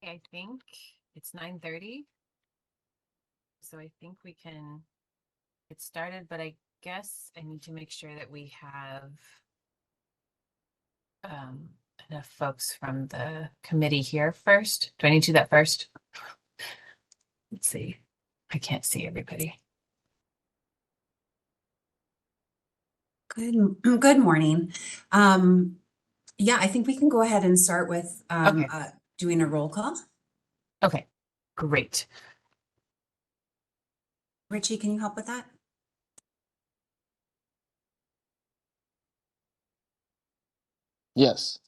I think it's 9:30. So I think we can get started, but I guess I need to make sure that we have enough folks from the committee here first. Do I need to do that first? Let's see. I can't see everybody. Good morning. Yeah, I think we can go ahead and start with doing a roll call. Okay, great. Richie, can you help with that? Yes.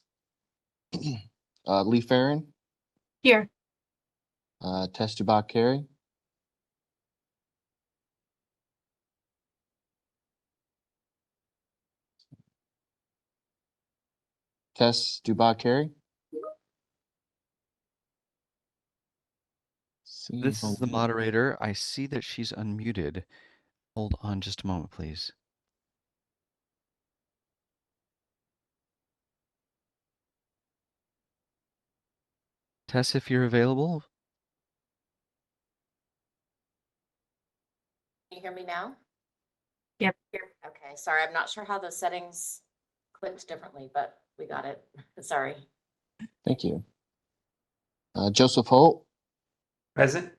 Lee Farron, Here. Tess Carey, Tess Carey. This is the moderator. I see that she's unmuted. Hold on just a moment, please. Tess, if you're available. Can you hear me now? Yep. Okay, sorry, I'm not sure how the settings clicked differently, but we got it. Sorry. Thank you. Joseph Holt. Present.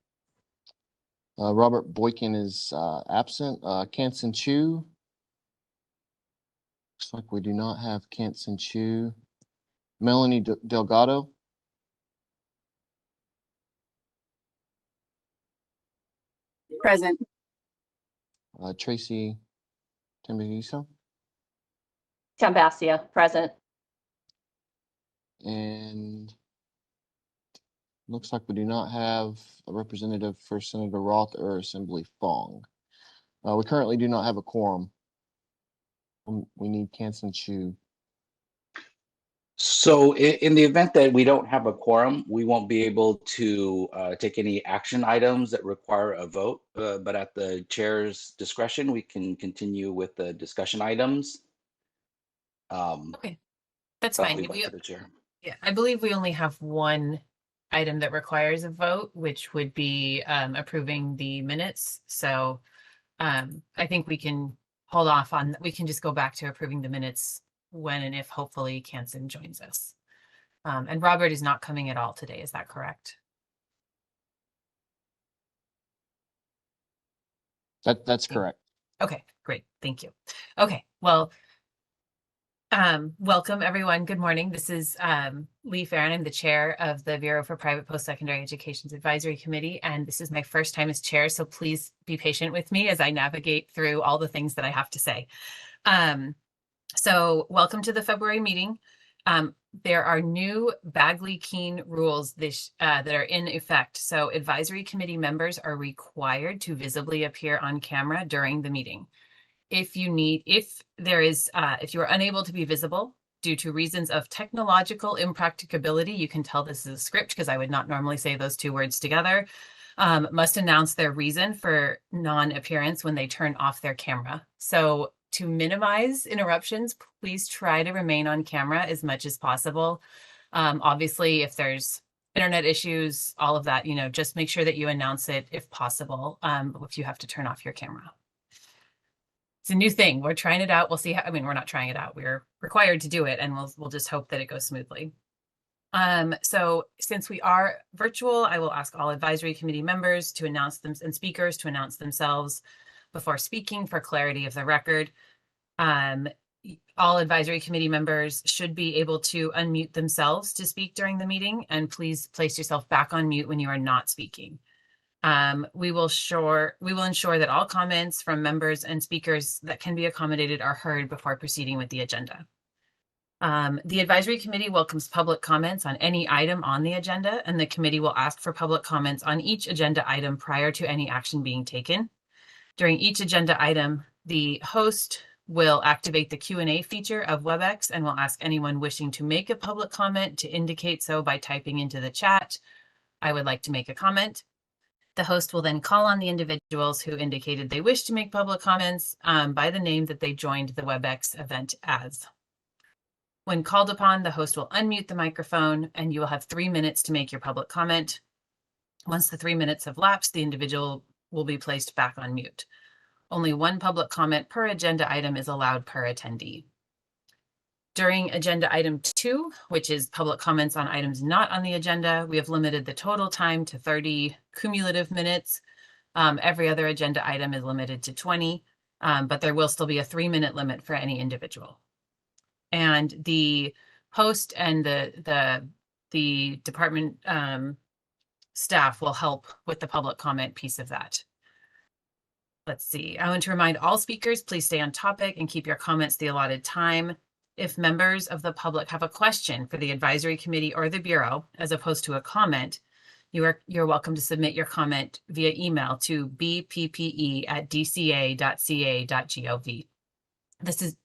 Robert Boykin is absent. Kansen Chu. Looks like we do not have Kansen Chu. Melanie Delgado. Present. Tracy Tambagisa. Tambasia, present. And looks like we do not have a representative for Senator Roth or Assembly Fong. We currently do not have a quorum. We need Kansen Chu. So in the event that we don't have a quorum, we won't be able to take any action items that require a vote. But at the chair's discretion, we can continue with the discussion items. Okay, that's That'll fine. be up to the chair. Yeah, I believe we only have one item that requires a vote, which would be approving the minutes. So I think we can hold off on, we can just go back to approving the minutes when and if hopefully Kansen joins us. And Robert is not coming at all today, is that correct? That's correct. Okay, great, thank you. Okay, well, welcome everyone. Good morning. This is Lee Farron. I'm the chair of the Bureau for Private Post-Secondary Education's Advisory Committee, and this is my first time as chair, so please be patient with me as I navigate through all the things that I have to say. So welcome to the February meeting. There are new Bagley-Keene rules that are in effect. So advisory committee members are required to visibly appear on camera during the meeting. If you are unable to be visible due to reasons of technological impracticability, you can tell this is a script because I would not normally say those two words together, must announce their reason for non-appearance when they turn off their camera. So to minimize interruptions, please try to remain on camera as much as possible. Obviously, if there's internet issues, all of that, just make sure that you announce it if possible, if you have to turn off your camera. It's a new thing. We're trying it out. We'll see how, we're not trying it out. We're required to do it, and we'll just hope that it goes smoothly. So since we are virtual, I will ask all advisory committee members to announce them and speakers to announce themselves before speaking for clarity of the record. All advisory committee members should be able to unmute themselves to speak during the meeting, and please place yourself back on mute when you are not speaking. We will ensure that all comments from members and speakers that can be accommodated are heard before proceeding with the agenda. The advisory committee welcomes public comments on any item on the agenda, and the committee will ask for public comments on each agenda item prior to any action being taken. During each agenda item, the host will activate the Q&A feature of WebEx and will ask anyone wishing to make a public comment to indicate so by typing into the chat, "I would like to make a comment." The host will then call on the individuals who indicated they wish to make public comments by the name that they joined the WebEx event as. When called upon, the host will unmute the microphone and you will have 3 minutes to make your public comment. Once the 3 minutes have lapsed, the individual will be placed back on mute. Only one public comment per agenda item is allowed per attendee. During agenda item 2, which is public comments on items not on the agenda, we have limited the total time to 30 cumulative minutes. Every other agenda item is limited to 20, but there will still be a 3-minute limit for any individual. And the host and the department staff will help with the public comment piece of that. Let's see. I want to remind all speakers, please stay on topic and keep your comments the allotted time. If members of the public have a question for the advisory committee or the bureau, as opposed to a comment, you're welcome to submit your comment via email to bppe@dca.ca.gov.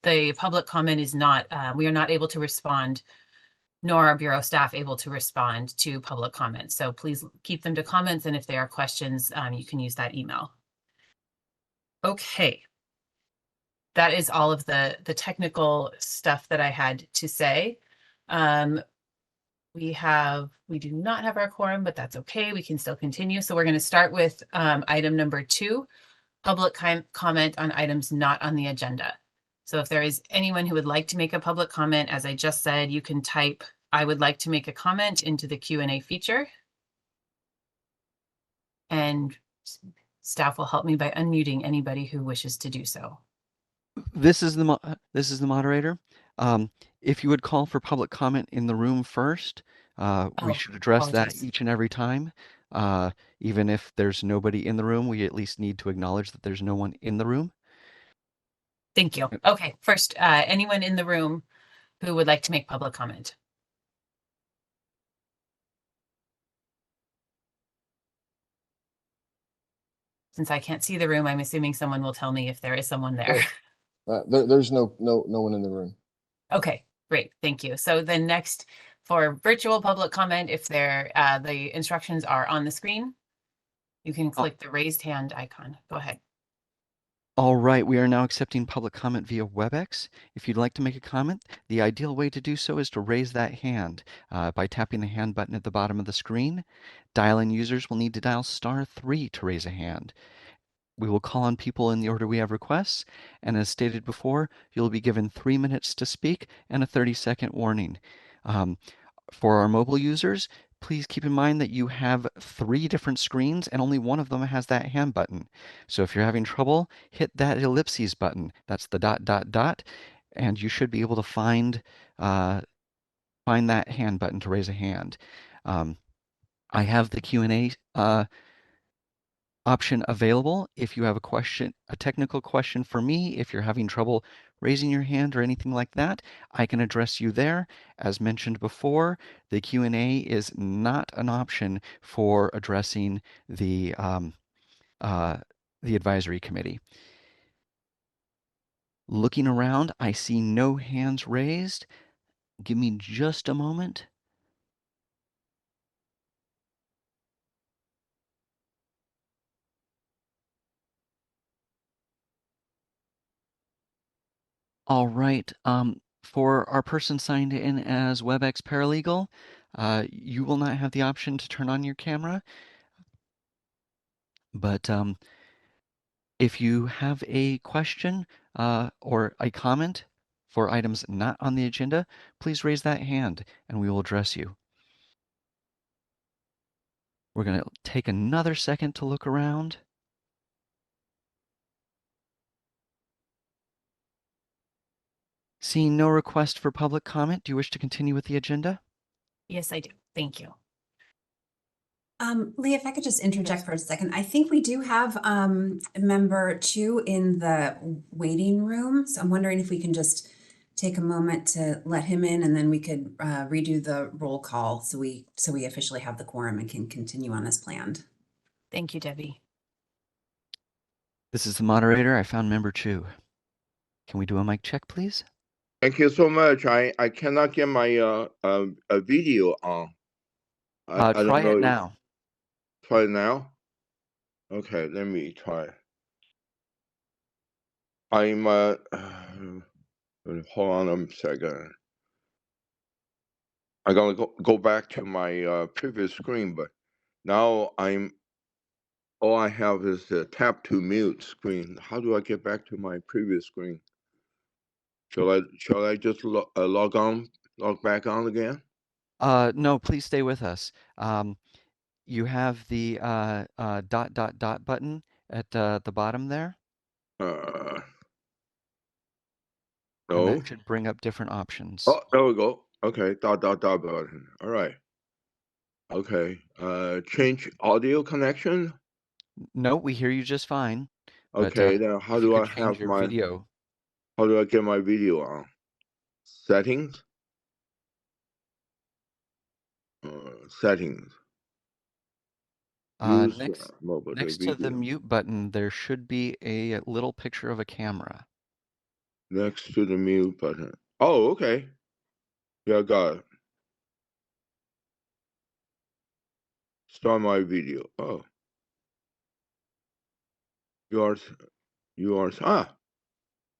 The public comment is not, we are not able to respond, nor are bureau staff able to respond to public comments. So please keep them to comments. And if there are questions, you can use that email. Okay. That is all of the technical stuff that I had to say. We do not have our quorum, but that's okay. We can still continue. So we're going to start with item number 2, public comment on items not on the agenda. So if there is anyone who would like to make a public comment, as I just said, you can type, "I would like to make a comment" into the Q&A feature. And staff will help me by unmuting anybody who wishes to do so. This is the moderator. If you would call for public comment in the room first, we should address that each and every time. Even if there's nobody in the room, we at least need to acknowledge that there's no one in the room. Thank you. Okay, first, anyone in the room who would like to make public comment? Since I can't see the room, I'm assuming someone will tell me if there is someone there. There's no one in the room. Okay, great, thank you. So then next, for virtual public comment, if the instructions are on the screen, you can click the raised hand icon. Go ahead. All right, we are now accepting public comment via WebEx. If you'd like to make a comment, the ideal way to do so is to raise that hand by tapping the hand button at the bottom of the screen. Dial-in users will need to dial *3 to raise a hand. We will call on people in the order we have requests, and as stated before, you'll be given 3 minutes to speak and a 30-second warning. For our mobile users, please keep in mind that you have 3 different screens and only one of them has that hand button. So if you're having trouble, hit that ellipses button. That's the ... and you should be able to find that hand button to raise a hand. I have the Q&A option available. If you have a technical question for me, if you're having trouble raising your hand or anything like that, I can address you there. As mentioned before, the Q&A is not an option for addressing the advisory committee. Looking around, I see no hands raised. Give me just a moment. All right. For our person signed in as WebEx Paralegal, you will not have the option to turn on your camera. But if you have a question or a comment for items not on the agenda, please raise that hand and we will address you. We're going to take another second to look around. Seeing no request for public comment, do you wish to continue with the agenda? Yes, I do. Thank you. Lee, if I could just interject for a second, I think we do have member 2 in the waiting room. So I'm wondering if we can just take a moment to let him in, and then we could redo the roll call so we officially have the quorum and can continue on as planned. Thank you, Debbie. This is the moderator. I found member 2. Can we do a mic check, please? Thank you so much. I cannot get my video on. I don't try know. it now. Try it now? Okay, let me try. I'm hold on a second. I gotta go back to my previous screen, but now all I have is the tap to mute screen. How do I get back to my previous screen? Shall I just log back on again? No, please stay with us. You have the dot button at the bottom there, Uh, and no. that should bring up different options. Oh, there we go. Okay, dot button. All right. Okay. Change audio connection. No, we hear you just fine, but Okay, then how if you do could I change have your video. how do I get my video on? Settings. Settings. Use mobile Next to the video. mute button, there should be a little picture of a camera. Next to the mute button. Oh, okay. Yeah, I got it. Start my video. Oh, yours. I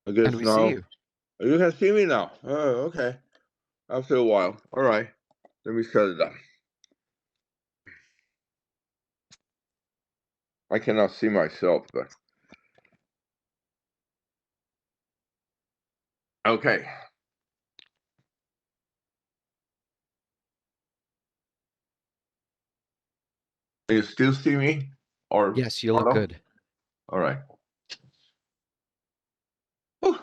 And guess we see now you. you can see me now. Oh, okay. After a while. All right. Let me set it up. I cannot see myself, but okay. You still see me? Or Yes, you look hello? good. All right. Whew.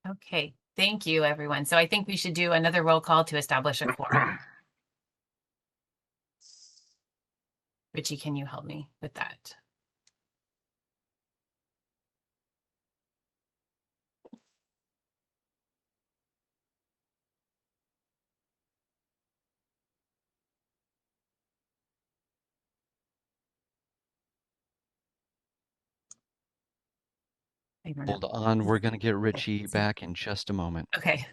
Okay, thank you, everyone. So I think we should do another roll call to establish a quorum. Richie, can you help me with that? I don't know. Hold on, we're going to get Richie back in just a moment. Okay.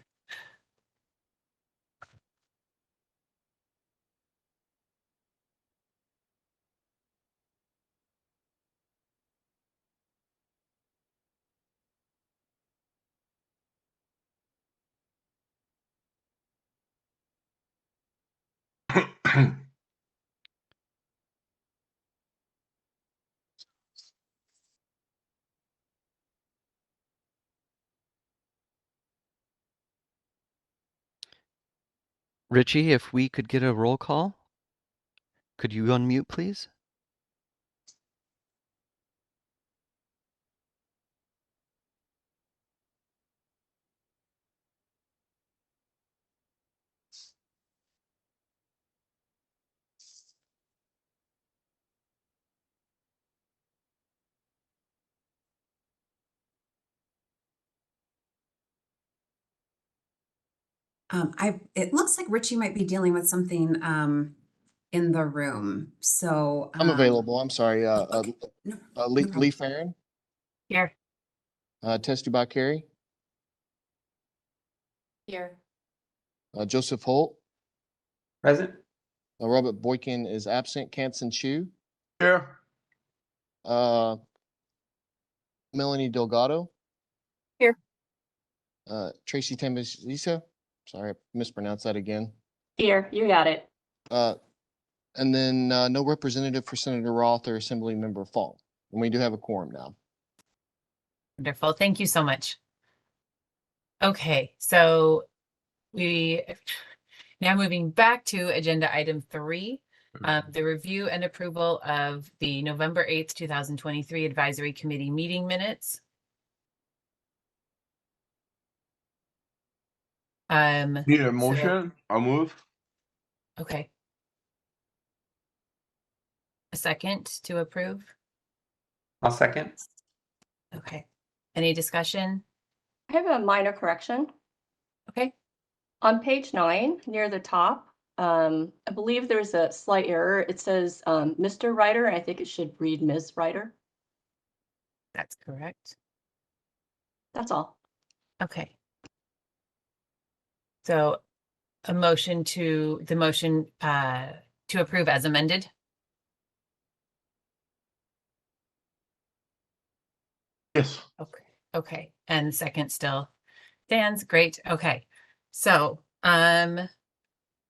Richie, if we could get a roll call, could you unmute, please? It looks like Richie might be dealing with something in the room. So I'm available. I'm sorry. okay. No, no Lee problem. Farron, Here. tested by Carrie, Here. Joseph Holt, Present. Robert Boykin is absent, Kansen Chu, Here. uh, Melanie Delgado. Here. Tracy Tambasisa, sorry, I mispronounced that again. Here, you got it. And then no representative for Senator Roth or Assembly Member Fong. And we do have a quorum now. Wonderful. Thank you so much. Okay, so we now moving back to agenda item 3, the review and approval of the November 8th, 2023 Advisory Committee meeting minutes. Need a motion? I'll move. Okay. A second to approve? I'll second. Okay. Any discussion? I have a minor correction. Okay. On page 9, near the top, I believe there's a slight error. It says Mr. Ryder, and I think it should read Ms. Ryder. That's correct. That's all. Okay. So the motion to approve as amended? Yes. Okay. Okay. And second still stands. Great. Okay. So, now,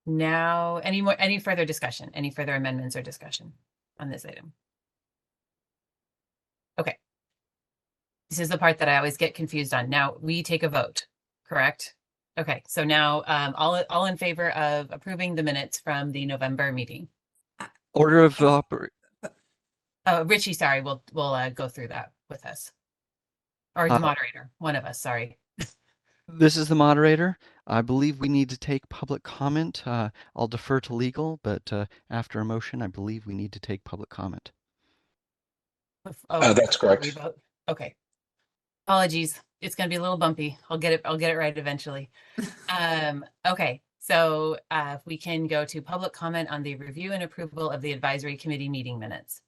any further discussion, any further amendments or discussion on this item? Okay. This is the part that I always get confused on. Now, we take a vote, correct? Okay, so now, all in favor of approving the minutes from the November meeting? Order of Richie, sorry, we'll go through that with us. Or the moderator, one of us, sorry. This is the moderator. I believe we need to take public comment. I'll defer to legal, but after a motion, I believe we need to take public comment. That's correct. We vote. Okay. Apologies. It's going to be a little bumpy. I'll get it right eventually. Okay. So if we can go to public comment on the review and approval of the advisory committee meeting minutes.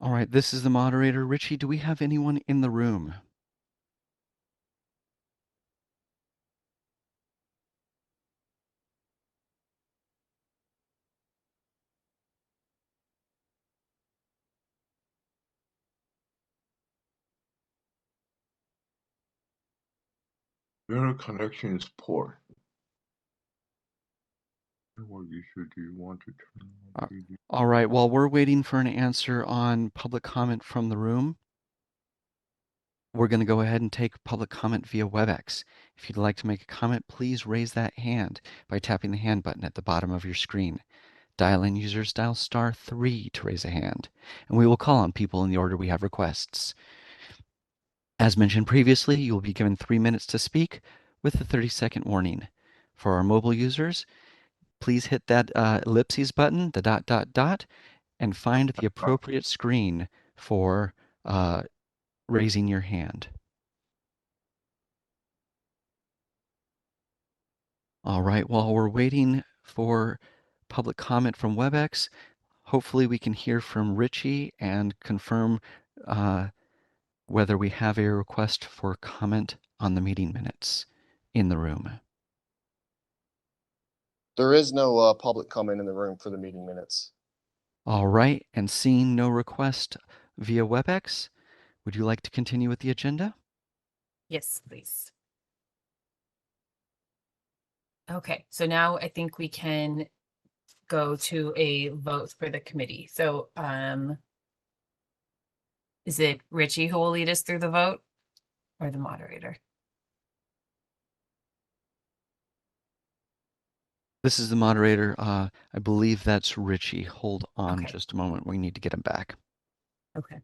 All right, this is the moderator. Richie, do we have anyone in the room? Your connection is poor. What issue do you want to turn on TV? All right, while we're waiting for an answer on public comment from the room, we're going to go ahead and take public comment via WebEx. If you'd like to make a comment, please raise that hand by tapping the hand button at the bottom of your screen. Dial-in users dial *3 to raise a hand, and we will call on people in the order we have requests. As mentioned previously, you will be given 3 minutes to speak with a 30-second warning. For our mobile users, please hit that ellipses button, the ... and find the appropriate screen for raising your hand. All right, while we're waiting for public comment from WebEx, hopefully we can hear from Richie and confirm whether we have a request for comment on the meeting minutes in the room. There is no public comment in the room for the meeting minutes. All right, and seeing no request via WebEx, would you like to continue with the agenda? Yes, please. Okay, so now I think we can go to a vote for the committee. So is it Richie who will lead us through the vote or the moderator? This is the moderator. I believe that's Richie. Hold on Okay. just a moment. We need to get him back. Okay.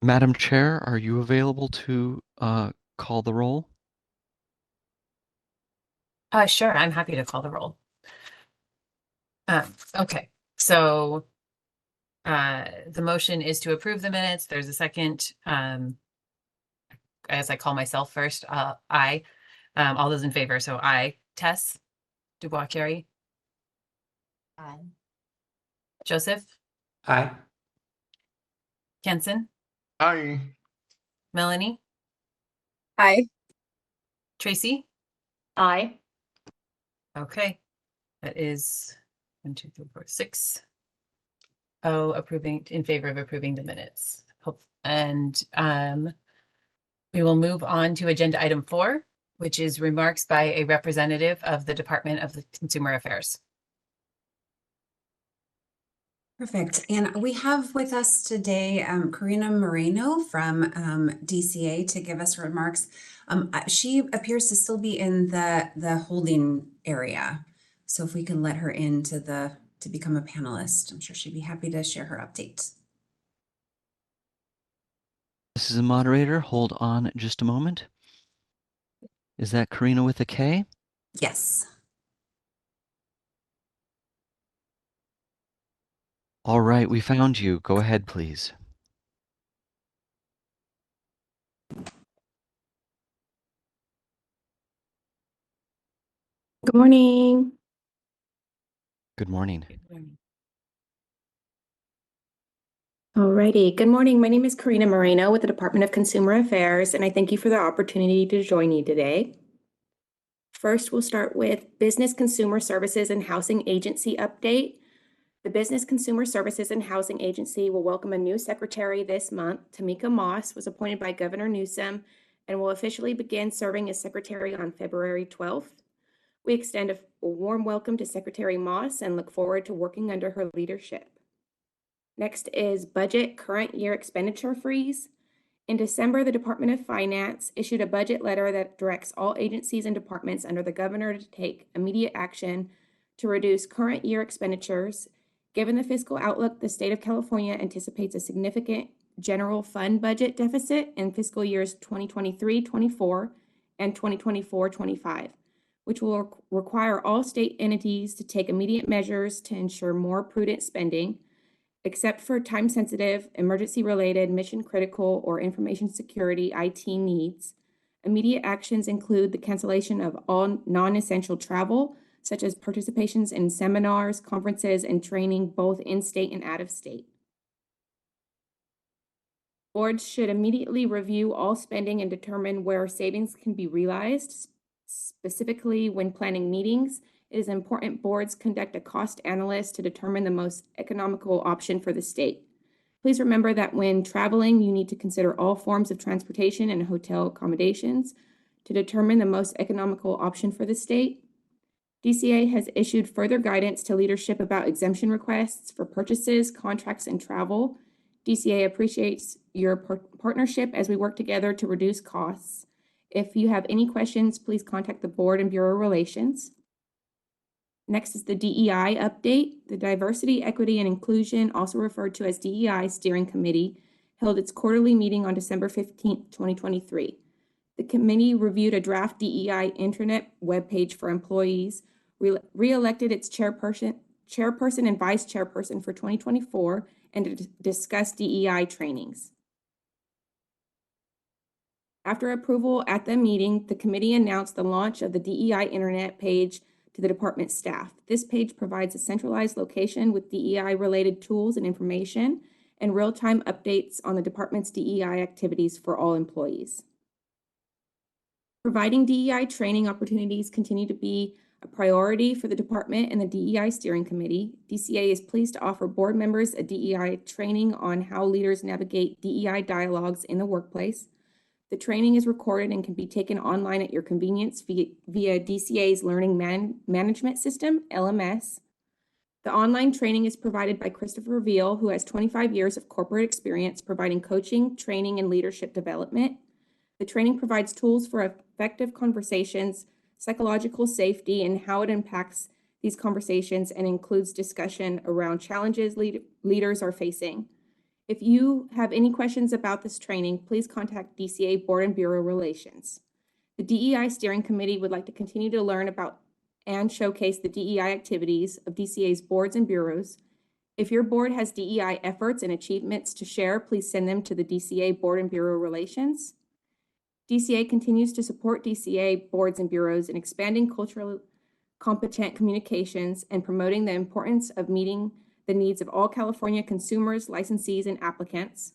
Madam Chair, are you available to call the roll? Sure, I'm happy to call the roll. Okay, so the motion is to approve the minutes. There's a second. As I call myself first, aye. All those in favor, so aye. Tess Dubois Carey. Aye. Joseph Aye. Kenson. Hi. Melanie. Aye. Tracy. Aye. Okay, that is 1, 2, 3, 4, 6. Oh, approving in favor of approving the minutes. And we will move on to agenda item 4, which is remarks by a representative of the Department of Consumer Affairs. Perfect. And we have with us today Karina Moreno from DCA to give us remarks. She appears to still be in the holding area. So if we can let her in to become a panelist, I'm sure she'd be happy to share her update. This is the moderator. Hold on just a moment. Is that Karina with a K? Yes. All right, we found you. Go ahead, please. Good morning. Good morning. Alrighty. Good morning. My name is Karina Moreno with the Department of Consumer Affairs, and I thank you for the opportunity to join me today. First, we'll start with Business Consumer Services and Housing Agency update. The Business Consumer Services and Housing Agency will welcome a new secretary this month. Tamika Moss was appointed by Governor Newsom and will officially begin serving as secretary on February 12th. We extend a warm welcome to Secretary Moss and look forward to working under her leadership. Next is Budget Current Year Expenditure Freeze. In December, the Department of Finance issued a budget letter that directs all agencies and departments under the governor to take immediate action to reduce current year expenditures. Given the fiscal outlook, the state of California anticipates a significant general fund budget deficit in fiscal years 2023-24 and 2024-25, which will require all state entities to take immediate measures to ensure more prudent spending, except for time-sensitive, emergency-related, mission-critical, or information security IT needs. Immediate actions include the cancellation of all non-essential travel, such as participations in seminars, conferences, and training both in-state and out-of-state. Boards should immediately review all spending and determine where savings can be realized. Specifically, when planning meetings, it is important boards conduct a cost analysis to determine the most economical option for the state. Please remember that when traveling, you need to consider all forms of transportation and hotel accommodations to determine the most economical option for the state. DCA has issued further guidance to leadership about exemption requests for purchases, contracts, and travel. DCA appreciates your partnership as we work together to reduce costs. If you have any questions, please contact the board and Bureau Relations. Next is the DEI update. The Diversity, Equity, and Inclusion, also referred to as DEI Steering Committee, held its quarterly meeting on December 15, 2023. The committee reviewed a draft DEI intranet webpage for employees, re-elected its chairperson and vice chairperson for 2024, and discussed DEI trainings. After approval at the meeting, the committee announced the launch of the DEI internet page to the department staff. This page provides a centralized location with DEI-related tools and information and real-time updates on the department's DEI activities for all employees. Providing DEI training opportunities continue to be a priority for the department and the DEI Steering Committee. DCA is pleased to offer board members a DEI training on how leaders navigate DEI dialogues in the workplace. The training is recorded and can be taken online at your convenience via DCA's Learning Management System, LMS. The online training is provided by Christopher Veal, who has 25 years of corporate experience providing coaching, training, and leadership development. The training provides tools for effective conversations, psychological safety, and how it impacts these conversations, and includes discussion around challenges leaders are facing. If you have any questions about this training, please contact DCA Board and Bureau Relations. The DEI Steering Committee would like to continue to learn about and showcase the DEI activities of DCA's boards and bureaus. If your board has DEI efforts and achievements to share, please send them to the DCA Board and Bureau Relations. DCA continues to support DCA boards and bureaus in expanding culturally competent communications and promoting the importance of meeting the needs of all California consumers, licensees, and applicants.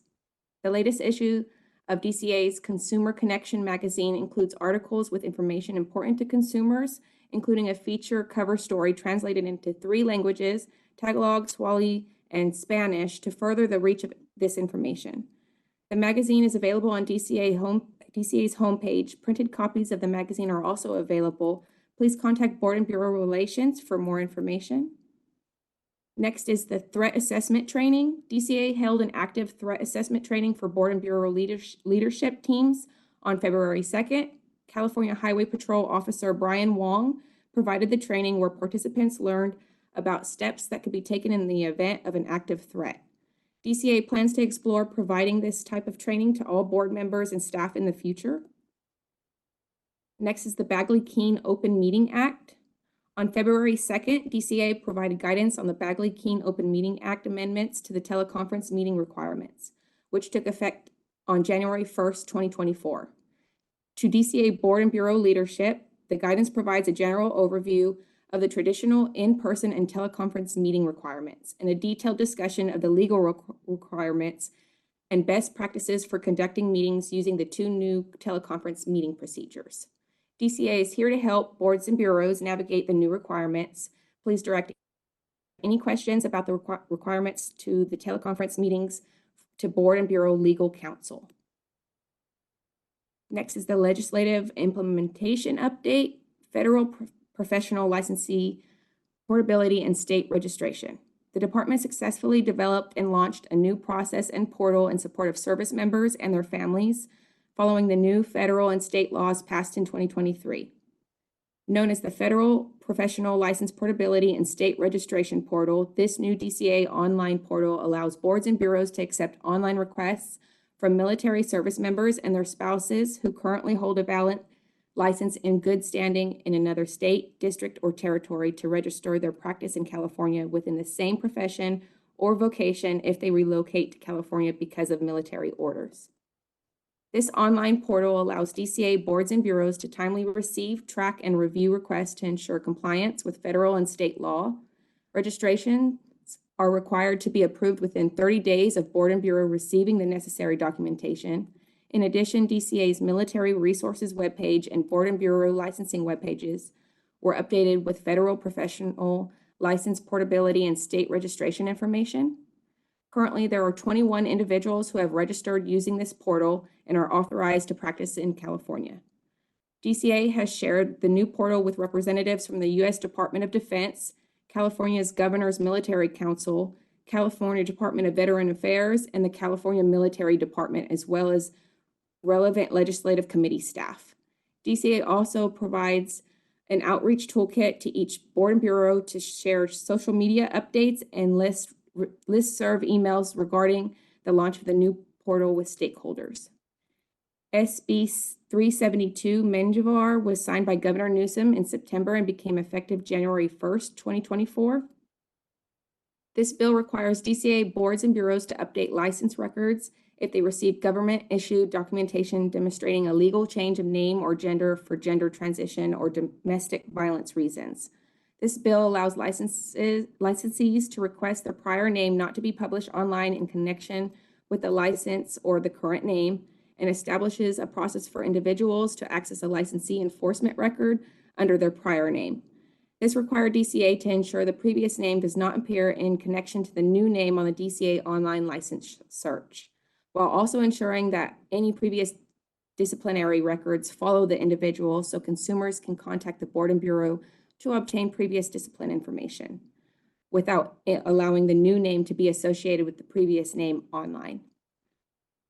The latest issue of DCA's Consumer Connection magazine includes articles with information important to consumers, including a feature cover story translated into 3 languages, Tagalog, Swahili, and Spanish, to further the reach of this information. The magazine is available on DCA's homepage. Printed copies of the magazine are also available. Please contact Board and Bureau Relations for more information. Next is the threat assessment training. DCA held an active threat assessment training for Board and Bureau leadership teams on February 2nd. California Highway Patrol Officer Brian Wong provided the training where participants learned about steps that could be taken in the event of an active threat. DCA plans to explore providing this type of training to all board members and staff in the future. Next is the Bagley-Keene Open Meeting Act. On February 2nd, DCA provided guidance on the Bagley-Keene Open Meeting Act amendments to the teleconference meeting requirements, which took effect on January 1st, 2024. To DCA Board and Bureau leadership, the guidance provides a general overview of the traditional in-person and teleconference meeting requirements and a detailed discussion of the legal requirements and best practices for conducting meetings using the 2 new teleconference meeting procedures. DCA is here to help boards and bureaus navigate the new requirements. Please direct any questions about the requirements to the teleconference meetings to Board and Bureau Legal Counsel. Next is the legislative implementation update, federal professional licensee portability and state registration. The department successfully developed and launched a new process and portal in support of service members and their families following the new federal and state laws passed in 2023. Known as the Federal Professional License Portability and State Registration Portal, this new DCA online portal allows boards and bureaus to accept online requests from military service members and their spouses who currently hold a valid license in good standing in another state, district, or territory to register their practice in California within the same profession or vocation if they relocate to California because of military orders. This online portal allows DCA boards and bureaus to timely receive, track, and review requests to ensure compliance with federal and state law. Registrations are required to be approved within 30 days of board and bureau receiving the necessary documentation. In addition, DCA's military resources webpage and board and bureau licensing webpages were updated with federal professional license portability and state registration information. Currently, there are 21 individuals who have registered using this portal and are authorized to practice in California. DCA has shared the new portal with representatives from the U.S. Department of Defense, California's Governor's Military Council, California Department of Veteran Affairs, and the California Military Department, as well as relevant legislative committee staff. DCA also provides an outreach toolkit to each board and bureau to share social media updates and listserv emails regarding the launch of the new portal with stakeholders. SB 372 Menjivar was signed by Governor Newsom in September and became effective January 1st, 2024. This bill requires DCA boards and bureaus to update license records if they receive government-issued documentation demonstrating a legal change of name or gender for gender transition or domestic violence reasons. This bill allows licensees to request their prior name not to be published online in connection with the license or the current name, and establishes a process for individuals to access a licensee enforcement record under their prior name. This required DCA to ensure the previous name does not appear in connection to the new name on the DCA online license search, while also ensuring that any previous disciplinary records follow the individual so consumers can contact the board and bureau to obtain previous discipline information without allowing the new name to be associated with the previous name online.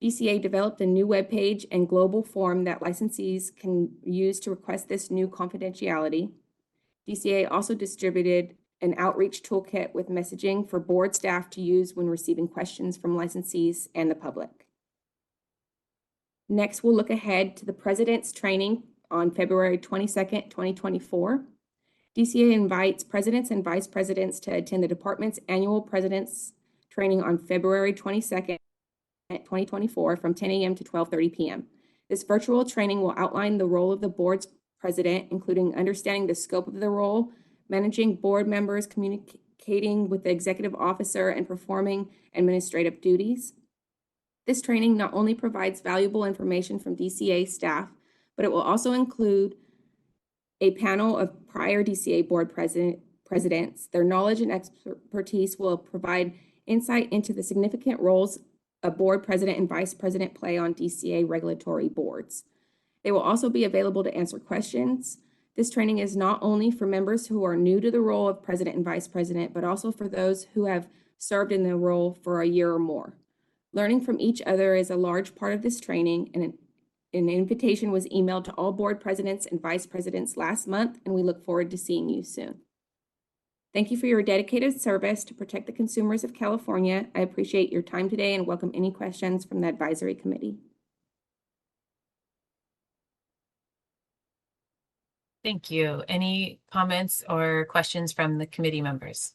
DCA developed a new webpage and global form that licensees can use to request this new confidentiality. DCA also distributed an outreach toolkit with messaging for board staff to use when receiving questions from licensees and the public. Next, we'll look ahead to the President's training on February 22nd, 2024. DCA invites presidents and vice presidents to attend the department's annual President's training on February 22nd, 2024 from 10 a.m. to 12:30 p.m. This virtual training will outline the role of the board's president, including understanding the scope of the role, managing board members, communicating with the executive officer, and performing administrative duties. This training not only provides valuable information from DCA staff, but it will also include a panel of prior DCA board presidents. Their knowledge and expertise will provide insight into the significant roles a board president and vice president play on DCA regulatory boards. They will also be available to answer questions. This training is not only for members who are new to the role of president and vice president, but also for those who have served in the role for a year or more. Learning from each other is a large part of this training, and an invitation was emailed to all board presidents and vice presidents last month, and we look forward to seeing you soon. Thank you for your dedicated service to protect the consumers of California. I appreciate your time today and welcome any questions from the advisory committee. Thank you. Any comments or questions from the committee members?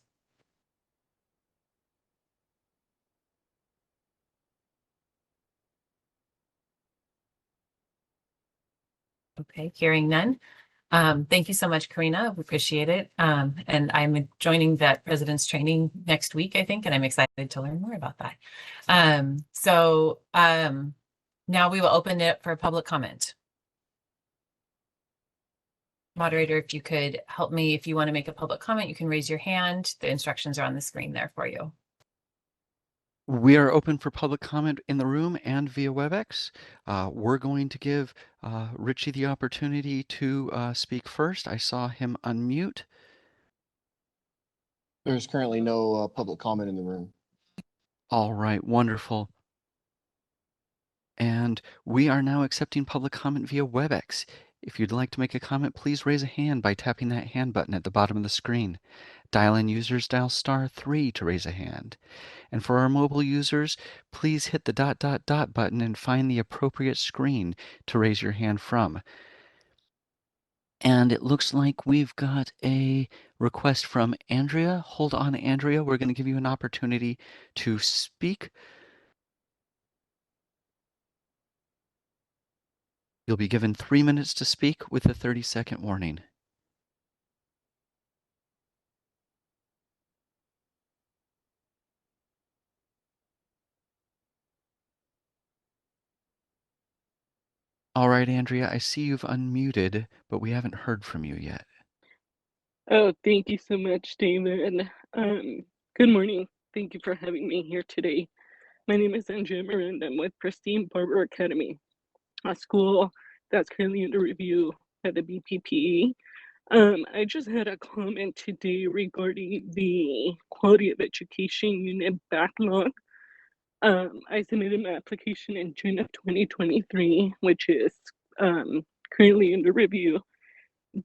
Okay, hearing none. Thank you so much, Karina. We appreciate it. And I'm joining that president's training next week, I think, and I'm excited to learn more about that. Now we will open it for public comment. Moderator, if you could help me, if you want to make a public comment, you can raise your hand. The instructions are on the screen there for you. We are open for public comment in the room and via WebEx. We're going to give Richie the opportunity to speak first. I saw him unmute. There's currently no public comment in the room. All right, wonderful. And we are now accepting public comment via WebEx. If you'd like to make a comment, please raise a hand by tapping that hand button at the bottom of the screen. Dial-in users dial *3 to raise a hand. And for our mobile users, please hit the ... button and find the appropriate screen to raise your hand from. And it looks like we've got a request from Andrea. Hold on, Andrea. We're going to give you an opportunity to speak. You'll be given 3 minutes to speak with a 30-second warning. All right, Andrea, I see you've unmuted, but we haven't heard from you yet. Oh, thank you so much, David. Good morning. Thank you for having me here today. My name is Andrea Miranda. I'm with Pristine Barber Academy, a school that's currently under review at the BPPE. I just had a comment today regarding the quality of education unit backlog. I submitted my application in June of 2023, which is currently under review.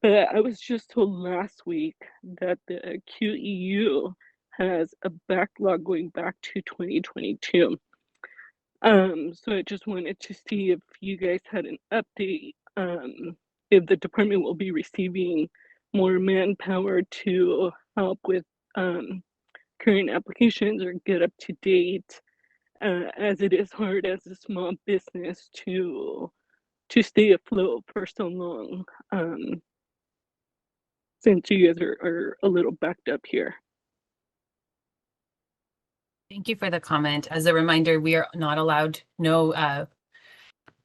But I was just told last week that the QEU has a backlog going back to 2022. So I just wanted to see if you guys had an update, if the department will be receiving more manpower to help with current applications or get up to date, as it is hard as a small business to stay afloat for so long, since you guys are a little backed up here. Thank you for the comment. As a reminder, we are not allowed, no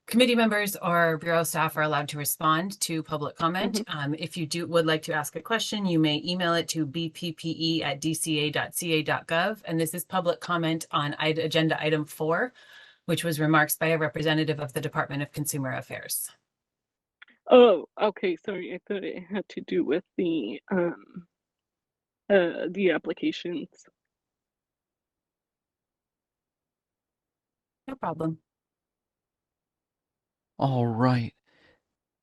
committee members or bureau staff are allowed to respond to public comment. If you would like to ask a question, you may email it to bppe@dca.ca.gov. And this is public comment on agenda item 4, which was remarks by a representative of the Department of Consumer Affairs. Oh, okay. Sorry, I thought it had to do with the applications. No problem. All right.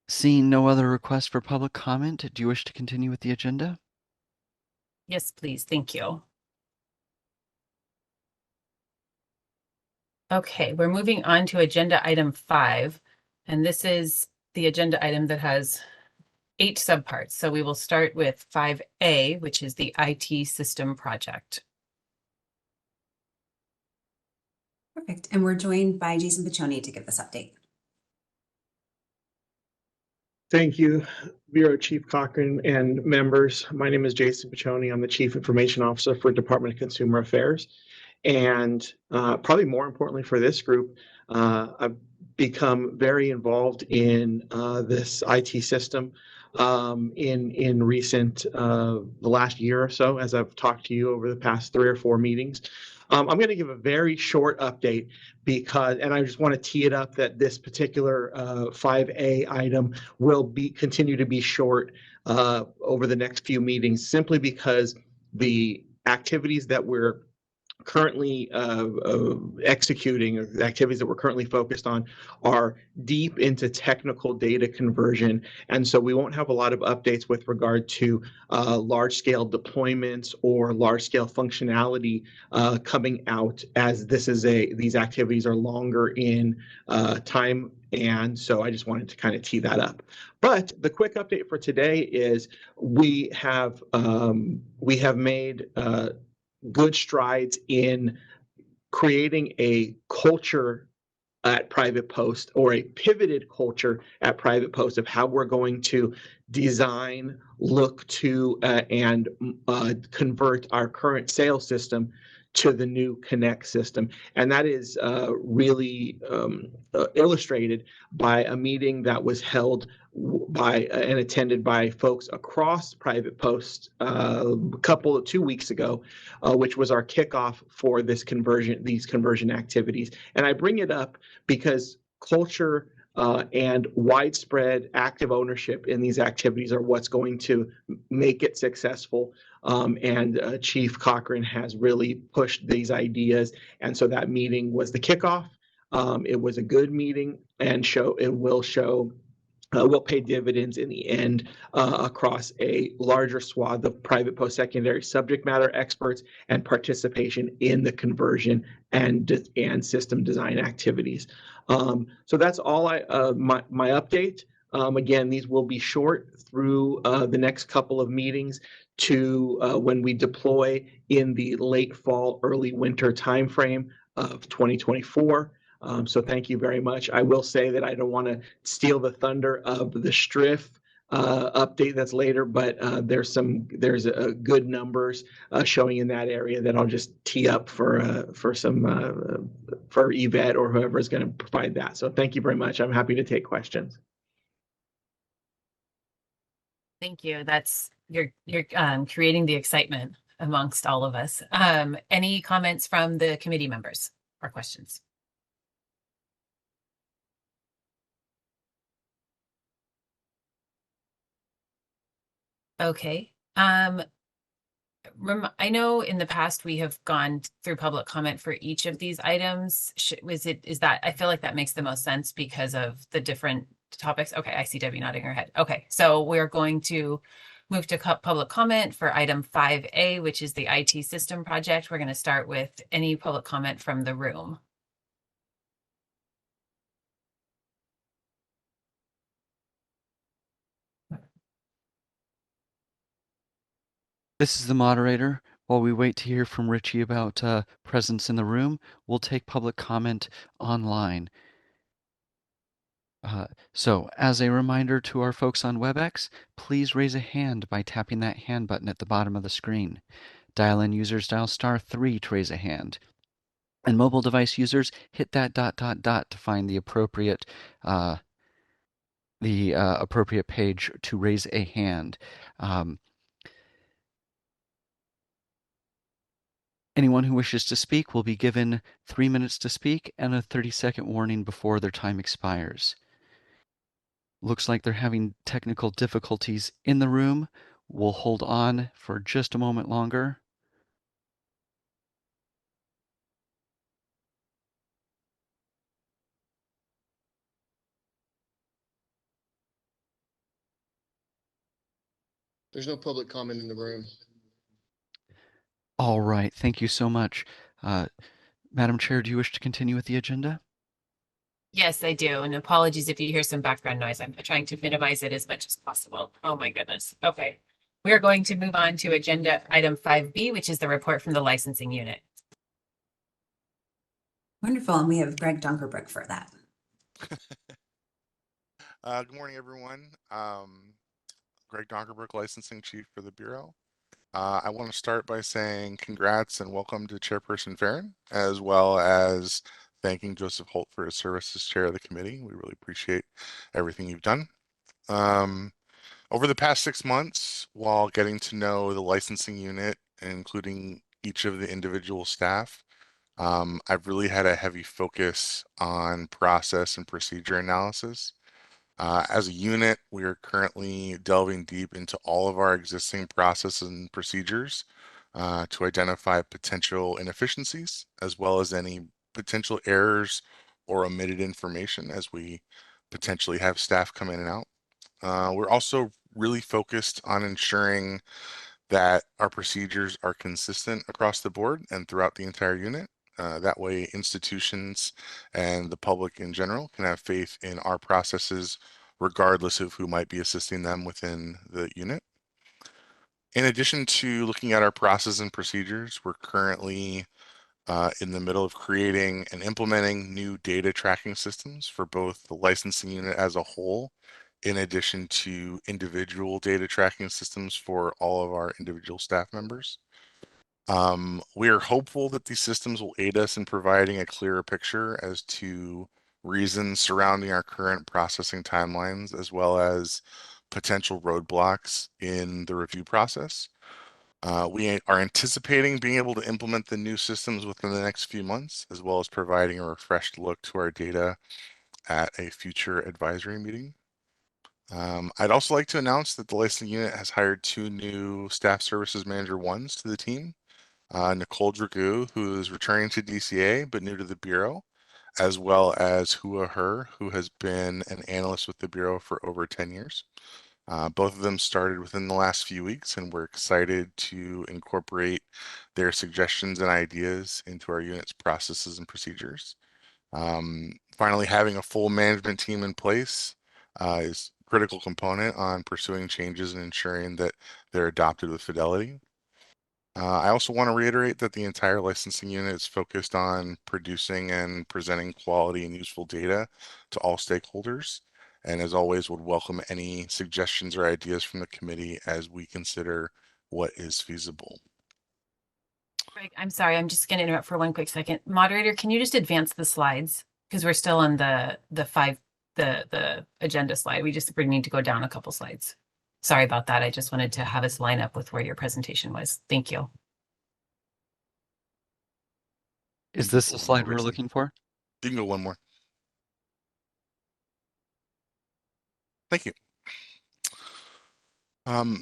Seeing no other requests for public comment, do you wish to continue with the agenda? Yes, please. Thank you. Okay, we're moving on to agenda item 5, and this is the agenda item that has 8 subparts. So we will start with 5A, which is the IT system project. Perfect. And we're joined by Jason Piccioni to give this update. Thank you, Bureau Chief Cochran and members. My name is Jason Piccioni. I'm the Chief Information Officer for Department of Consumer Affairs. And probably more importantly for this group, I've become very involved in this IT system in recent, the last year or so, as I've talked to you over the past 3 or 4 meetings. I'm going to give a very short update and I just want to tee it up that this particular 5A item will continue to be short over the next few meetings, simply because the activities that we're currently executing, or the activities that we're currently focused on, are deep into technical data conversion. And so we won't have a lot of updates with regard to large-scale deployments or large-scale functionality coming out, as these activities are longer in time. And so I just wanted to kind of tee that up. But the quick update for today is we have made good strides in creating a culture at Private Post, or a pivoted culture at Private Post, of how we're going to design, look to, and convert our current sales system to the new Connect system. And that is really illustrated by a meeting that was held and attended by folks across Private Post a 2 weeks ago, which was our kickoff for these conversion activities. And I bring it up because culture and widespread active ownership in these activities are what's going to make it successful. And Chief Cochran has really pushed these ideas. And so that meeting was the kickoff. It was a good meeting, and will pay dividends in the end across a larger swath of private post-secondary subject matter experts and participation in the conversion and system design activities. So that's all my update. Again, these will be short through the next couple of meetings to when we deploy in the late fall, early winter timeframe of 2024. So thank you very much. I will say that I don't want to steal the thunder of the Striff update that's later, but there's good numbers showing in that area that I'll just tee up for Yvette or whoever is going to provide that. So thank you very much. I'm happy to take questions. Thank you. You're creating the excitement amongst all of us. Any comments from the committee members or questions? Okay. I know in the past we have gone through public comment for each of these items. I feel like that makes the most sense because of the different topics. Okay, I see Debbie nodding her head. Okay, so we're going to move to public comment for item 5A, which is the IT system project. We're going to start with any public comment from the room. This is the moderator. While we wait to hear from Richie about presence in the room, we'll take public comment online. So as a reminder to our folks on WebEx, please raise a hand by tapping that hand button at the bottom of the screen. Dial-in users dial *3 to raise a hand. And mobile device users hit that ... to find the appropriate page to raise a hand. Anyone who wishes to speak will be given 3 minutes to speak and a 30-second warning before their time expires. Looks like they're having technical difficulties in the room. We'll hold on for just a moment longer. There's no public comment in the room. All right, thank you so much. Madam Chair, do you wish to continue with the agenda? Yes, I do. And apologies if you hear some background noise. I'm trying to minimize it as much as possible. Oh my goodness. Okay. We are going to move on to agenda item 5B, which is the report from the licensing unit. Wonderful. And we have Greg Donkerbrook for that. Good morning, everyone. Greg Donkerbrook, Licensing Chief for the Bureau. I want to start by saying congrats and welcome to Chairperson Farron, as well as thanking Joseph Holt for his service as chair of the committee. We really appreciate everything you've done. Over the past 6 months, while getting to know the licensing unit, including each of the individual staff, I've really had a heavy focus on process and procedure analysis. As a unit, we are currently delving deep into all of our existing processes and procedures to identify potential inefficiencies as well as any potential errors or omitted information as we potentially have staff come in and out. We're also really focused on ensuring that our procedures are consistent across the board and throughout the entire unit. That way, institutions and the public in general can have faith in our processes, regardless of who might be assisting them within the unit. In addition to looking at our process and procedures, we're currently in the middle of creating and implementing new data tracking systems for both the licensing unit as a whole, in addition to individual data tracking systems for all of our individual staff members. We are hopeful that these systems will aid us in providing a clearer picture as to reasons surrounding our current processing timelines, as well as potential roadblocks in the review process. We are anticipating being able to implement the new systems within the next few months, as well as providing a refreshed look to our data at a future advisory meeting. I'd also like to announce that the licensing unit has hired 2 new staff services manager ones to the team. Nicole Dragoo, who is returning to DCA but new to the Bureau, as well as Hua Her, who has been an analyst with the Bureau for over 10 years. Both of them started within the last few weeks, and we're excited to incorporate their suggestions and ideas into our unit's processes and procedures. Finally, having a full management team in place is a critical component on pursuing changes and ensuring that they're adopted with fidelity. I also want to reiterate that the entire licensing unit is focused on producing and presenting quality and useful data to all stakeholders. And as always, would welcome any suggestions or ideas from the committee as we consider what is feasible. Greg, I'm sorry, I'm just going to interrupt for one quick second. Moderator, can you just advance the slides? Because we're still on the agenda slide. We need to go down a couple slides. Sorry about that. I just wanted to have us line up with where your presentation was. Thank you. Is this the slide we're looking for? You can go one more. Thank you.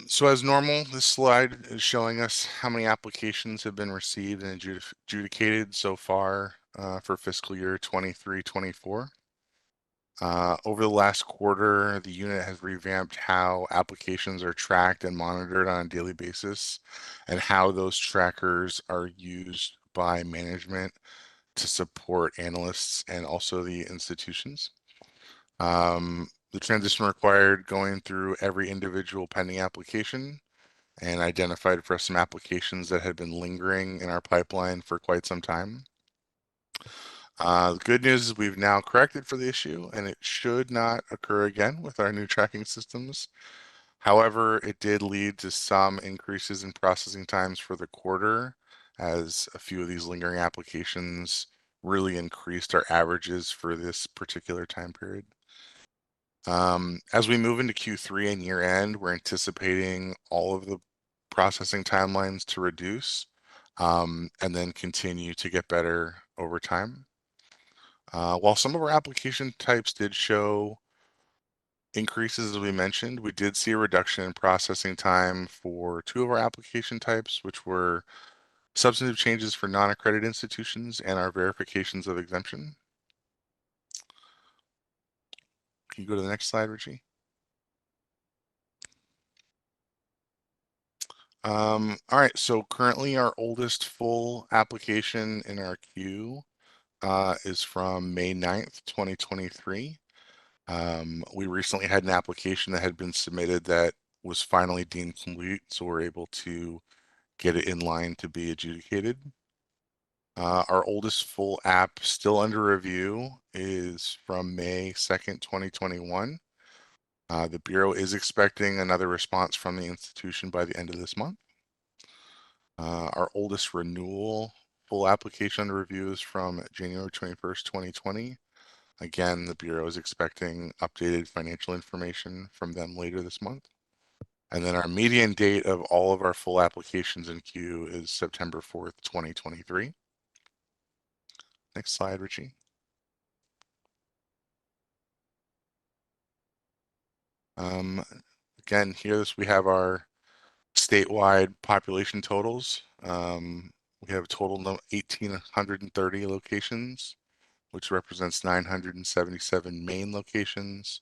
So as normal, this slide is showing us how many applications have been received and adjudicated so far for fiscal year 23-24. Over the last quarter, the unit has revamped how applications are tracked and monitored on a daily basis, and how those trackers are used by management to support analysts and also the institutions. The transition required going through every individual pending application and identified for us some applications that had been lingering in our pipeline for quite some time. The good news is we've now corrected for the issue, and it should not occur again with our new tracking systems. However, it did lead to some increases in processing times for the quarter, as a few of these lingering applications really increased our averages for this particular time period. As we move into Q3 and year end, we're anticipating all of the processing timelines to reduce, and then continue to get better over time. While some of our application types did show increases, as we mentioned, we did see a reduction in processing time for 2 of our application types, which were substantive changes for non-accredited institutions and our verifications of exemption. Can you go to the next slide, Richie? All right, so currently our oldest full application in our queue is from May 9th, 2023. We recently had an application that had been submitted that was finally deemed complete, so we're able to get it in line to be adjudicated. Our oldest full app still under review is from May 2nd, 2021. The Bureau is expecting another response from the institution by the end of this month. Our oldest renewal full application under review is from January 21st, 2020. Again, the Bureau is expecting updated financial information from them later this month. And then our median date of all of our full applications in queue is September 4th, 2023. Next slide, Richie. Again, here we have our statewide population totals We have a total of 1,830 locations, which represents 977 main locations,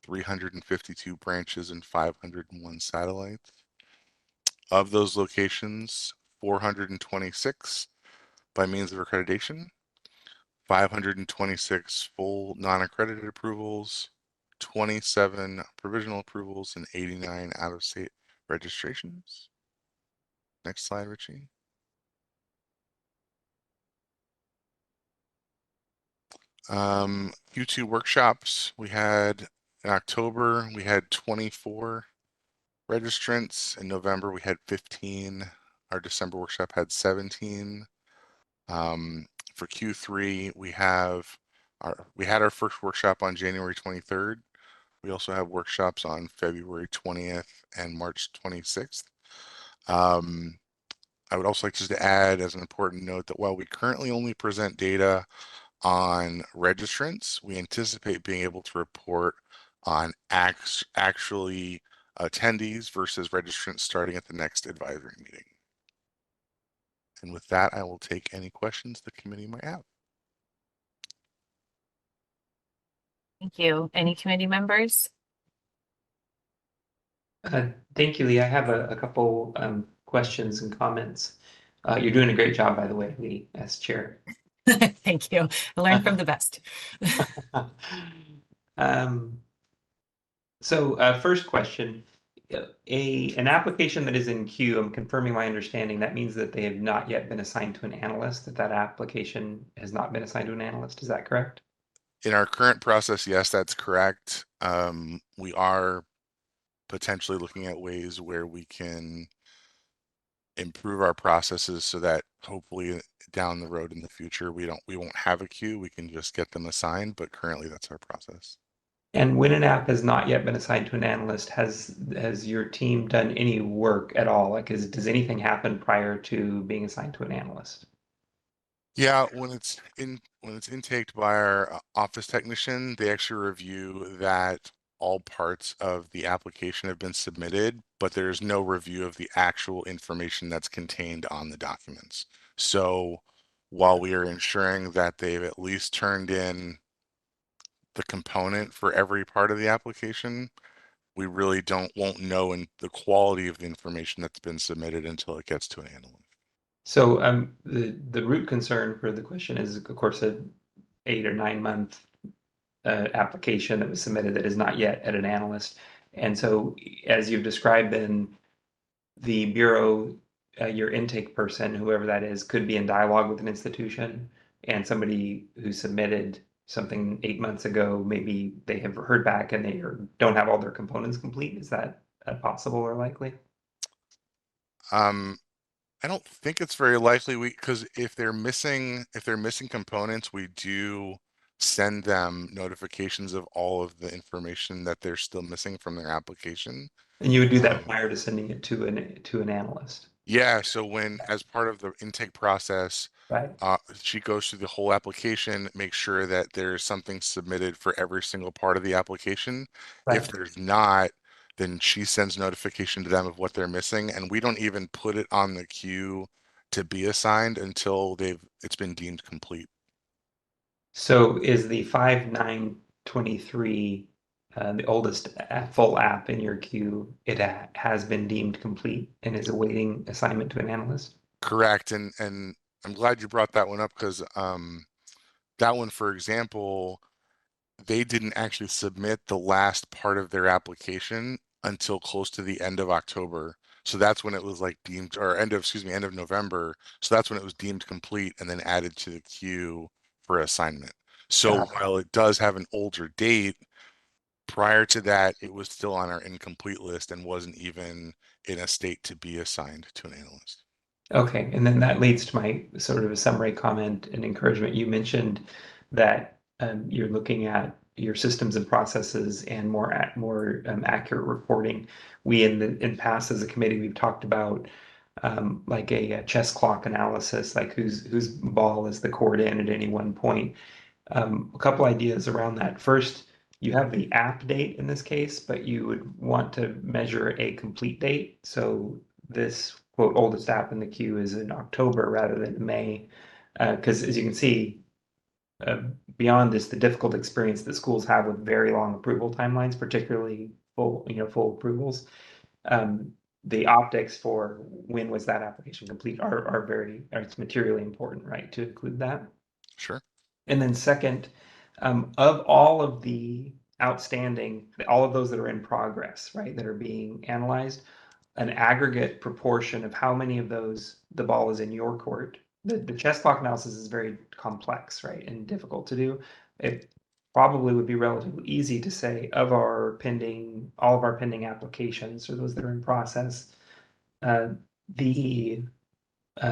352 branches, and 501 satellites. Of those locations, 426 by means of accreditation, 526 full non-accredited approvals, 27 provisional approvals, and 89 out-of-state registrations. Next slide, Richie. Q2 workshops, we had in October, we had 24 registrants. In November, we had 15. Our December workshop had 17. For Q3, we had our first workshop on January 23rd. We also have workshops on February 20th and March 26th. I would also like just to add as an important note that while we currently only present data on registrants, we anticipate being able to report on actually attendees versus registrants starting at the next advisory meeting. And with that, I will take any questions the committee might have. Thank you. Any committee members? Thank you, Lee. I have a couple questions and comments. You're doing a great job, by the way, Lee, as chair. Thank you. I learned from the best. First question, an application that is in queue, I'm confirming my understanding, that means that they have not yet been assigned to an analyst, that application has not been assigned to an analyst. Is that correct? In our current process, yes, that's correct. We are potentially looking at ways where we can improve our processes so that hopefully down the road in the future we won't have a queue, we can just get them assigned, but currently that's our process. And when an app has not yet been assigned to an analyst, has your team done any work at all? Like, does anything happen prior to being assigned to an analyst? Yeah, when it's intaked by our office technician, they actually review that all parts of the application have been submitted, but there's no review of the actual information that's contained on the documents. So while we are ensuring that they've at least turned in the component for every part of the application, we really won't know in the quality of the information that's been submitted until it gets to an analyst. So the root concern for the question is, of course, an 8 or 9 month application that was submitted that is not yet at an analyst. And so, as you've described, then the bureau, your intake person, whoever that is, could be in dialogue with an institution, and somebody who submitted something 8 months ago, maybe they have heard back and they don't have all their components complete. Is that possible or likely? I don't think it's very likely because if they're missing components, we do send them notifications of all of the information that they're still missing from their application. And you would do that prior to sending it to an analyst. Yeah, so as part of the intake process, right? She goes through the whole application, makes sure that there's something submitted for every single part of the application. Right. If there's not, then she sends notification to them of what they're missing, and we don't even put it on the queue to be assigned until it's been deemed complete. So is the 5923 the oldest full app in your queue? It has been deemed complete and is awaiting assignment to an analyst? Correct, and I'm glad you brought that one up because that one, for example, they didn't actually submit the last part of their application until close to the end of October. So that's when it was like deemed, or end of November. So that's when it was deemed complete and then added to the queue for assignment. So while it does have an older date, prior to that, it was still on our incomplete list and wasn't even in a state to be assigned to an analyst. Okay, and then that leads to my sort of a summary comment and encouragement. You mentioned that you're looking at your systems and processes and more accurate reporting. We in past as a committee, we've talked about like a chess clock analysis, like whose ball is the court in at any one point. A couple ideas around that. First, you have the app date in this case, but you would want to measure a complete date. So this quote oldest app in the queue is in October rather than May. Because as you can see, beyond this, the difficult experience that schools have with very long approval timelines, particularly full approvals, the optics for when was that application complete it's materially important, right, to include that. Sure. And then second, of all of the outstanding, all of those that are in progress, right, that are being analyzed, an aggregate proportion of how many of those the ball is in your court. The chess clock analysis is very complex, right, and difficult to do. It probably would be relatively easy to say of all of our pending applications or those that are in process, the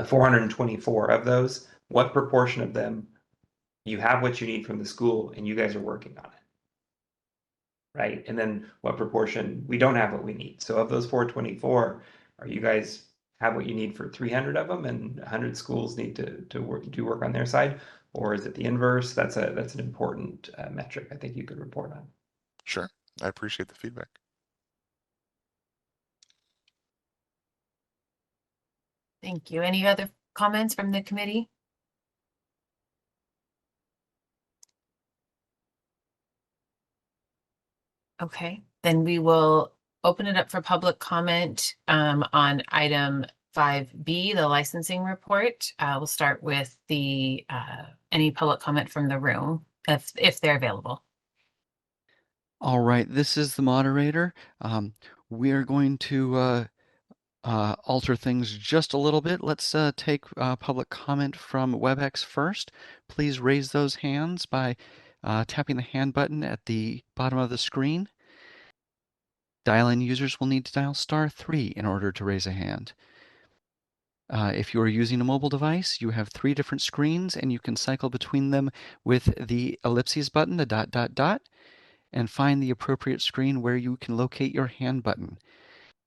424 of those, what proportion of them you have what you need from the school and you guys are working on it? Right? And then what proportion we don't have what we need. So of those 424, are you guys have what you need for 300 of them and 100 schools need to do work on their side? Or is it the inverse? That's an important metric I think you could report on. Sure. I appreciate the feedback. Thank you. Any other comments from the committee? Okay, then we will open it up for public comment on item 5B, the licensing report. We'll start with the any public comment from the room if they're available. All right, this is the moderator. We are going to alter things just a little bit. Let's take public comment from WebEx first. Please raise those hands by tapping the hand button at the bottom of the screen. Dial-in users will need to dial *3 in order to raise a hand. If you are using a mobile device, you have 3 different screens and you can cycle between them with the ellipses button, the ... and find the appropriate screen where you can locate your hand button.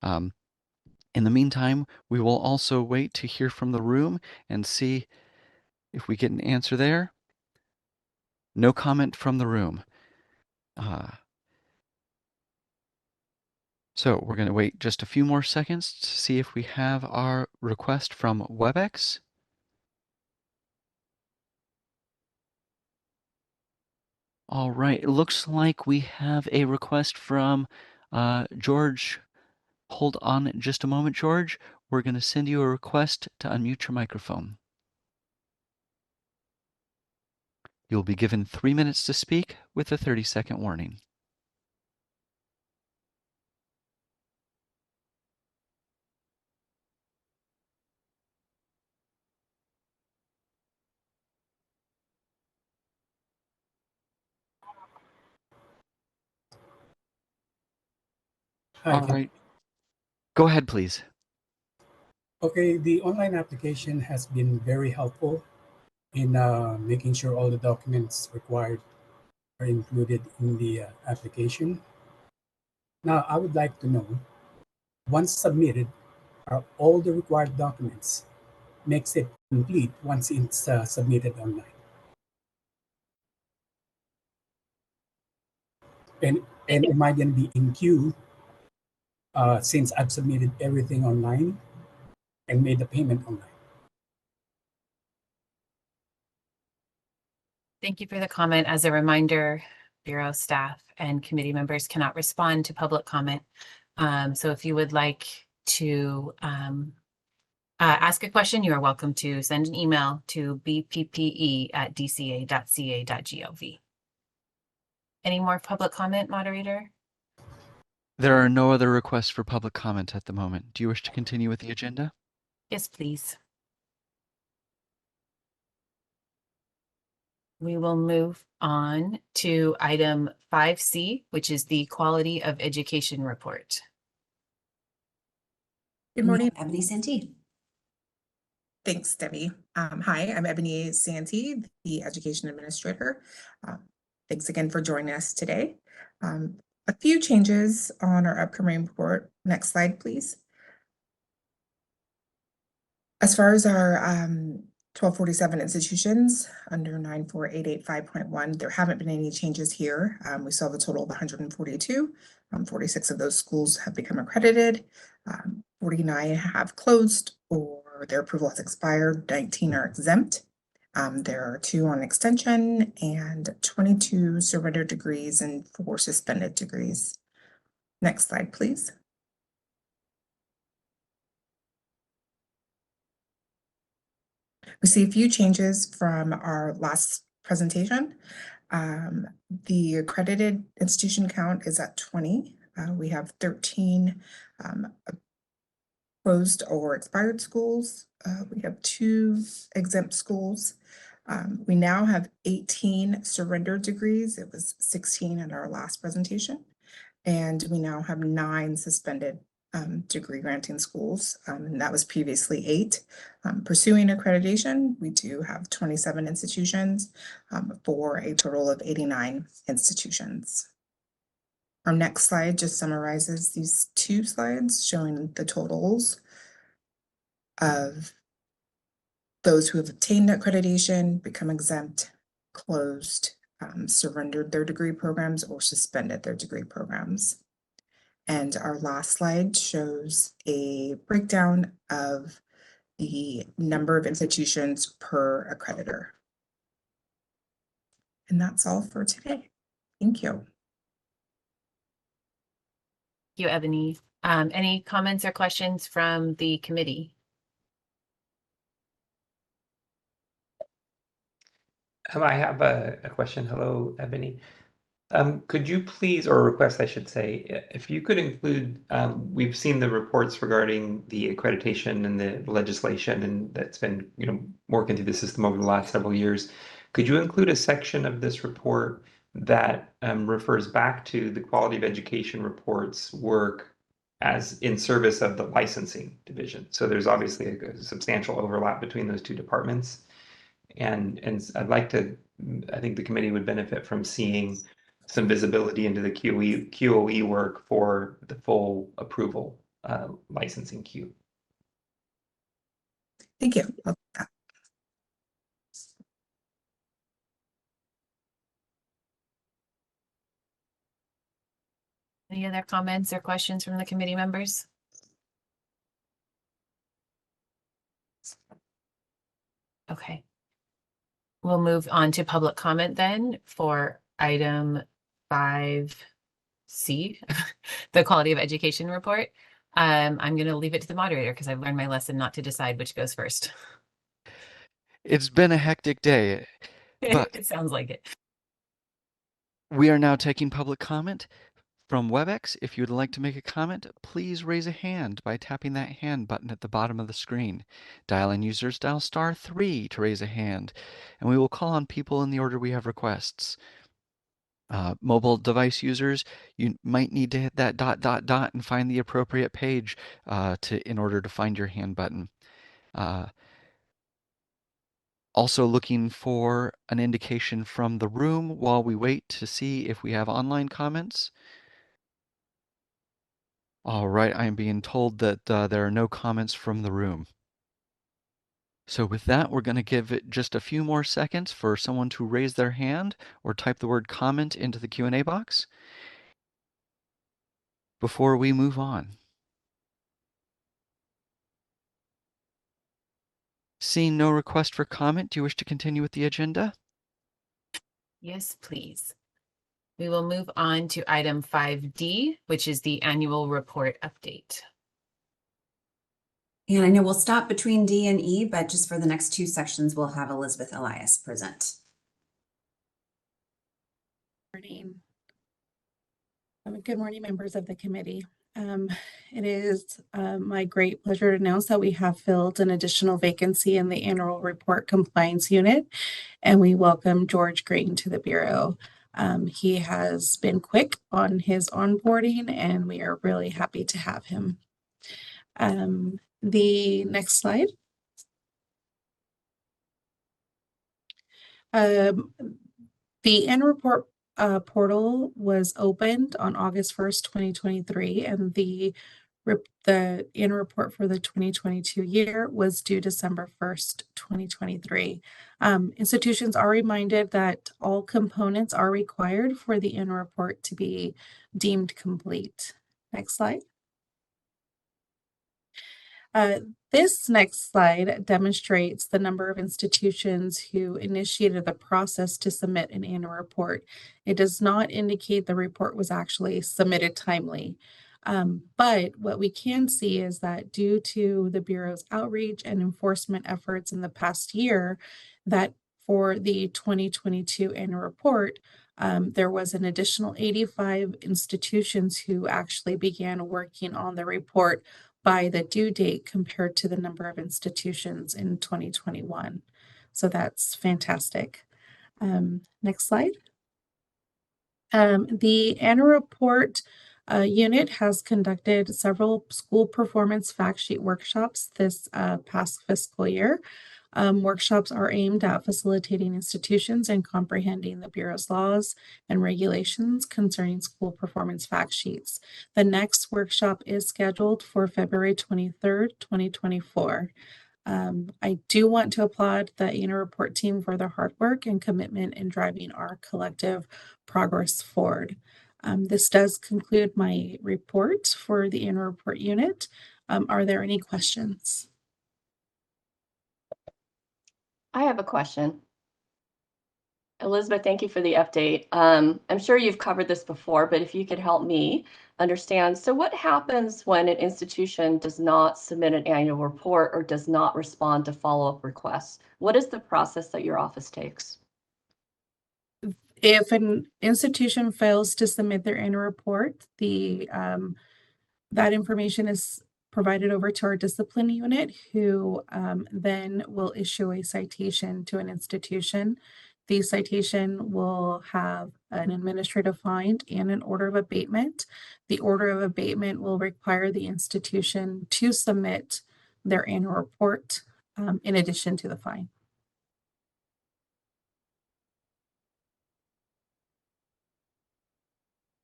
In the meantime, we will also wait to hear from the room and see if we get an answer there. No comment from the room. So we're going to wait just a few more seconds to see if we have our request from WebEx. All right, it looks like we have a request from George. Hold on just a moment, George. We're going to send you a request to unmute your microphone. You'll be given 3 minutes to speak with a 30-second warning. Hi. All right. Go ahead, please. Okay, the online application has been very helpful in making sure all the documents required are included in the application. Now, I would like to know, once submitted, are all the required documents makes it complete once it's submitted online? And am I going to be in queue since I've submitted everything online and made the payment online? Thank you for the comment. As a reminder, Bureau staff and committee members cannot respond to public comment. So if you would like to ask a question, you are welcome to send an email to bppe@dca.ca.gov. Any more public comment, moderator? There are no other requests for public comment at the moment. Do you wish to continue with the agenda? Yes, please. We will move on to item 5C, which is the Quality of Education Report. Good morning, Ebony Santee. Thanks, Debbie. Hi, I'm Ebony Santee, the Education Administrator. Thanks again for joining us today. A few changes on our upcoming report. Next slide, please. As far as our 1247 institutions under 94885.1, there haven't been any changes here. We saw the total of 142. 46 of those schools have become accredited. 49 have closed or their approval has expired, 19 are exempt. There are 2 on extension and 22 surrender degrees and 4 suspended degrees. Next slide, please. We see a few changes from our last presentation. The accredited institution count is at 20. We have 13 closed or expired schools. We have 2 exempt schools. We now have 18 surrender degrees. It was 16 in our last presentation. And we now have 9 suspended degree granting schools, and that was previously 8. Pursuing accreditation, we do have 27 institutions for a total of 89 institutions. Our next slide just summarizes these 2 slides showing the totals of those who have obtained accreditation, become exempt, closed, surrendered their degree programs, or suspended their degree programs. And our last slide shows a breakdown of the number of institutions per accreditor. And that's all for today. Thank you. Thank you, Ebony. Any comments or questions from the committee? I have a question. Hello, Ebony. Could you please, or request, I should say, if you could include, we've seen the reports regarding the accreditation and the legislation, and that's been, working through the system over the last several years. Could you include a section of this report that refers back to the quality of education reports work as in service of the licensing division? So there's obviously a substantial overlap between those 2 departments. And I think the committee would benefit from seeing some visibility into the QOE work for the full approval licensing queue. Thank you. Any other comments or questions from the committee members? Okay. We'll move on to public comment then for item 5C, the quality of education report. I'm going to leave it to the moderator because I've learned my lesson not to decide which goes first. It's been a hectic day, but It sounds like it. we are now taking public comment from WebEx. If you would like to make a comment, please raise a hand by tapping that hand button at the bottom of the screen. Dial-in users dial *3 to raise a hand, and we will call on people in the order we have requests. Mobile device users, you might need to hit that ... and find the appropriate page in order to find your hand button. Also looking for an indication from the room while we wait to see if we have online comments. All right, I am being told that there are no comments from the room. So with that, we're going to give it just a few more seconds for someone to raise their hand or type the word comment into the Q&A box before we move on. Seeing no request for comment, do you wish to continue with the agenda? Yes, please. We will move on to item 5D, which is the annual report update. And I know we'll stop between D and E, but just for the next 2 sections, we'll have Elizabeth Elias present. Good morning, members of the committee. It is my great pleasure to announce that we have filled an additional vacancy in the annual report compliance unit, and we welcome George Green to the Bureau. He has been quick on his onboarding, and we are really happy to have him. The next slide. The annual report portal was opened on August 1st, 2023, and the annual report for the 2022 year was due December 1st, 2023. Institutions are reminded that all components are required for the annual report to be deemed complete. Next slide. This next slide demonstrates the number of institutions who initiated the process to submit an annual report. It does not indicate the report was actually submitted timely. But what we can see is that due to the Bureau's outreach and enforcement efforts in the past year, that for the 2022 annual report, there was an additional 85 institutions who actually began working on the report by the due date compared to the number of institutions in 2021. So that's fantastic. Next slide. The annual report unit has conducted several school performance fact sheet workshops this past fiscal year. Workshops are aimed at facilitating institutions and comprehending the Bureau's laws and regulations concerning school performance fact sheets. The next workshop is scheduled for February 23rd, 2024. I do want to applaud the annual report team for their hard work and commitment in driving our collective progress forward. This does conclude my report for the annual report unit. Are there any questions? I have a question. Elizabeth, thank you for the update. I'm sure you've covered this before, but if you could help me understand. So what happens when an institution does not submit an annual report or does not respond to follow-up requests? What is the process that your office takes? If an institution fails to submit their annual report, that information is provided over to our discipline unit, who then will issue a citation to an institution. The citation will have an administrative fine and an order of abatement. The order of abatement will require the institution to submit their annual report in addition to the fine.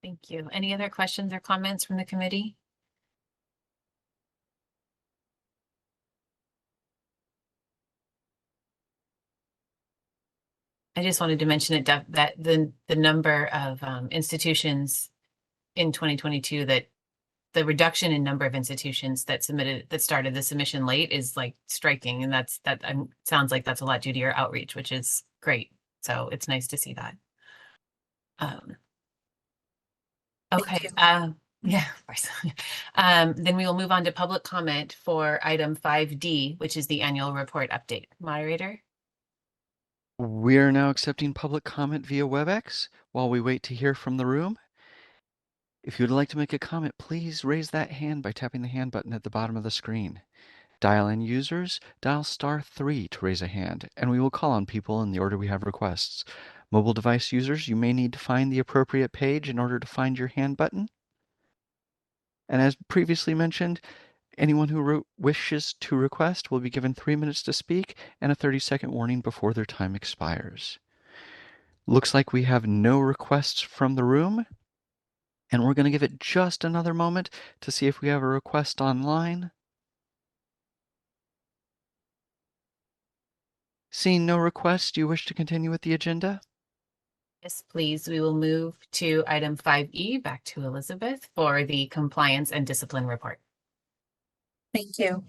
Thank you. Any other questions or comments from the committee? I just wanted to mention it, that the number of institutions in 2022, that the reduction in number of institutions that started the submission late is like striking, and that sounds like that's a lot due to your outreach, which is great. So it's nice to see that. Okay. Yeah, of course. Then we will move on to public comment for item 5D, which is the annual report update. Moderator? We are now accepting public comment via WebEx while we wait to hear from the room. If you would like to make a comment, please raise that hand by tapping the hand button at the bottom of the screen. Dial-in users, dial *3 to raise a hand, and we will call on people in the order we have requests. Mobile device users, you may need to find the appropriate page in order to find your hand button. And as previously mentioned, anyone who wishes to request will be given 3 minutes to speak and a 30-second warning before their time expires. Looks like we have no requests from the room, and we're going to give it just another moment to see if we have a request online. Seeing no requests, do you wish to continue with the agenda? Yes, please. We will move to item 5E, back to Elizabeth for the compliance and discipline report. Thank you.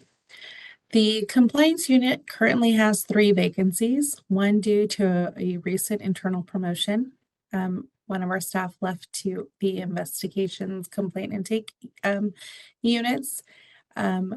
The compliance unit currently has 3 vacancies, one due to a recent internal promotion. One of our staff left to the investigations complaint intake units.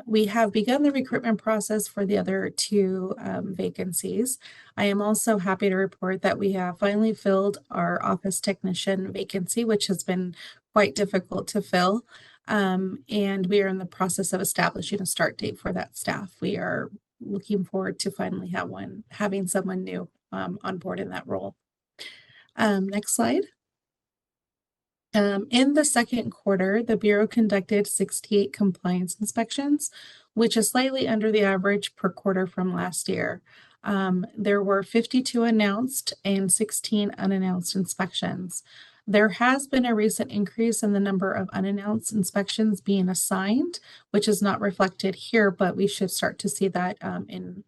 We have begun the recruitment process for the other 2 vacancies. I am also happy to report that we have finally filled our office technician vacancy, which has been quite difficult to fill. And we are in the process of establishing a start date for that staff. We are looking forward to finally having someone new on board in that role. Next slide. In the second quarter, the Bureau conducted 68 compliance inspections, which is slightly under the average per quarter from last year. There were 52 announced and 16 unannounced inspections. There has been a recent increase in the number of unannounced inspections being assigned, which is not reflected here, but we should start to see that in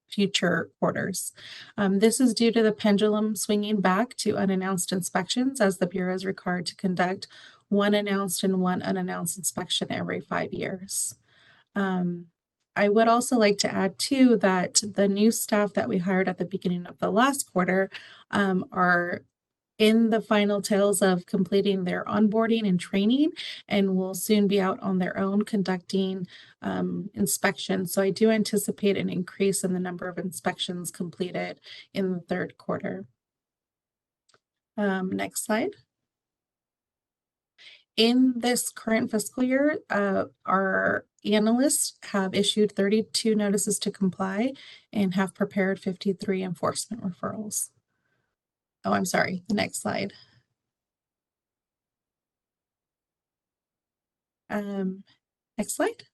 future quarters. This is due to the pendulum swinging back to unannounced inspections, as the Bureau is required to conduct 1 announced and 1 unannounced inspection every 5 years. I would also like to add too that the new staff that we hired at the beginning of the last quarter are in the final tails of completing their onboarding and training and will soon be out on their own conducting inspections. So I do anticipate an increase in the number of inspections completed in the third quarter. Next slide. In this current fiscal year, our analysts have issued 32 notices to comply and have prepared 53 enforcement referrals. Oh, I'm sorry, the next slide. Next slide.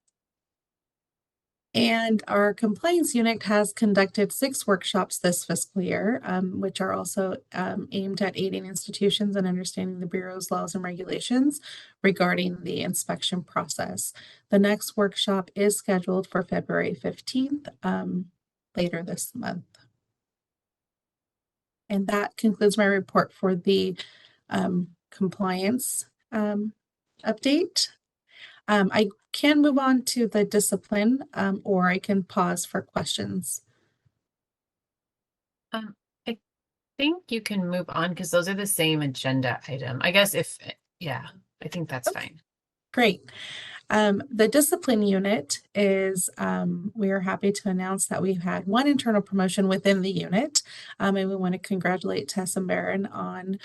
And our compliance unit has conducted 6 workshops this fiscal year, which are also aimed at aiding institutions and understanding the Bureau's laws and regulations regarding the inspection process. The next workshop is scheduled for February 15th, later this month. And that concludes my report for the compliance update. I can move on to the discipline, or I can pause for questions. I think you can move on because those are the same agenda item. I guess yeah, I think that's fine. Great. The discipline unit is, we are happy to announce that we've had 1 internal promotion within the unit, and we want to congratulate Tessa Barron on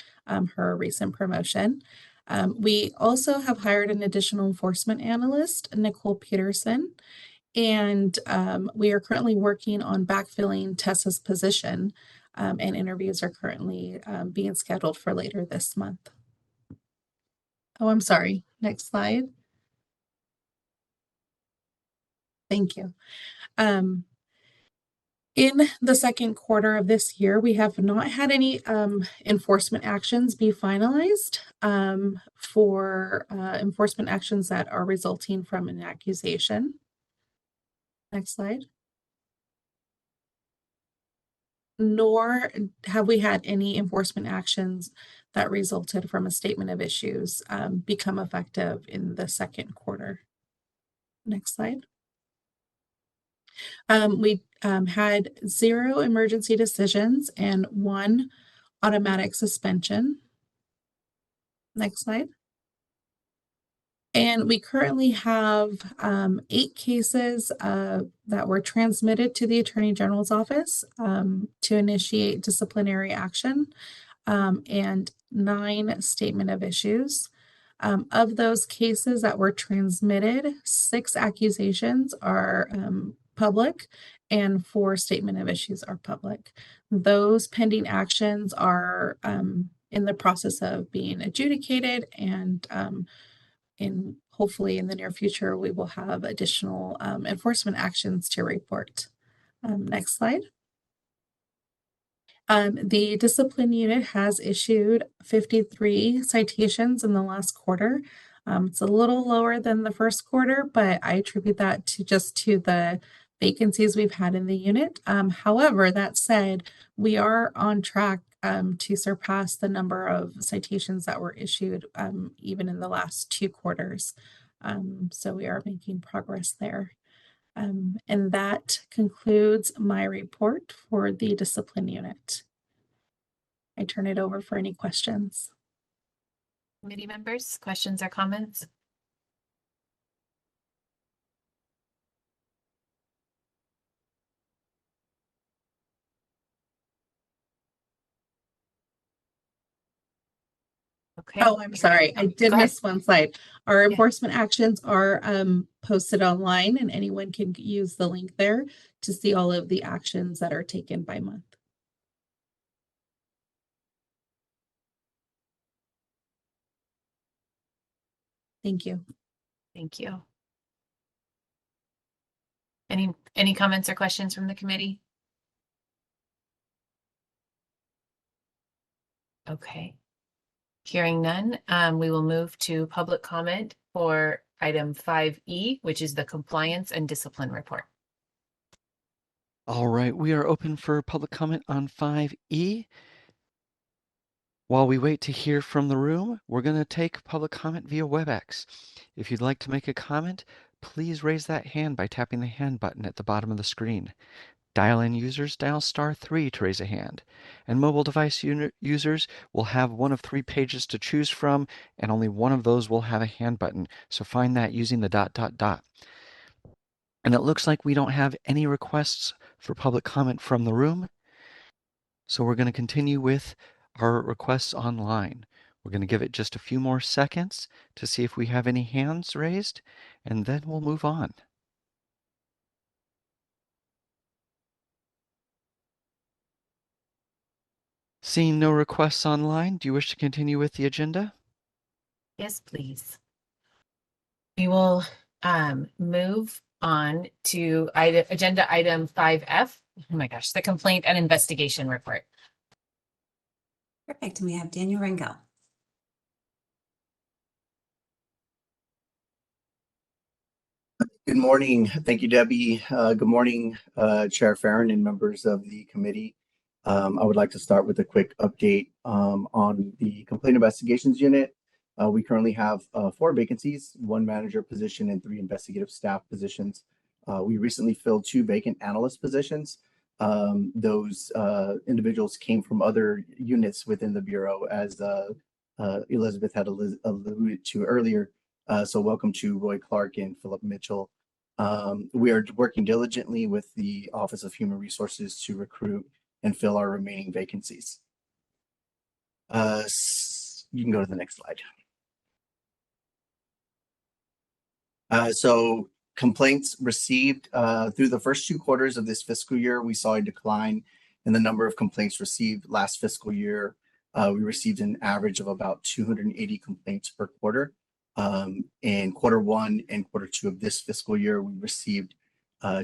her recent promotion. We also have hired an additional enforcement analyst, Nicole Peterson, and we are currently working on backfilling Tessa's position, and interviews are currently being scheduled for later this month. Oh, I'm sorry. Next slide. Thank you. In the second quarter of this year, we have not had any enforcement actions be finalized for enforcement actions that are resulting from an accusation. Next slide. Nor have we had any enforcement actions that resulted from a statement of issues become effective in the second quarter. Next slide. We had 0 emergency decisions and 1 automatic suspension. Next slide. And we currently have 8 cases that were transmitted to the Attorney General's office to initiate disciplinary action, and 9 statement of issues. Of those cases that were transmitted, 6 accusations are public and 4 statement of issues are public. Those pending actions are in the process of being adjudicated, and hopefully in the near future, we will have additional enforcement actions to report. Next slide. The discipline unit has issued 53 citations in the last quarter. It's a little lower than the first quarter, but I attribute that to the vacancies we've had in the unit. However, that said, we are on track to surpass the number of citations that were issued even in the last 2 quarters. So we are making progress there. And that concludes my report for the discipline unit. I turn it over for any questions. Committee members, questions or comments? Okay. Oh, I'm sorry. I did miss one slide. Our enforcement actions are posted online, and anyone can use the link there to see all of the actions that are taken by month. Thank you. Thank you. Any comments or questions from the committee? Okay. Hearing none, we will move to public comment for item 5E, which is the compliance and discipline report. All right, we are open for public comment on 5E. While we wait to hear from the room, we're going to take public comment via WebEx. If you'd like to make a comment, please raise that hand by tapping the hand button at the bottom of the screen. Dial-in users dial *3 to raise a hand, and mobile device users will have one of 3 pages to choose from, and only one of those will have a hand button, so find that using the ... And it looks like we don't have any requests for public comment from the room, so we're going to continue with our requests online. We're going to give it just a few more seconds to see if we have any hands raised, and then we'll move on. Seeing no requests online, do you wish to continue with the agenda? Yes, please. We will move on to agenda item 5F. Oh my gosh, the complaint and investigation report. Perfect. And we have Daniel Rangel. Good morning. Thank you, Debbie. Good morning, Chair Farron and members of the committee. I would like to start with a quick update on the complaint investigations unit. We currently have 4 vacancies, 1 manager position and 3 investigative staff positions. We recently filled 2 vacant analyst positions. Those individuals came from other units within the Bureau, as Elizabeth had alluded to earlier. So welcome to Roy Clark and Philip Mitchell. We are working diligently with the Office of Human Resources to recruit and fill our remaining vacancies. You can go to the next slide. So complaints received through the first 2 quarters of this fiscal year, we saw a decline in the number of complaints received. Last fiscal year, we received an average of about 280 complaints per quarter. In Q1 and Q2 of this fiscal year, we received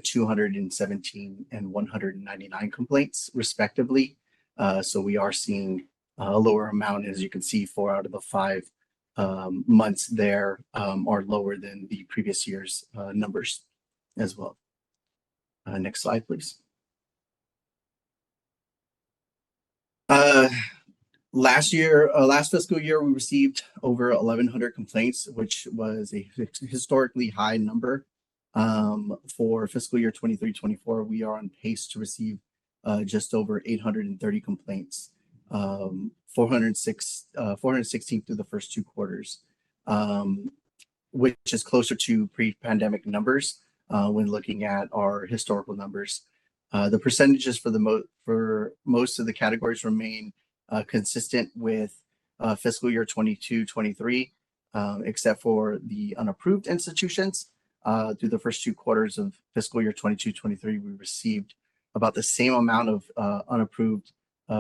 217 and 199 complaints respectively. So we are seeing a lower amount. As you can see, 4 out of the 5 months there are lower than the previous year's numbers as well. Next slide, please. Last fiscal year, we received over 1,100 complaints, which was a historically high number. For fiscal year 23-24, we are on pace to receive just over 830 complaints, 416 through the first 2 quarters, which is closer to pre-pandemic numbers when looking at our historical numbers. The percentages for most of the categories remain consistent with fiscal year 22-23, except for the unapproved institutions. Through the first 2 quarters of fiscal year 22-23, we received about the same amount of unapproved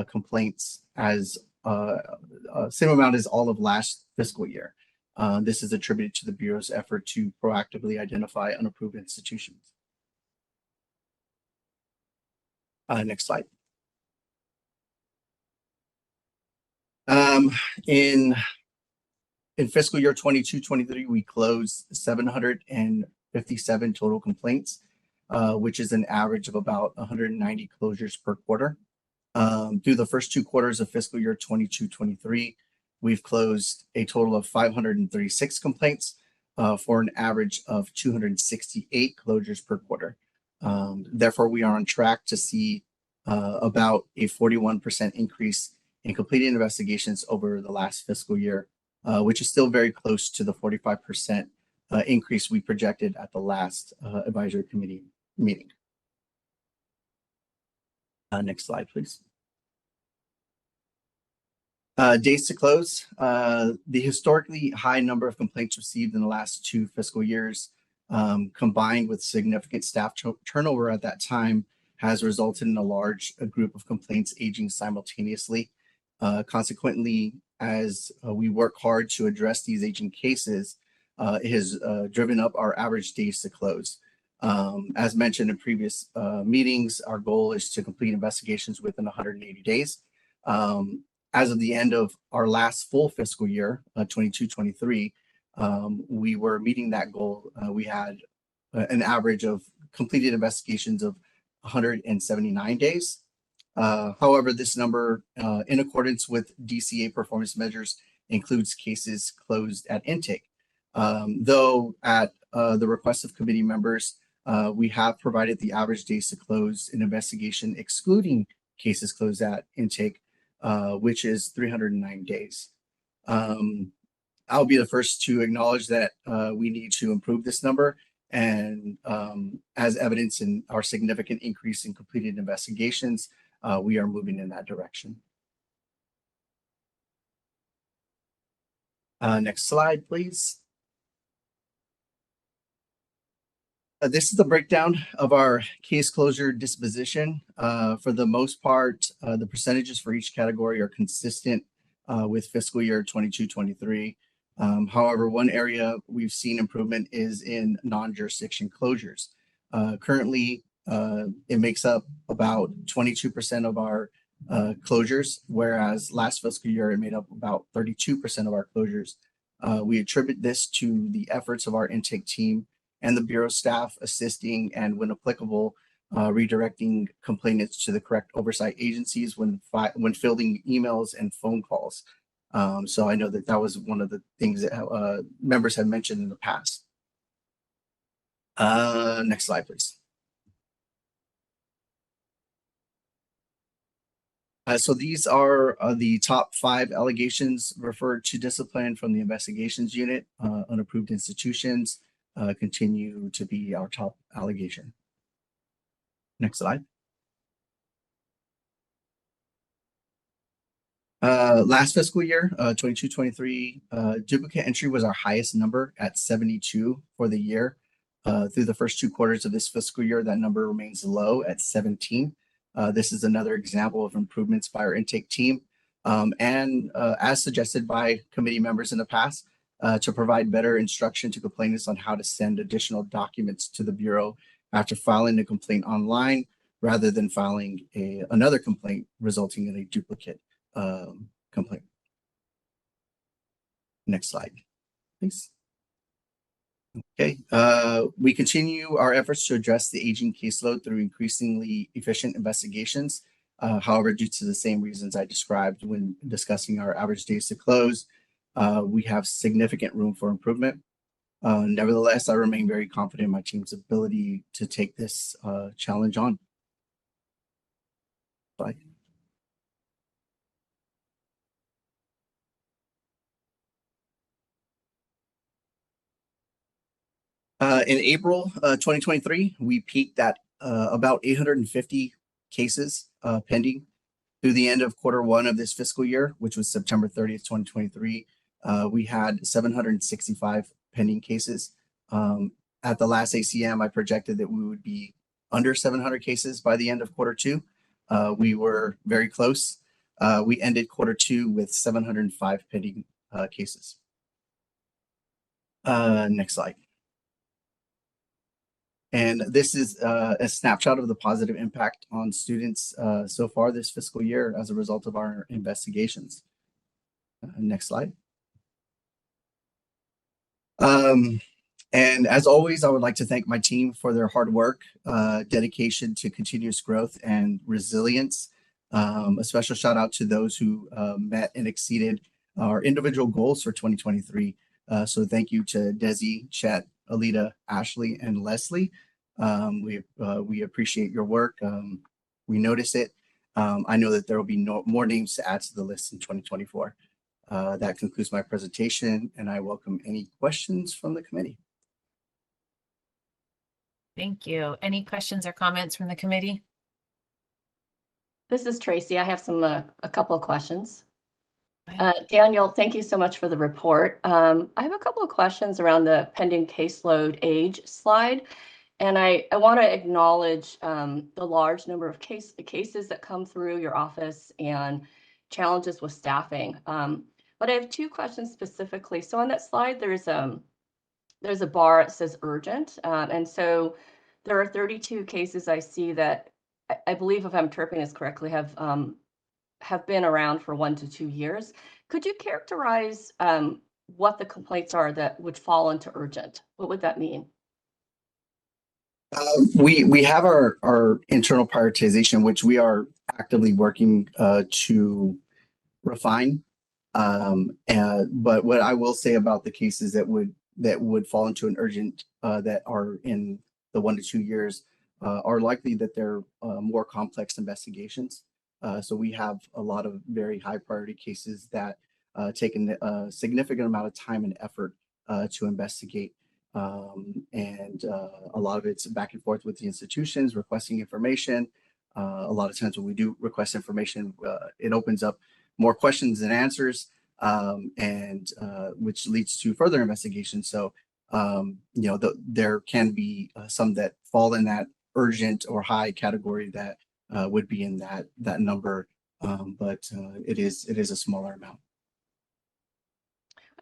complaints as same amount as all of last fiscal year. This is attributed to the Bureau's effort to proactively identify unapproved institutions. Next slide. In fiscal year 22-23, we closed 757 total complaints, which is an average of about 190 closures per quarter. Through the first 2 quarters of fiscal year 22-23, we've closed a total of 536 complaints for an average of 268 closures per quarter. Therefore, we are on track to see about a 41% increase in completed investigations over the last fiscal year, which is still very close to the 45% increase we projected at the last advisory committee meeting. Next slide, please. Days to close. The historically high number of complaints received in the last 2 fiscal years, combined with significant staff turnover at that time, has resulted in a large group of complaints aging simultaneously. Consequently, as we work hard to address these aging cases, it has driven up our average days to close. As mentioned in previous meetings, our goal is to complete investigations within 180 days. As of the end of our last full fiscal year, 22-23, we were meeting that goal. We had an average of completed investigations of 179 days. However, this number, in accordance with DCA performance measures, includes cases closed at intake. Though at the request of committee members, we have provided the average days to close an investigation, excluding cases closed at intake, which is 309 days. I'll be the first to acknowledge that we need to improve this number, and as evidence in our significant increase in completed investigations, we are moving in that direction. Next slide, please. This is the breakdown of our case closure disposition. For the most part, the percentages for each category are consistent with fiscal year 22-23. However, one area we've seen improvement is in non-jurisdiction closures. Currently, it makes up about 22% of our closures, whereas last fiscal year it made up about 32% of our closures. We attribute this to the efforts of our intake team and the Bureau staff assisting and, when applicable, redirecting complainants to the correct oversight agencies when fielding emails and phone calls. So I know that that was one of the things that members had mentioned in the past. Next slide, please. So these are the top 5 allegations referred to discipline from the investigations unit. Unapproved institutions continue to be our top allegation. Next slide. Last fiscal year, 22-23, duplicate entry was our highest number at 72 for the year. Through the first 2 quarters of this fiscal year, that number remains low at 17. This is another example of improvements by our intake team, and as suggested by committee members in the past, to provide better instruction to complainants on how to send additional documents to the Bureau after filing a complaint online, rather than filing another complaint resulting in a duplicate complaint. Next slide, please. Okay, we continue our efforts to address the aging caseload through increasingly efficient investigations. However, due to the same reasons I described when discussing our average days to close, we have significant room for improvement. Nevertheless, I remain very confident in my team's ability to take this challenge on. Bye. In April 2023, we peaked at about 850 cases pending. Through the end of Q1 of this fiscal year, which was September 30th, 2023, we had 765 pending cases. At the last ACM, I projected that we would be under 700 cases by the end of Q2. We were very close. We ended Q2 with 705 pending cases. Next slide. And this is a snapshot of the positive impact on students so far this fiscal year as a result of our investigations. Next slide. And as always, I would like to thank my team for their hard work, dedication to continuous growth and resilience. A special shout out to those who met and exceeded our individual goals for 2023. So thank you to Desi, Chet, Alita, Ashley, and Leslie. We appreciate your work. We notice it. I know that there will be more names to add to the list in 2024. That concludes my presentation, and I welcome any questions from the committee. Thank you. Any questions or comments from the committee? This is Tracy. I have a couple of questions. Daniel, thank you so much for the report. I have a couple of questions around the pending caseload age slide. And I want to acknowledge the large number of cases that come through your office and challenges with staffing. But I have 2 questions specifically. So on that slide, there's a bar that says urgent. And so there are 32 cases I see that I believe, if I'm interpreting this correctly, have been around for 1 to 2 years. Could you characterize what the complaints are that would fall into urgent? What would that mean? We have our internal prioritization, which we are actively working to refine. But what I will say about the cases that would that would fall into an urgent that are in the 1 to 2 years are likely that they're more complex investigations. So we have a lot of very high priority cases that take a significant amount of time and effort to investigate. And a lot of it's back and forth with the institutions requesting information. A lot of times when we do request information, it opens up more questions than answers, and which leads to further investigation. So, there can be some that fall in that urgent or high category that would be in that number, but it is a smaller amount.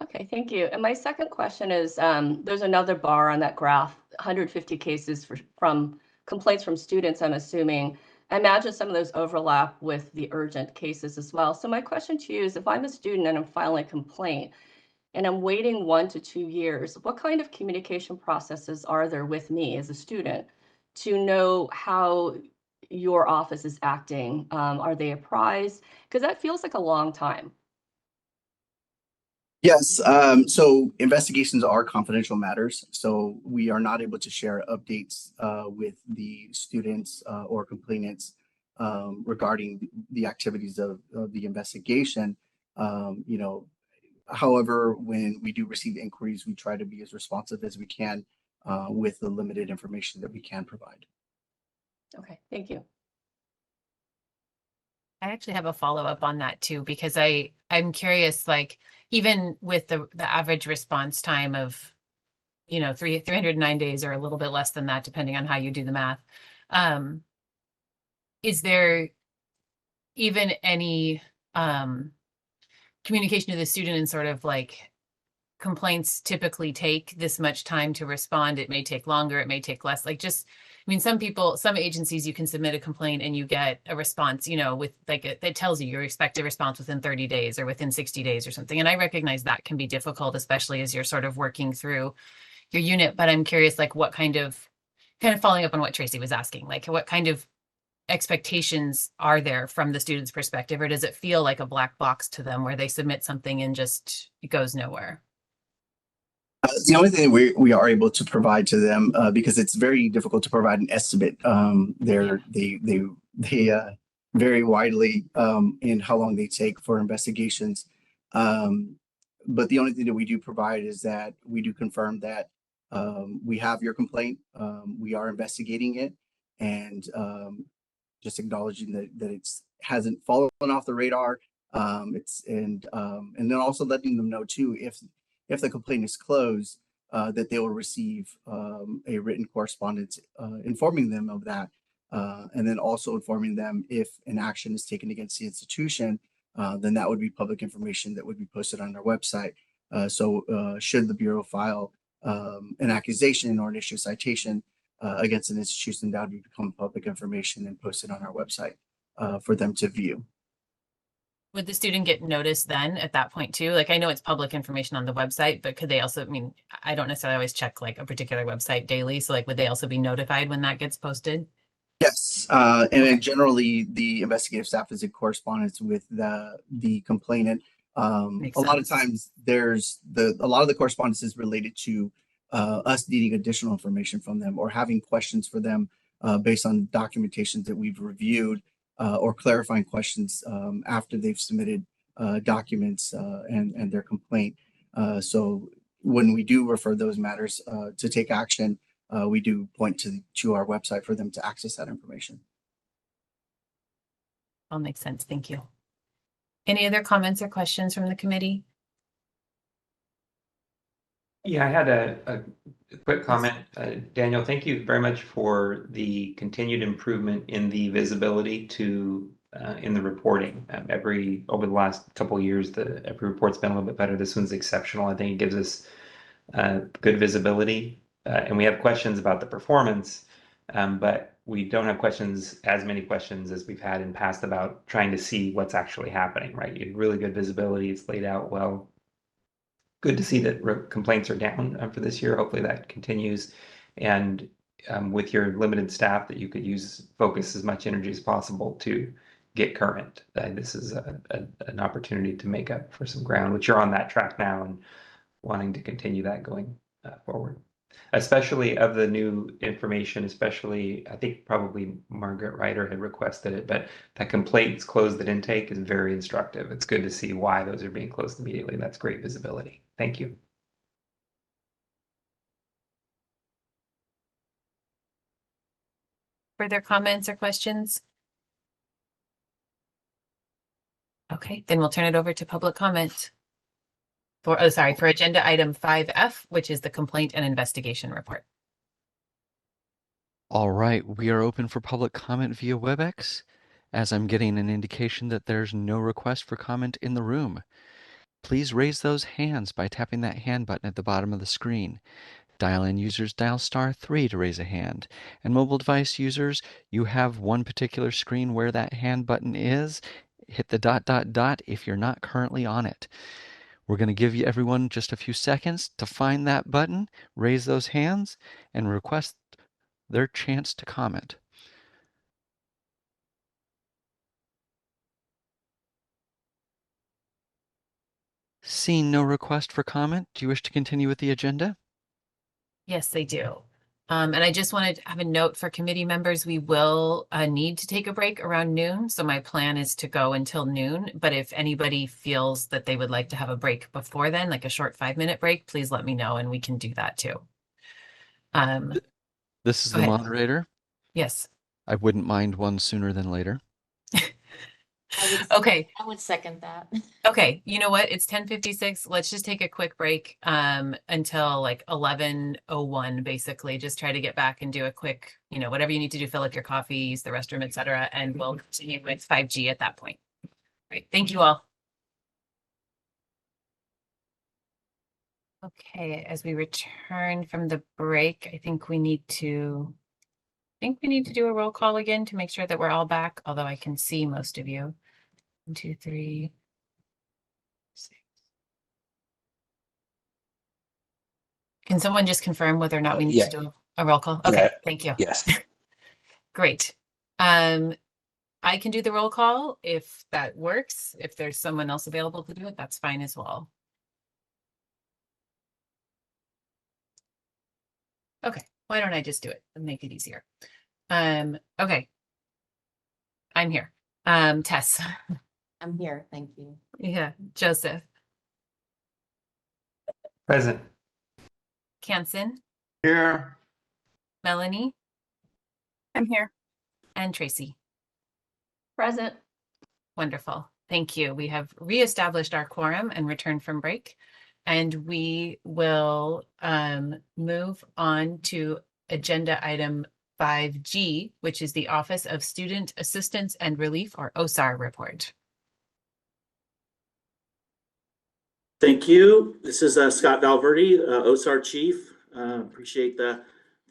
Okay, thank you. And my second question is, there's another bar on that graph, 150 cases from complaints from students, I'm assuming. I imagine some of those overlap with the urgent cases as well. So my question to you is, if I'm a student and I'm filing a complaint and I'm waiting 1 to 2 years, what kind of communication processes are there with me as a student to know how your office is acting? Are they apprised? Because that feels like a long time. Yes, so investigations are confidential matters, so we are not able to share updates with the students or complainants regarding the activities of the investigation. However, when we do receive inquiries, we try to be as responsive as we can with the limited information that we can provide. Okay, thank you. I actually have a follow-up on that too, because I'm curious, like, even with the average response time of, 309 days or a little bit less than that, depending on how you do the math. Is there even any communication to the student in sort of like complaints typically take this much time to respond? It may take longer, it may take less. Like some agencies, you can submit a complaint and you get a response, with that tells you expect a response within 30 days or within 60 days or something. And I recognize that can be difficult, especially as you're sort of working through your unit. But I'm curious, like, what kind of following up on what Tracy was asking, like what kind of expectations are there from the student's perspective, or does it feel like a black box to them where they submit something and just it goes nowhere? The only thing we are able to provide to them, because it's very difficult to provide an estimate. They vary widely in how long they take for investigations. But the only thing that we do provide is that we do confirm that we have your complaint, we are investigating it, and just acknowledging that it's hasn't fallen off the radar. And then also letting them know too, if the complaint is closed, that they will receive a written correspondence informing them of that, and then also informing them if an action is taken against the institution, then that would be public information that would be posted on our website. So should the Bureau file an accusation or an issue citation against an institution, that would become public information and posted on our website for them to view. Would the student get noticed then at that point too? Like, I know it's public information on the website, but could they also, I don't necessarily always check like a particular website daily. So like, would they also be notified when that gets posted? Yes, and then generally the investigative staff is in correspondence with the complainant. A lot of times there's a lot of the correspondence is related to us needing additional information from them or having questions for them based on documentations that we've reviewed, or clarifying questions after they've submitted documents and their complaint. So when we do refer those matters to take action, we do point to our website for them to access that information. All makes sense. Thank you. Any other comments or questions from the committee? Yeah, I had a quick comment. Daniel, thank you very much for the continued improvement in the visibility to in the reporting. Over the last couple of years, every report's been a little bit better. This one's exceptional. I think it gives us good visibility, and we have questions about the performance, but we don't have as many questions as we've had in past about trying to see what's actually happening, right? You have really good visibility. It's laid out well. Good to see that complaints are down for this year. Hopefully that continues. And with your limited staff, that you could focus as much energy as possible to get current. This is an opportunity to make up for some ground, which you're on that track now and wanting to continue that going forward. Especially of the new information, especially, I think probably Margaret Ryder had requested it, but that complaints closed at intake is very instructive. It's good to see why those are being closed immediately. That's great visibility. Thank you. Further comments or questions? Okay, then we'll turn it over to public comment. For agenda item 5F, which is the complaint and investigation report. All right, we are open for public comment via WebEx, as I'm getting an indication that there's no request for comment in the room. Please raise those hands by tapping that hand button at the bottom of the screen. Dial-in users dial *3 to raise a hand. And mobile device users, you have one particular screen where that hand button is. Hit the ... if you're not currently on it. We're going to give everyone just a few seconds to find that button, raise those hands, and request their chance to comment. Seeing no request for comment, do you wish to continue with the agenda? Yes, they do. And I just wanted to have a note for committee members. We will need to take a break around noon. So my plan is to go until noon. But if anybody feels that they would like to have a break before then, like a short 5-minute break, please let me know and we can do that too. This is Go the ahead. moderator. Yes. I wouldn't mind one sooner than later. Okay. I would second that. Okay, you know what? It's 10:56. Let's just take a quick break until like 11:01, basically. Just try to get back and do a quick, whatever you need to do, fill up your coffee, use the restroom, etc. And we'll continue with 5G at that point. Right. Thank you all. Okay, as we return from the break, I think we need to do a roll call again to make sure that we're all back, although I can see most of you. 1, 2, 3, 6. Can someone just confirm whether or not we need to do a roll call? Okay, Yeah. thank you. Yes. Great. I can do the roll call if that works. If there's someone else available to do it, that's fine as well. Okay, why don't I just do it and make it easier? Okay. I'm here. Tess. I'm here, thank you. Yeah, Joseph. Present. Canson. Here. Melanie. I'm here. And Tracy. Present. Wonderful. Thank you. We have reestablished our quorum and returned from break. And we will move on to agenda item 5G, which is the Office of Student Assistance and Relief, or OSAR report. Thank you. This is Scott Valverde, OSAR Chief. Appreciate the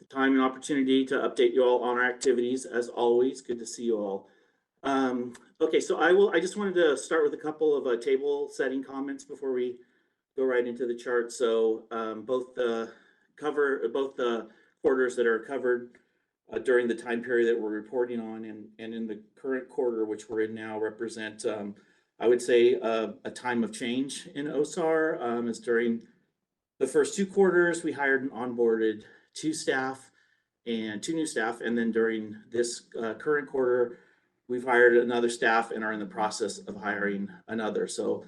time and opportunity to update you all on our activities. As always, good to see you all. Okay, so I just wanted to start with a couple of table setting comments before we go right into the chart. So both the quarters that are covered during the time period that we're reporting on and in the current quarter, which we're in now, represent I would say a time of change in OSAR. As during the first 2 quarters, we hired and onboarded 2 new staff, and then during this current quarter, we've hired another staff and are in the process of hiring another. So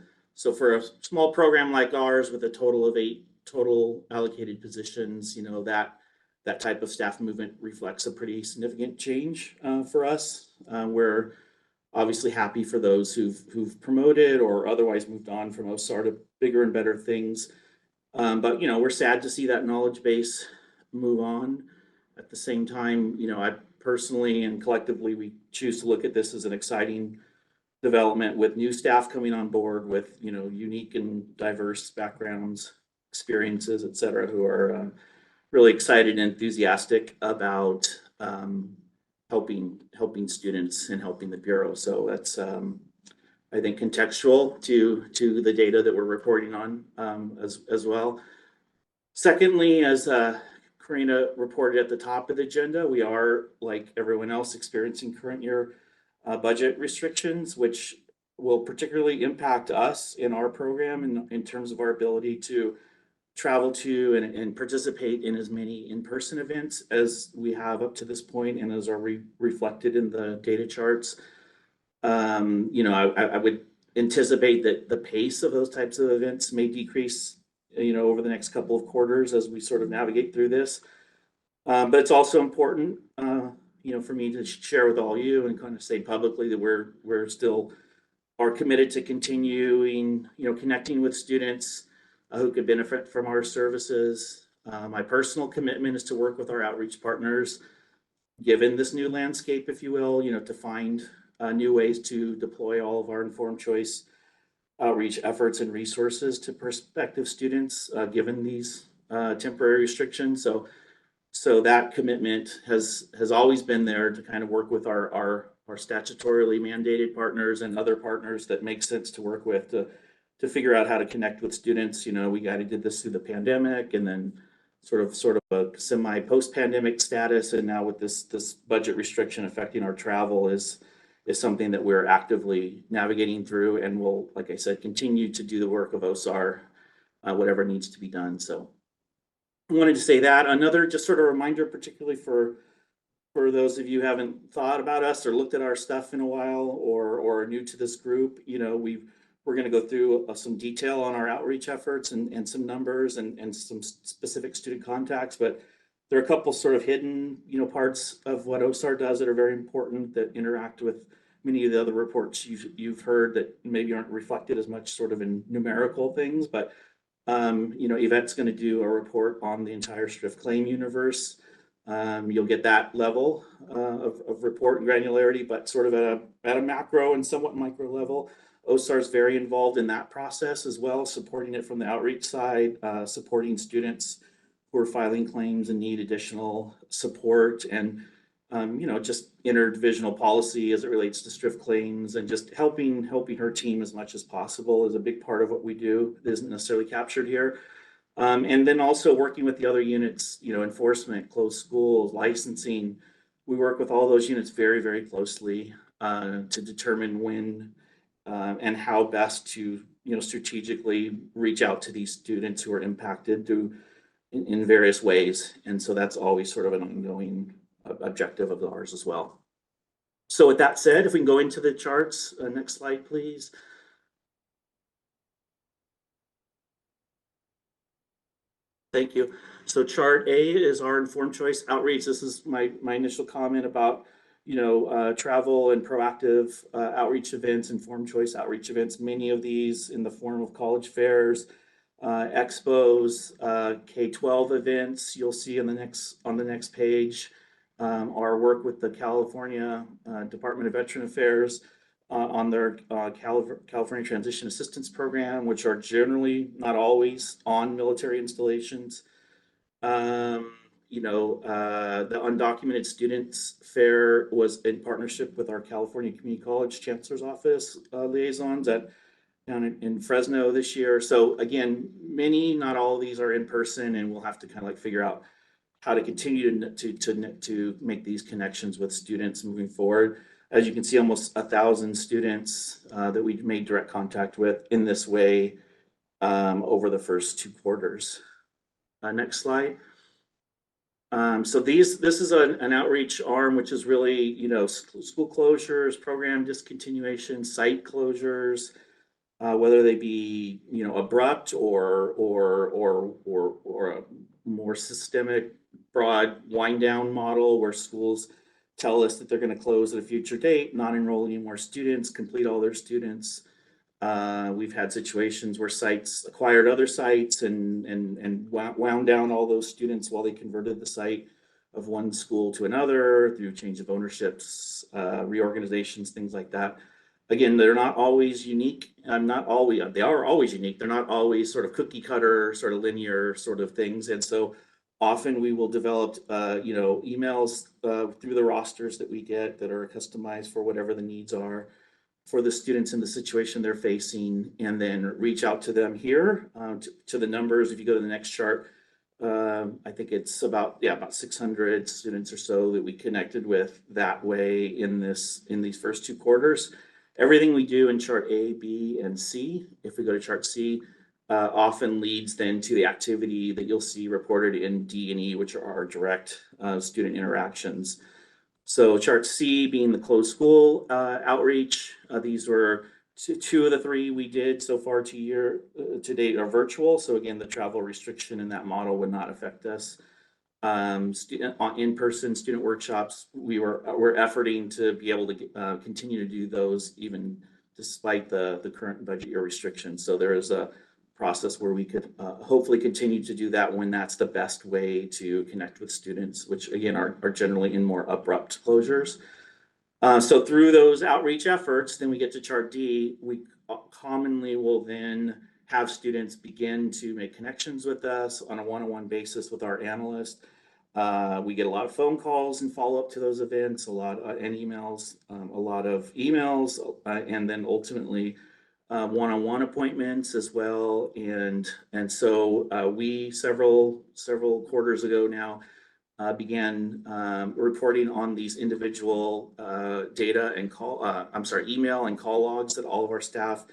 for a small program like ours with a total of 8 total allocated positions, that type of staff movement reflects a pretty significant change for us. We're obviously happy for those who've promoted or otherwise moved on from OSAR to bigger and better things. But we're sad to see that knowledge base move on. At the same time, I personally and collectively, we choose to look at this as an exciting development with new staff coming on board with, unique and diverse backgrounds, experiences, et cetera, who are really excited and enthusiastic about helping students and helping the Bureau. So that's, I think, contextual to the data that we're reporting on as well. Secondly, as Karina reported at the top of the agenda, we are, like everyone else, experiencing current year budget restrictions, which will particularly impact us in our program in terms of our ability to travel to and participate in as many in-person events as we have up to this point and as are reflected in the data charts. You know, I would anticipate that the pace of those types of events may decrease, you know, over the next couple of quarters as we sort of navigate through this. But it's also important, you know, for me to share with all you and kind of say publicly that we're still are committed to continuing, you know, connecting with students who could benefit from our services. My personal commitment is to work with our outreach partners, given this new landscape, if you will, you know, to find new ways to deploy all of our informed choice outreach efforts and resources to prospective students, given these temporary restrictions. So that commitment has always been there to kind of work with our statutorily mandated partners and other partners that make sense to work with to figure out how to connect with students. You know, we kind of did this through the pandemic and then sort of a semi post-pandemic status, and now with this budget restriction affecting our travel is something that we're actively navigating through, and we'll, like I said, continue to do the work of OSAR, whatever needs to be done. So I wanted to say that. Another just sort of reminder, particularly for those of you who haven't thought about us or looked at our stuff in a while or are new to this group, you know, we're going to go through some detail on our outreach efforts and some numbers and some specific student contacts, but there are a couple sort of hidden, you know, parts of what OSAR does that are very important that interact with many of the other reports you've heard that maybe aren't reflected as much sort of in numerical things, but you know, Yvette's going to do a report on the entire STRIF claim universe. You'll get that level of report and granularity, but sort of at a macro and somewhat micro level. OSAR is very involved in that process as well, supporting it from the outreach side, supporting students who are filing claims and need additional support, and you know, just interdivisional policy as it relates to STRIF claims, and just helping her team as much as possible is a big part of what we do that isn't necessarily captured here. And then also working with the other units, you know, enforcement, closed schools, licensing. We work with all those units very, very closely to determine when and how best to, you know, strategically reach out to these students who are impacted in various ways. And so that's always sort of an ongoing objective of ours as well. So with that said, if we can go into the charts, next slide, please. Thank you. So chart A is our informed choice outreach. This is my initial comment about, you know, travel and proactive outreach events, informed choice outreach events. Many of these in the form of college fairs, expos, K-12 events. You'll see on the next page our work with the California Department of Veteran Affairs on their California Transition Assistance Program, which are generally, not always, on military installations. You know, the Undocumented Students Fair was in partnership with our California Community College Chancellor's Office liaisons down in Fresno this year. So again, many, not all of these are in person, and we'll have to kind of like figure out how to continue to make these connections with students moving forward. As you can see, almost 1,000 students that we made direct contact with in this way over the first 2 quarters. Next slide. So this is an outreach arm, which is really, you know, school closures, program discontinuation, site closures, whether they be, you know, abrupt or a more systemic, broad wind down model where schools tell us that they're going to close at a future date, not enroll any more students, complete all their students. We've had situations where sites acquired other sites and wound down all those students while they converted the site of one school to another through change of ownerships, reorganizations, things like that. Again, they're not always unique. They are always unique. They're not always sort of cookie cutter, sort of linear sort of things. And so often we will develop, you know, emails through the rosters that we get that are customized for whatever the needs are for the students in the situation they're facing, and then reach out to them here to the numbers. If you go to the next chart, I think it's about 600 students or so that we connected with that way in these first 2 quarters. Everything we do in chart A, B, and C, if we go to chart C, often leads then to the activity that you'll see reported in D and E, which are our direct student interactions. So chart C being the closed school outreach. These were two of the three we did so far to date are virtual. So again, the travel restriction in that model would not affect us. In-person student workshops, we're efforting to be able to continue to do those even despite the current budget year restrictions. So there is a process where we could hopefully continue to do that when that's the best way to connect with students, which again are generally in more abrupt closures. So through those outreach efforts, then we get to chart D. We commonly will then have students begin to make connections with us on a one-on-one basis with our analyst. We get a lot of phone calls and follow up to those events, a lot and emails, a lot of emails, and then ultimately one-on-one appointments as well. And so we several quarters ago now began reporting on these individual data and email and call logs that all of our staff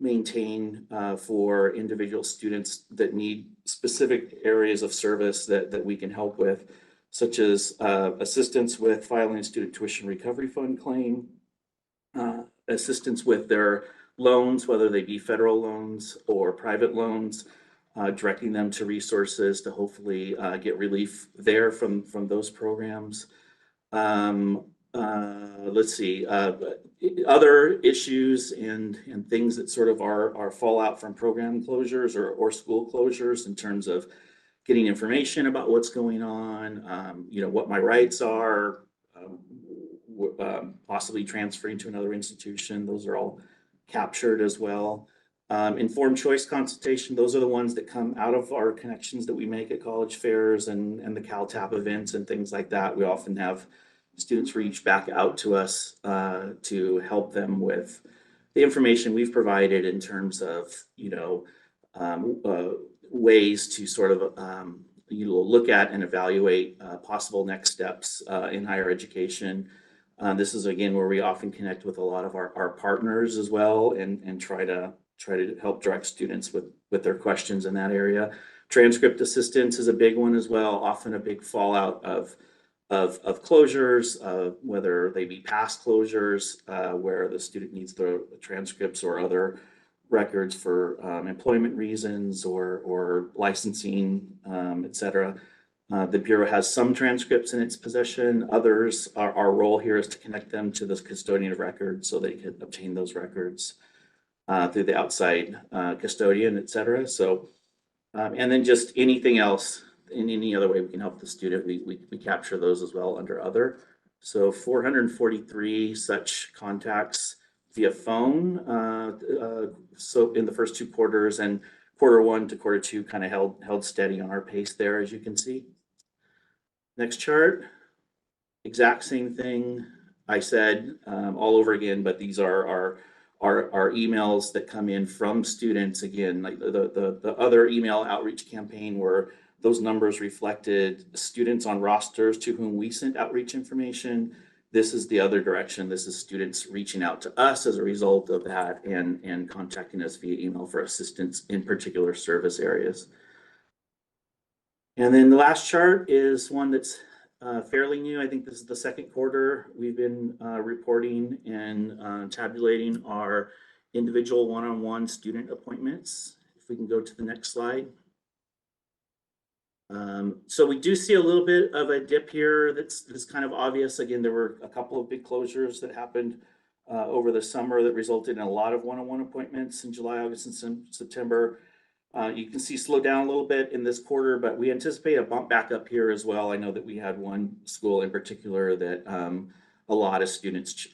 maintain for individual students that need specific areas of service that we can help with, such as assistance with filing a student tuition recovery fund claim, assistance with their loans, whether they be federal loans or private loans, directing them to resources to hopefully get relief there from those programs. Let's see, other issues and things that sort of are fallout from program closures or school closures in terms of getting information about what's going on, what my rights are, possibly transferring to another institution. Those are all captured as well. Informed choice consultation, those are the ones that come out of our connections that we make at college fairs and the CalTAP events and things like that. We often have students reach back out to us to help them with the information we've provided in terms of, ways to sort of, look at and evaluate possible next steps in higher education. This is again where we often connect with a lot of our partners as well and try to help direct students with their questions in that area. Transcript assistance is a big one as well, often a big fallout of closures, whether they be past closures where the student needs the transcripts or other records for employment reasons or licensing, et cetera. The Bureau has some transcripts in its possession. Others, our role here is to connect them to the custodian of records so they can obtain those records through the outside custodian, et cetera. So, and then just anything else in any other way we can help the student, we capture those as well under other. So 443 such contacts via phone. So in the first two quarters, and quarter one to quarter two kind of held steady on our pace there, as you can see. Next chart, exact same thing I said all over again, but these are our emails that come in from students. Again, like the other email outreach campaign where those numbers reflected students on rosters to whom we sent outreach information. This is the other direction. This is students reaching out to us as a result of that and contacting us via email for assistance in particular service areas. And then the last chart is one that's fairly new. I think this is the second quarter we've been reporting and tabulating our individual one-on-one student appointments. If we can go to the next slide. So we do see a little bit of a dip here that's kind of obvious. Again, there were a couple of big closures that happened over the summer that resulted in a lot of one-on-one appointments in July, August, and September. You can see slow down a little bit in this quarter, but we anticipate a bump back up here as well. I know that we had one school in particular that a lot of students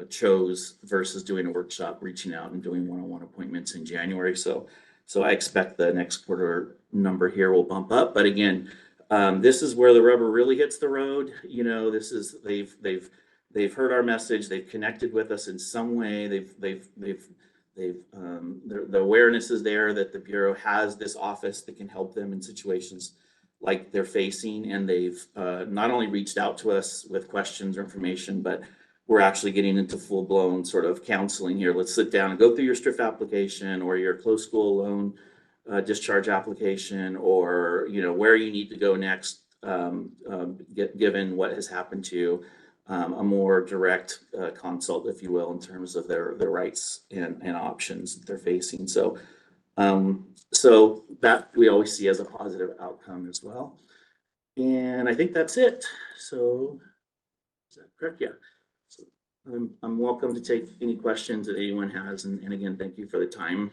chose versus doing a workshop, reaching out and doing one-on-one appointments in January. So I expect the next quarter number here will bump up. But again, this is where the rubber really hits the road. This is they've heard our message. They've connected with us in some way. The awareness is there that the Bureau has this office that can help them in situations like they're facing, and they've not only reached out to us with questions or information, but we're actually getting into full-blown sort of counseling here. Let's sit down and go through your STRIF application or your closed school loan discharge application, or where you need to go next, given what has happened to you. A more direct consult, if you will, in terms of their rights and options that they're facing. So that we always see as a positive outcome as well. And I think that's it. So is that correct? Yeah. So I'm welcome to take any questions that anyone has. And again, thank you for the time.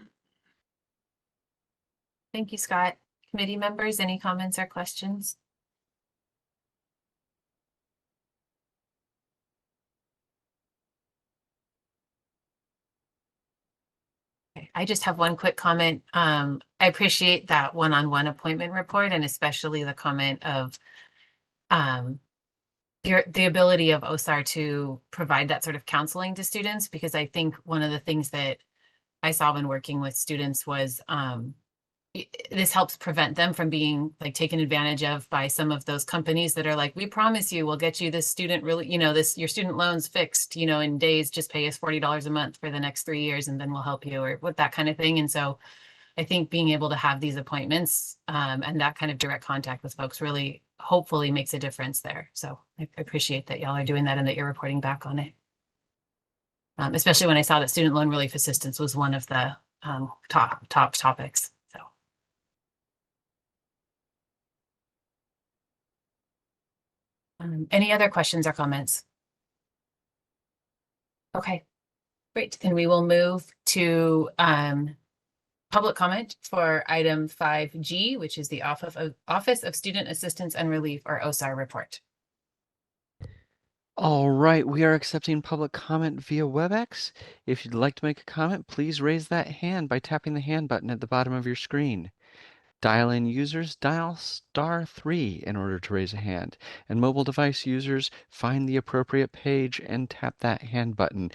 Thank you, Scott. Committee members, any comments or questions? I just have one quick comment. I appreciate that one-on-one appointment report, and especially the comment of the ability of OSAR to provide that sort of counseling to students, because I think one of the things that I saw when working with students was this helps prevent them from being like taken advantage of by some of those companies that are like, we promise you we'll get you this student really, your student loans fixed, in days, just pay us $40 a month for the next 3 years and then we'll help you, or with that kind of thing. And so I think being able to have these appointments and that kind of direct contact with folks really hopefully makes a difference there. So I appreciate that y'all are doing that and that you're reporting back on it. Especially when I saw that student loan relief assistance was one of the top topics. So. Any other questions or comments? Okay, great. Then we will move to public comment for item 5G, which is the Office of Student Assistance and Relief, or OSAR report. All right, we are accepting public comment via WebEx. If you'd like to make a comment, please raise that hand by tapping the hand button at the bottom of your screen. Dial-in users dial *3 in order to raise a hand, and mobile device users find the appropriate page and tap that hand button.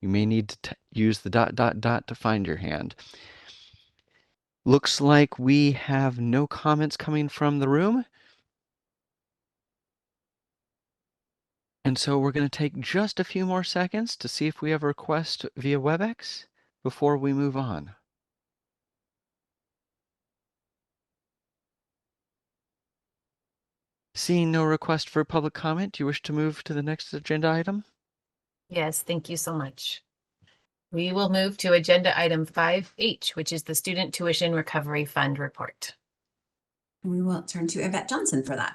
You may need to use the ... to find your hand. Looks like we have no comments coming from the room. And so we're going to take just a few more seconds to see if we have a request via WebEx before we move on. Seeing no request for public comment, do you wish to move to the next agenda item? Yes, thank you so much. We will move to agenda item 5H, which is the Student Tuition Recovery Fund report. We will turn to Yvette Johnson for that.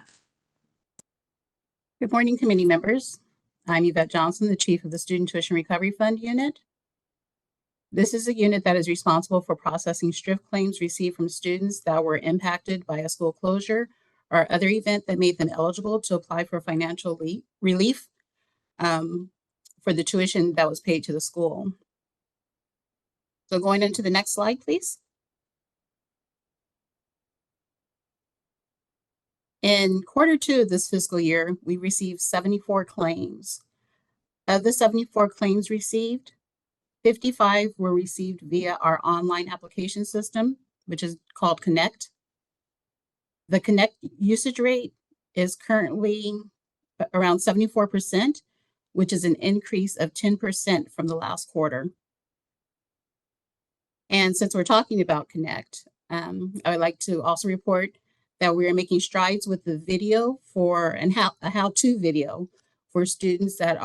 Good morning, committee members. I'm Yvette Johnson, the Chief of the Student Tuition Recovery Fund unit. This is a unit that is responsible for processing STRIF claims received from students that were impacted by a school closure or other event that made them eligible to apply for financial relief for the tuition that was paid to the school. So going into the next slide, please. In Q2 of this fiscal year, we received 74 claims. Of the 74 claims received, 55 were received via our online application system, which is called Connect. The Connect usage rate is currently around 74%, which is an increase of 10% from the last quarter. And since we're talking about Connect, I would like to also report that we are making strides with the video a how-to video for students that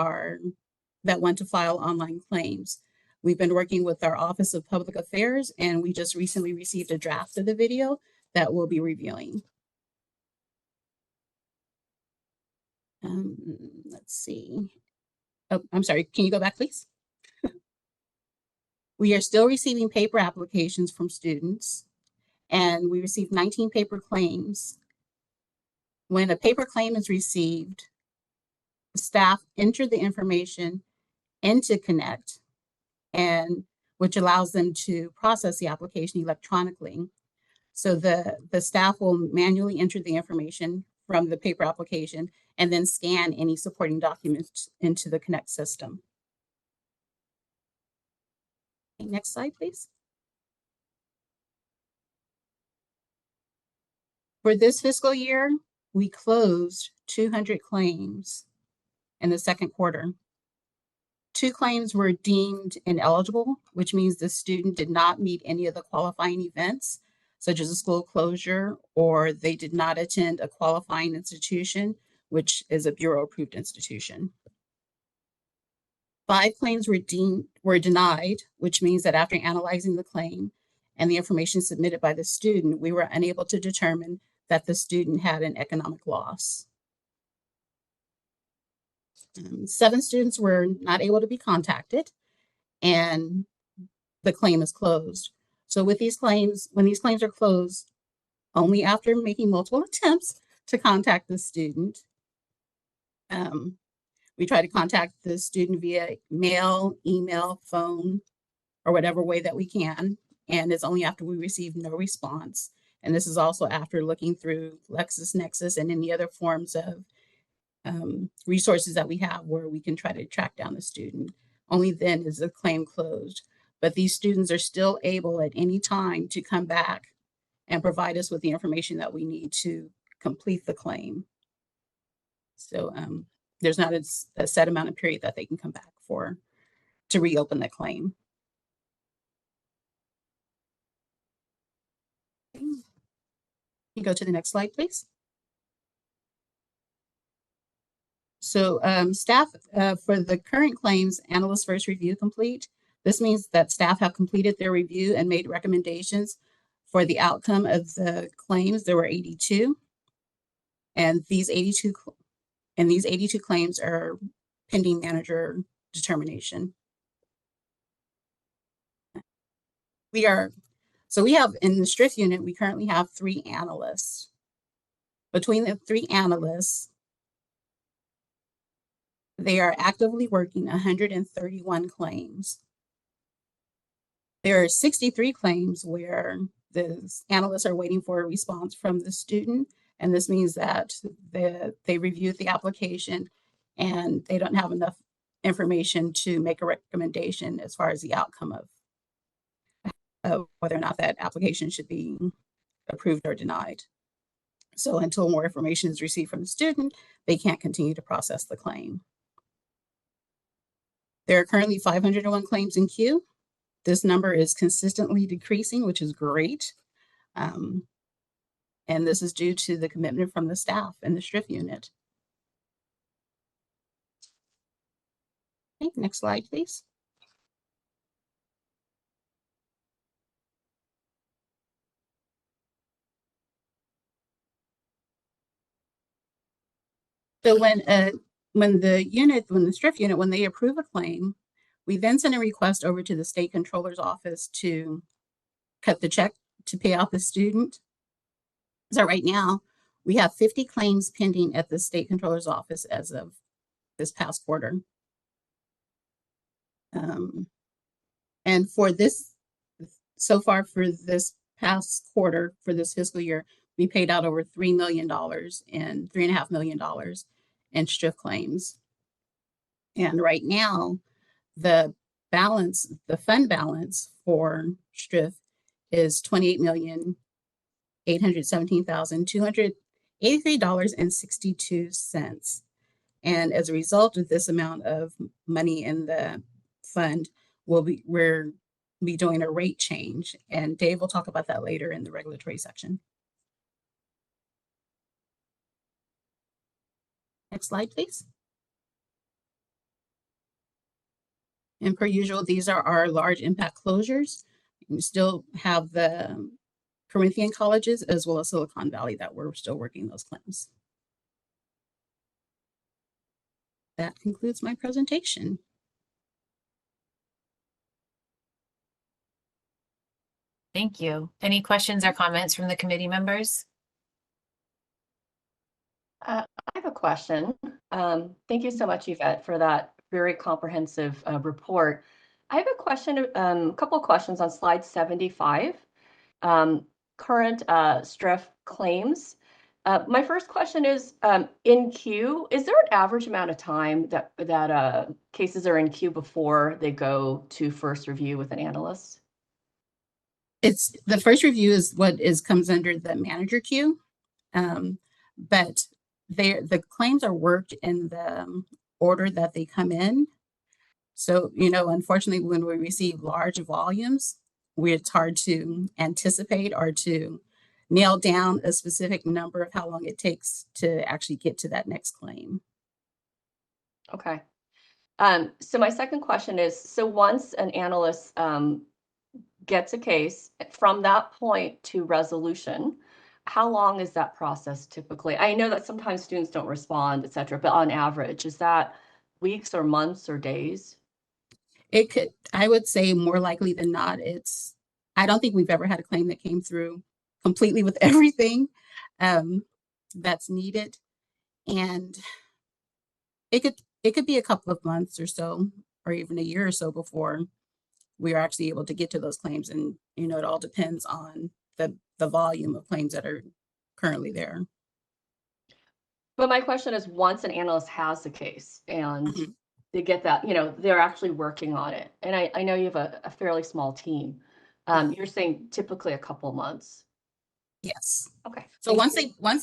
want to file online claims. We've been working with our Office of Public Affairs, and we just recently received a draft of the video that we'll be reviewing. Let's see. Oh, I'm sorry. Can you go back, please? We are still receiving paper applications from students, and we received 19 paper claims. When a paper claim is received, staff enter the information into Connect, and which allows them to process the application electronically. So the staff will manually enter the information from the paper application and then scan any supporting documents into the Connect system. Okay, next slide, please. For this fiscal year, we closed 200 claims in the second quarter. 2 claims were deemed ineligible, which means the student did not meet any of the qualifying events such as a school closure, or they did not attend a qualifying institution, which is a bureau-approved institution. 5 claims were denied, which means that after analyzing the claim and the information submitted by the student, we were unable to determine that the student had an economic loss. 7 students were not able to be contacted, and the claim is closed. So with these claims, when these claims are closed, only after making multiple attempts to contact the student, we try to contact the student via mail, email, phone, or whatever way that we can. And it's only after we receive no response. And this is also after looking through LexisNexis and any other forms of resources that we have where we can try to track down the student. Only then is the claim closed. But these students are still able at any time to come back and provide us with the information that we need to complete the claim. So there's not a set amount of period that they can come back for to reopen the claim. You go to the next slide, please. So staff for the current claims, analyst first review complete. This means that staff have completed their review and made recommendations for the outcome of the claims. There were 82, and these 82 claims are pending manager determination. We have in the STRIF unit, we currently have 3 analysts. Between the 3 analysts, they are actively working 131 claims. There are 63 claims where the analysts are waiting for a response from the student. And this means that they reviewed the application and they don't have enough information to make a recommendation as far as the outcome of whether or not that application should be approved or denied. So until more information is received from the student, they can't continue to process the claim. There are currently 501 claims in queue. This number is consistently decreasing, which is great. And this is due to the commitment from the staff in the STRIF unit. Okay, next slide, please. So when the STRIF unit, when they approve a claim, we then send a request over to the state controller's office to cut the check to pay out the student. So right now, we have 50 claims pending at the state controller's office as of this past quarter. And for this, so far for this past quarter, for this fiscal year, we paid out over $3 million and $3.5 million in STRIF claims. And right now, the fund balance for STRIF is $28,817,283.62. And as a result of this amount of money in the fund, we're doing a rate change. And Dave will talk about that later in the regulatory section. Next slide, please. And per usual, these are our large impact closures. We still have the Corinthian colleges as well as Silicon Valley that we're still working those claims. That concludes my presentation. Thank you. Any questions or comments from the committee members? I have a question. Thank you so much, Yvette, for that very comprehensive report. I have a question, a couple of questions on slide 75, current STRIF claims. My first question is, in queue, is there an average amount of time that cases are in queue before they go to first review with an analyst? It's the first review is what comes under the manager queue, but the claims are worked in the order that they come in. So, unfortunately, when we receive large volumes, it's hard to anticipate or to nail down a specific number of how long it takes to actually get to that next claim. Okay. So my second question is, so once an analyst gets a case, from that point to resolution, how long is that process typically? I know that sometimes students don't respond, et cetera, but on average, is that weeks or months or days? It could, I would say more likely than not, I don't think we've ever had a claim that came through completely with everything that's needed. And it could be a couple of months or so, or even a year or so before we are actually able to get to those claims. And, it all depends on the volume of claims that are currently there. But my question is, once an analyst has the case and they get that, they're actually working on it. And I know you have a fairly small team. You're saying typically a couple months. Yes. Okay. So once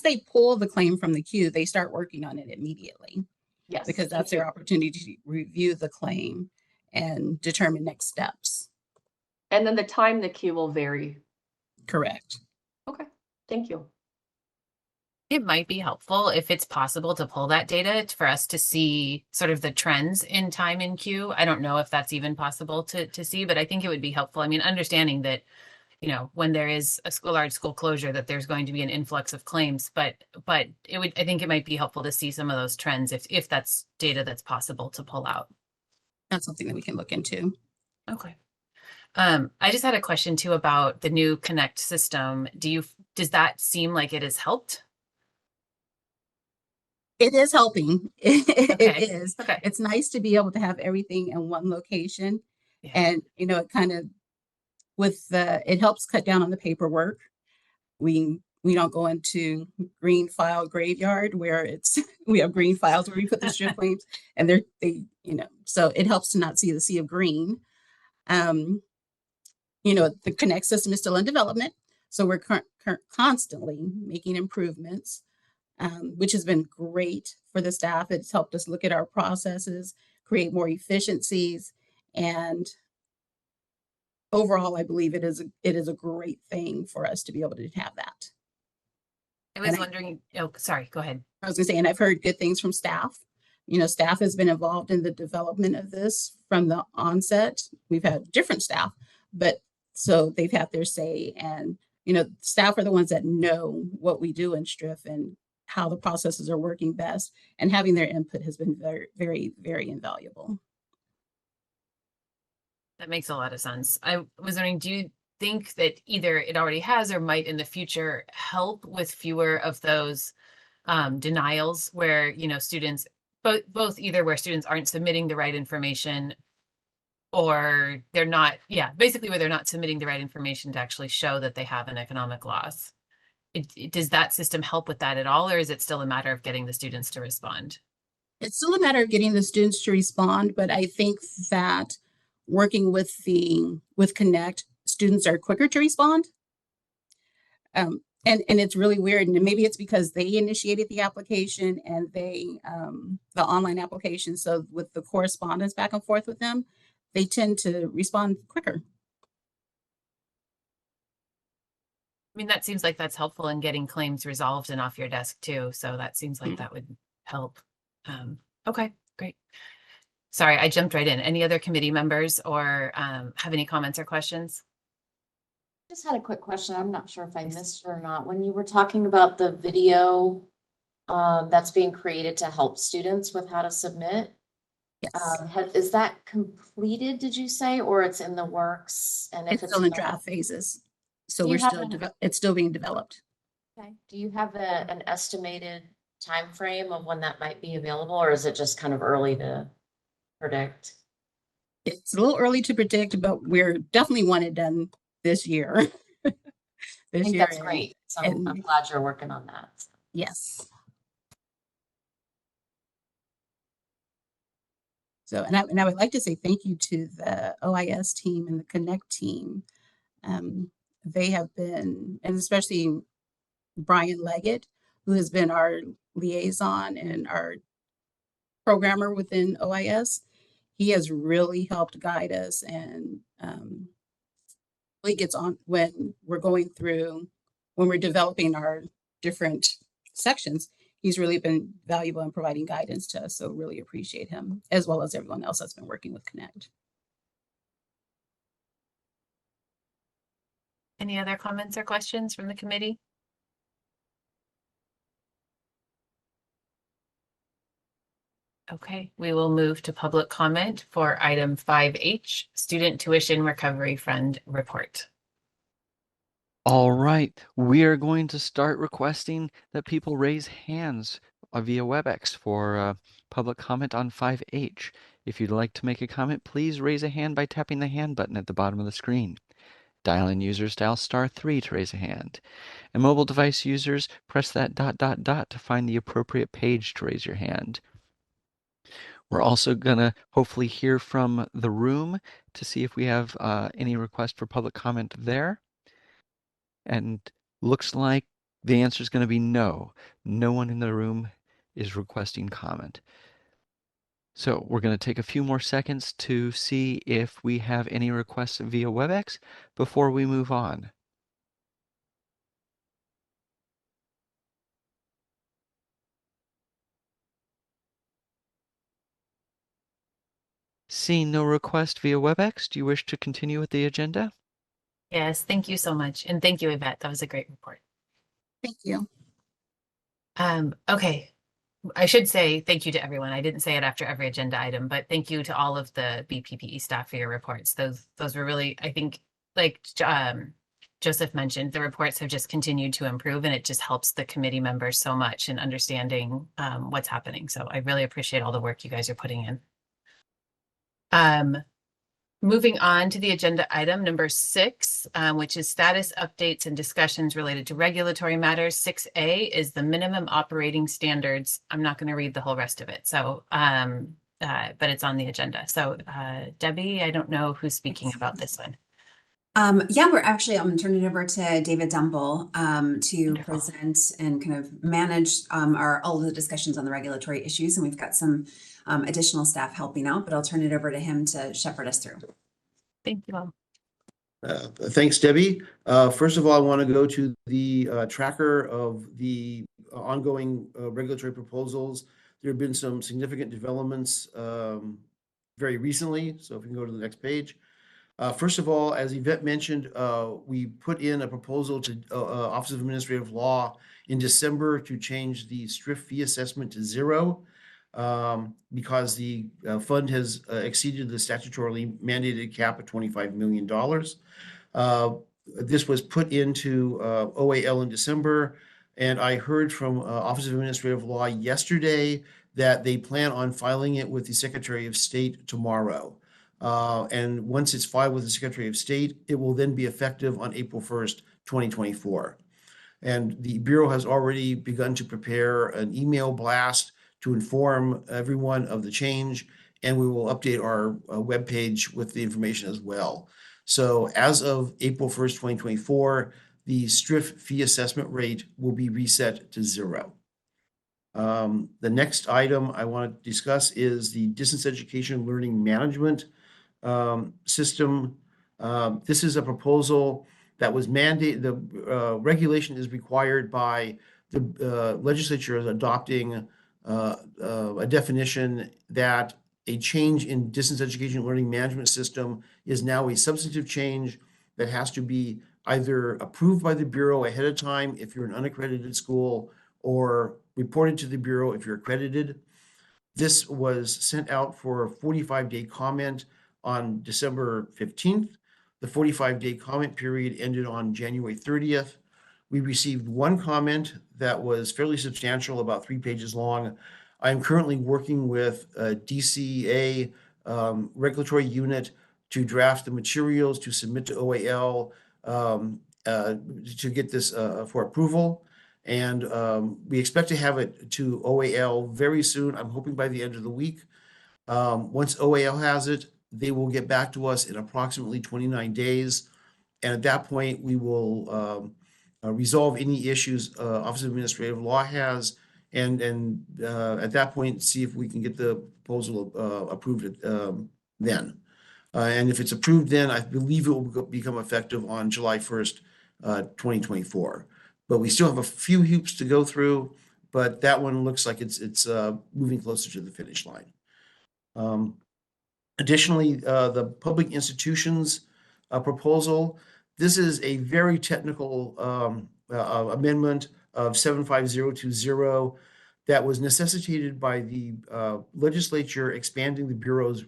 they pull the claim from the queue, they start working on it immediately. Yes. Because that's their opportunity to review the claim and determine next steps. And then the time in the queue will vary. Correct. Okay. Thank you. It might be helpful if it's possible to pull that data for us to see sort of the trends in time in queue. I don't know if that's even possible to see, but I think it would be helpful. I mean, understanding that, when there is a large school closure, that there's going to be an influx of claims, but I think it might be helpful to see some of those trends if that's data that's possible to pull out. That's something that we can look into. Okay. I just had a question too about the new Connect system. Does that seem like it has helped? It is helping. It Okay. is. Okay. It's nice to be able to have everything in one location. Yeah. And, it kind of, it helps cut down on the paperwork. We don't go into green file graveyard where we have green files where we put the strip claims and so it helps to not see the sea of green. The Connect system is still in development. So we're constantly making improvements, which has been great for the staff. It's helped us look at our processes, create more efficiencies, and overall, I believe it is a great thing for us to be able to have that. I was wondering, sorry, go ahead. I was gonna say, and I've heard good things from staff. Staff has been involved in the development of this from the onset. We've had different staff, but so they've had their say, and staff are the ones that know what we do in STRIF and how the processes are working best, and having their input has been very, very, very invaluable. That makes a lot of sense. I was wondering, do you think that either it already has or might in the future help with fewer of those denials where, students, both either where students aren't submitting the right information or they're not, basically where they're not submitting the right information to actually show that they have an economic loss. Does that system help with that at all, or is it still a matter of getting the students to respond? It's still a matter of getting the students to respond, but I think that working with Connect, students are quicker to respond. And it's really weird, and maybe it's because they initiated the application and the online application. So with the correspondence back and forth with them, they tend to respond quicker. I mean, that seems like that's helpful in getting claims resolved and off your desk too. So that seems like that would help. Okay, great. Sorry, I jumped right in. Any other committee members or have any comments or questions? Just had a quick question. I'm not sure if I missed it or not. When you were talking about the video that's being created to help students with how to submit, yes. Is that completed, did you say, or it's in the works? And if it's still in draft phases. So it's still being developed. Okay. Do you have an estimated time frame of when that might be available, or is it just kind of early to predict? It's a little early to predict, but we're definitely want it done this year. I think that's great. So I'm glad you're working on that. Yes. So, and I would like to say thank you to the OIS team and the Connect team. They have been, and especially Brian Leggett, who has been our liaison and our programmer within OIS. He has really helped guide us and really gets on when we're going through, when we're developing our different sections. He's really been valuable in providing guidance to us. So really appreciate him, as well as everyone else that's been working with Connect. Any other comments or questions from the committee? Okay, we will move to public comment for item 5H, Student Tuition Recovery Fund Report. All right, we are going to start requesting that people raise hands via WebEx for public comment on 5H. If you'd like to make a comment, please raise a hand by tapping the hand button at the bottom of the screen. Dial-in users dial *3 to raise a hand. And mobile device users press that ... to find the appropriate page to raise your hand. We're also going to hopefully hear from the room to see if we have any request for public comment there. And looks like the answer is going to be no. No one in the room is requesting comment. So we're going to take a few more seconds to see if we have any requests via WebEx before we move on. Seeing no request via WebEx, do you wish to continue with the agenda? Yes, thank you so much. And thank you, Yvette. That was a great report. Thank you. Okay, I should say thank you to everyone. I didn't say it after every agenda item, but thank you to all of the BPPE staff for your reports. Those were really, I think, like Joseph mentioned, the reports have just continued to improve, and it just helps the committee members so much in understanding what's happening. So I really appreciate all the work you guys are putting in. Moving on to the agenda item number 6, which is status updates and discussions related to regulatory matters. 6A is the minimum operating standards. I'm not going to read the whole rest of it. So, but it's on the agenda. So, Debbie, I don't know who's speaking about this one. Yeah, we're actually, I'm going to turn it over to David Dumble to Wonderful. present and kind of manage all of the discussions on the regulatory issues. And we've got some additional staff helping out, but I'll turn it over to him to shepherd us through. Thank you all. Thanks, Debbie. First of all, I want to go to the tracker of the ongoing regulatory proposals. There have been some significant developments very recently. So if we can go to the next page. First of all, as Yvette mentioned, we put in a proposal to Office of Administrative Law in December to change the STRIF fee assessment to 0 because the fund has exceeded the statutorily mandated cap of $25 million. This was put into OAL in December, and I heard from Office of Administrative Law yesterday that they plan on filing it with the Secretary of State tomorrow. And once it's filed with the Secretary of State, it will then be effective on April 1st, 2024. And the Bureau has already begun to prepare an email blast to inform everyone of the change, and we will update our webpage with the information as well. So as of April 1st, 2024, the STRIF fee assessment rate will be reset to 0. The next item I want to discuss is the distance education learning management system. This is a proposal that was mandated. The regulation is required by the legislature adopting a definition that a change in distance education learning management system is now a substantive change that has to be either approved by the Bureau ahead of time if you're an unaccredited school, or reported to the Bureau if you're accredited. This was sent out for a 45-day comment on December 15th. The 45-day comment period ended on January 30th. We received one comment that was fairly substantial, about 3 pages long. I'm currently working with a DCA regulatory unit to draft the materials to submit to OAL to get this for approval. And we expect to have it to OAL very soon. I'm hoping by the end of the week. Once OAL has it, they will get back to us in approximately 29 days. And at that point, we will resolve any issues Office of Administrative Law has, and at that point, see if we can get the proposal approved then. And if it's approved, then I believe it will become effective on July 1st, 2024. But we still have a few hoops to go through, but that one looks like it's moving closer to the finish line. Additionally, the public institutions proposal, this is a very technical amendment of 75020 that was necessitated by the legislature expanding the Bureau's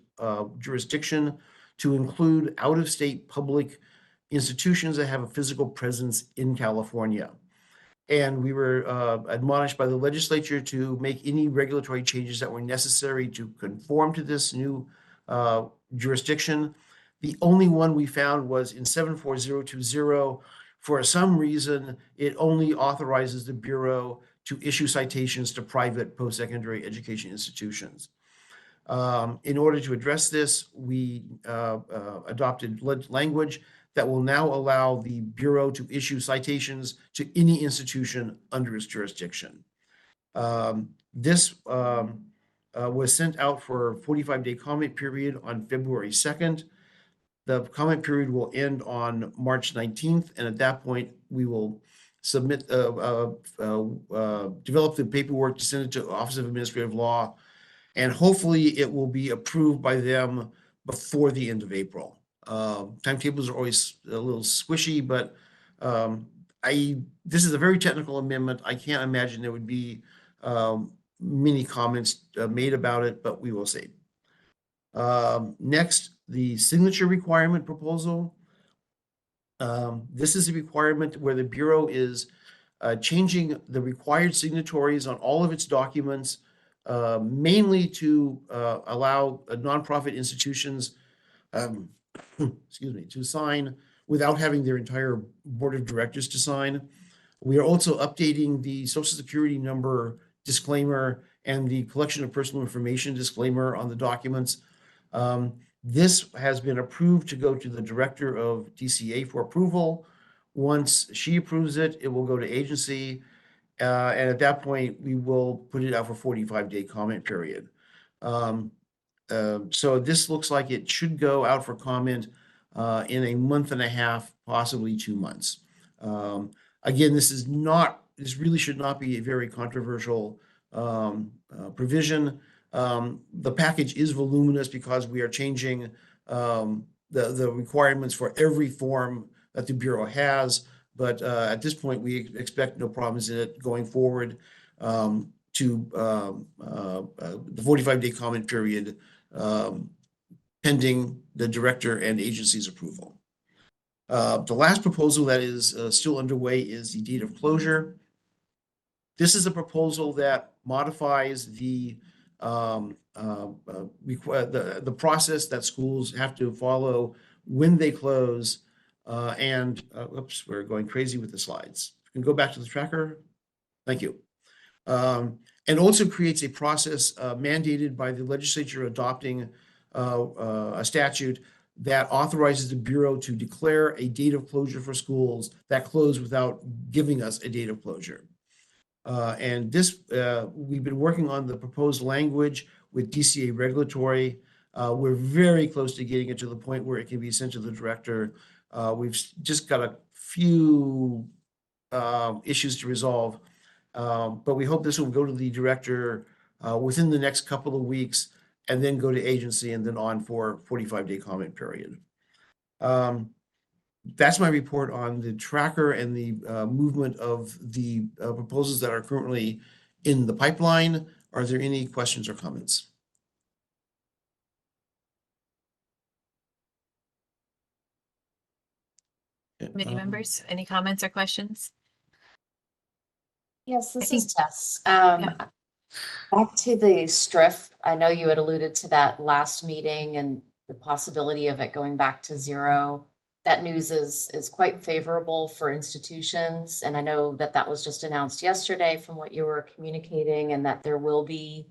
jurisdiction to include out-of-state public institutions that have a physical presence in California. And we were admonished by the legislature to make any regulatory changes that were necessary to conform to this new jurisdiction. The only one we found was in 74020. For some reason, it only authorizes the Bureau to issue citations to private post-secondary education institutions. In order to address this, we adopted language that will now allow the Bureau to issue citations to any institution under its jurisdiction. This was sent out for a 45-day comment period on February 2nd. The comment period will end on March 19th, and at that point, we will submit, develop the paperwork to send it to Office of Administrative Law, and hopefully it will be approved by them before the end of April. Timetables are always a little squishy, but this is a very technical amendment. I can't imagine there would be many comments made about it, but we will see. Next, the signature requirement proposal. This is a requirement where the Bureau is changing the required signatories on all of its documents, mainly to allow nonprofit institutions excuse me, to sign without having their entire board of directors to sign. We are also updating the Social Security number disclaimer and the collection of personal information disclaimer on the documents. This has been approved to go to the director of DCA for approval. Once she approves it, it will go to agency. And at that point, we will put it out for 45-day comment period. So this looks like it should go out for comment in a month and a half, possibly 2 months. Again, this really should not be a very controversial provision. The package is voluminous because we are changing the requirements for every form that the Bureau has. But at this point, we expect no problems in it going forward to the 45-day comment period pending the director and agency's approval. The last proposal that is still underway is the date of closure. This is a proposal that modifies the process that schools have to follow when they close. Oops, we're going crazy with the slides. You can go back to the tracker. Thank you. And also creates a process mandated by the legislature adopting a statute that authorizes the Bureau to declare a date of closure for schools that close without giving us a date of closure. And this, we've been working on the proposed language with DCA Regulatory. We're very close to getting it to the point where it can be sent to the director. We've just got a few issues to resolve, but we hope this will go to the director within the next couple of weeks, and then go to agency and then on for 45-day comment period. That's my report on the tracker and the movement of the proposals that are currently in the pipeline. Are there any questions or comments? Committee members, any comments or questions? Yes, this is Tess. Back to the STRIF, I know you had alluded to that last meeting and the possibility of it going back to 0. That news is quite favorable for institutions. And I know that that was just announced yesterday from what you were communicating, and that there will be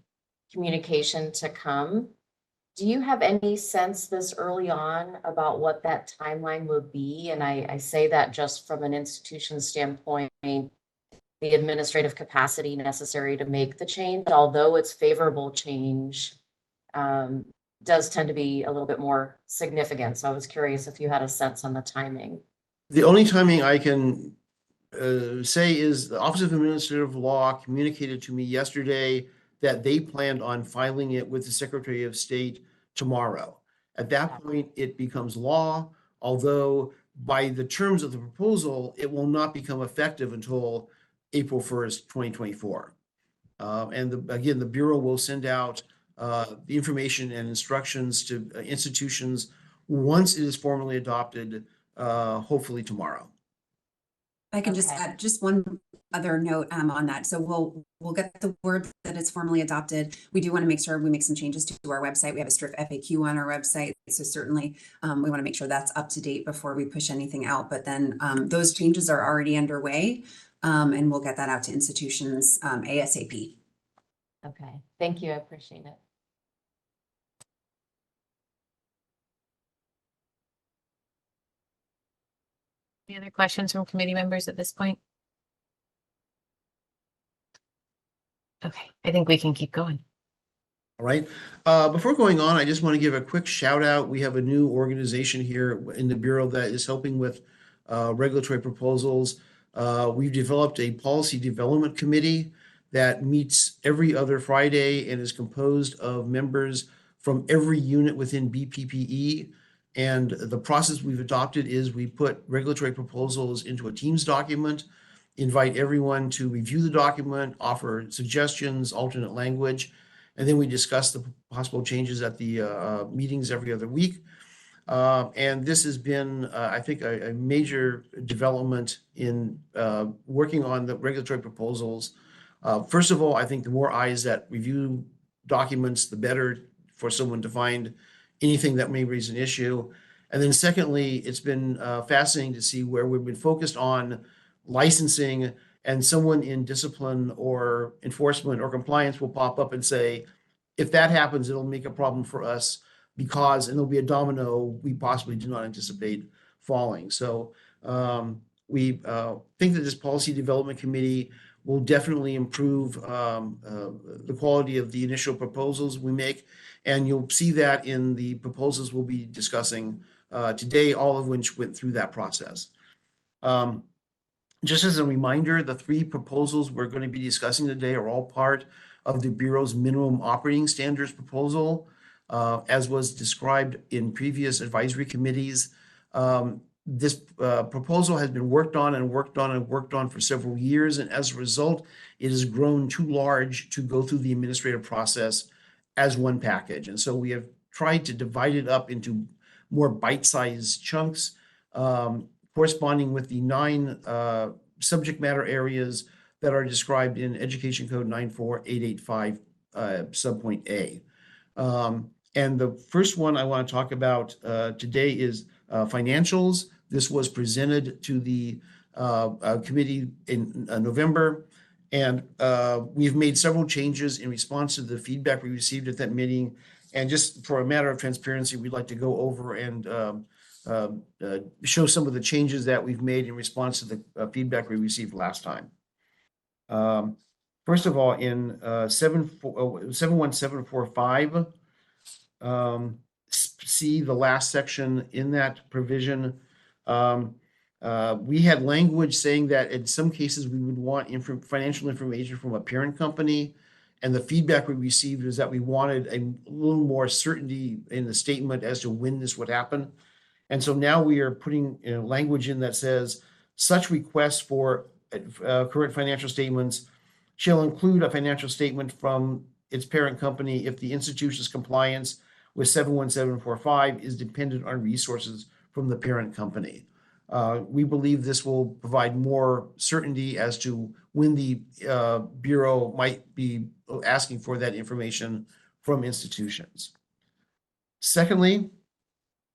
communication to come. Do you have any sense this early on about what that timeline will be? And I say that just from an institution standpoint, the administrative capacity necessary to make the change, although it's favorable change. does tend to be a little bit more significant. So I was curious if you had a sense on the timing. The only timing I can say is the Office of Administrative Law communicated to me yesterday that they planned on filing it with the Secretary of State tomorrow. At that point, it becomes law, although by the terms of the proposal, it will not become effective until April 1st, 2024. Again, the Bureau will send out the information and instructions to institutions once it is formally adopted, hopefully tomorrow. I can just add just one other note on that. So we'll get the word that it's formally adopted. We do want to make sure we make some changes to our website. We have a STRIF FAQ on our website. So certainly we want to make sure that's up to date before we push anything out. But then those changes are already underway and we'll get that out to institutions ASAP. Okay, thank you. I appreciate it. Any other questions from committee members at this point? Okay, I think we can keep going. All right. Before going on, I just want to give a quick shout out. We have a new organization here in the Bureau that is helping with regulatory proposals. We've developed a policy development committee that meets every other Friday and is composed of members from every unit within BPPE. And the process we've adopted is we put regulatory proposals into a Teams document, invite everyone to review the document, offer suggestions, alternate language, and then we discuss the possible changes at the meetings every other week. And this has been, I think, a major development in working on the regulatory proposals. First of all, I think the more eyes that review documents, the better for someone to find anything that may raise an issue. And then secondly, it's been fascinating to see where we've been focused on licensing and someone in discipline or enforcement or compliance will pop up and say, if that happens, it'll make a problem for us because, and there'll be a domino we possibly do not anticipate falling. So we think that this policy development committee will definitely improve the quality of the initial proposals we make. And you'll see that in the proposals we'll be discussing today, all of which went through that process. Just as a reminder, the three proposals we're going to be discussing today are all part of the Bureau's minimum operating standards proposal, as was described in previous advisory committees. This proposal has been worked on and worked on and worked on for several years, and as a result, it has grown too large to go through the administrative process as one package. And so we have tried to divide it up into more bite-sized chunks, corresponding with the 9 subject matter areas that are described in Education Code 94885 subpoint A. And the first one I want to talk about today is financials. This was presented to the committee in November, and we've made several changes in response to the feedback we received at that meeting. And just for a matter of transparency, we'd like to go over and show some of the changes that we've made in response to the feedback we received last time. First of all, in 71745, see the last section in that provision. We had language saying that in some cases we would want financial information from a parent company. And the feedback we received was that we wanted a little more certainty in the statement as to when this would happen. And so now we are putting language in that says such requests for current financial statements shall include a financial statement from its parent company if the institution's compliance with 71745 is dependent on resources from the parent company. We believe this will provide more certainty as to when the Bureau might be asking for that information from institutions. Secondly,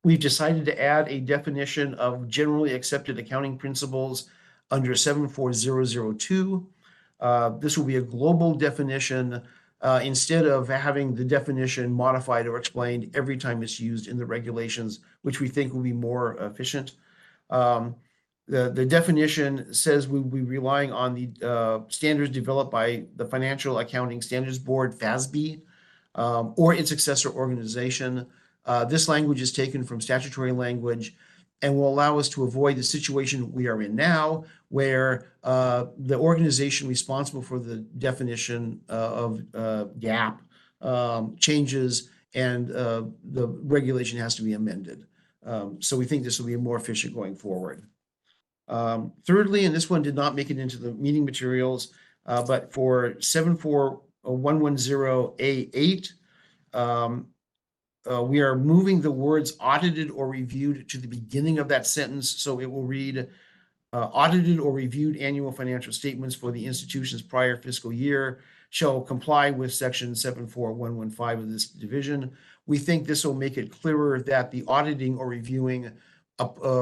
we've decided to add a definition of generally accepted accounting principles under 74002. This will be a global definition instead of having the definition modified or explained every time it's used in the regulations, which we think will be more efficient. The definition says we'll be relying on the standards developed by the Financial Accounting Standards Board, FASB. or its successor organization. This language is taken from statutory language and will allow us to avoid the situation we are in now, where the organization responsible for the definition of gap changes and the regulation has to be amended. So we think this will be more efficient going forward. Thirdly, and this one did not make it into the meeting materials, but for 74110A8, we are moving the words audited or reviewed to the beginning of that sentence. So it will read, audited or reviewed annual financial statements for the institution's prior fiscal year shall comply with section 74115 of this division. We think this will make it clearer that the auditing or reviewing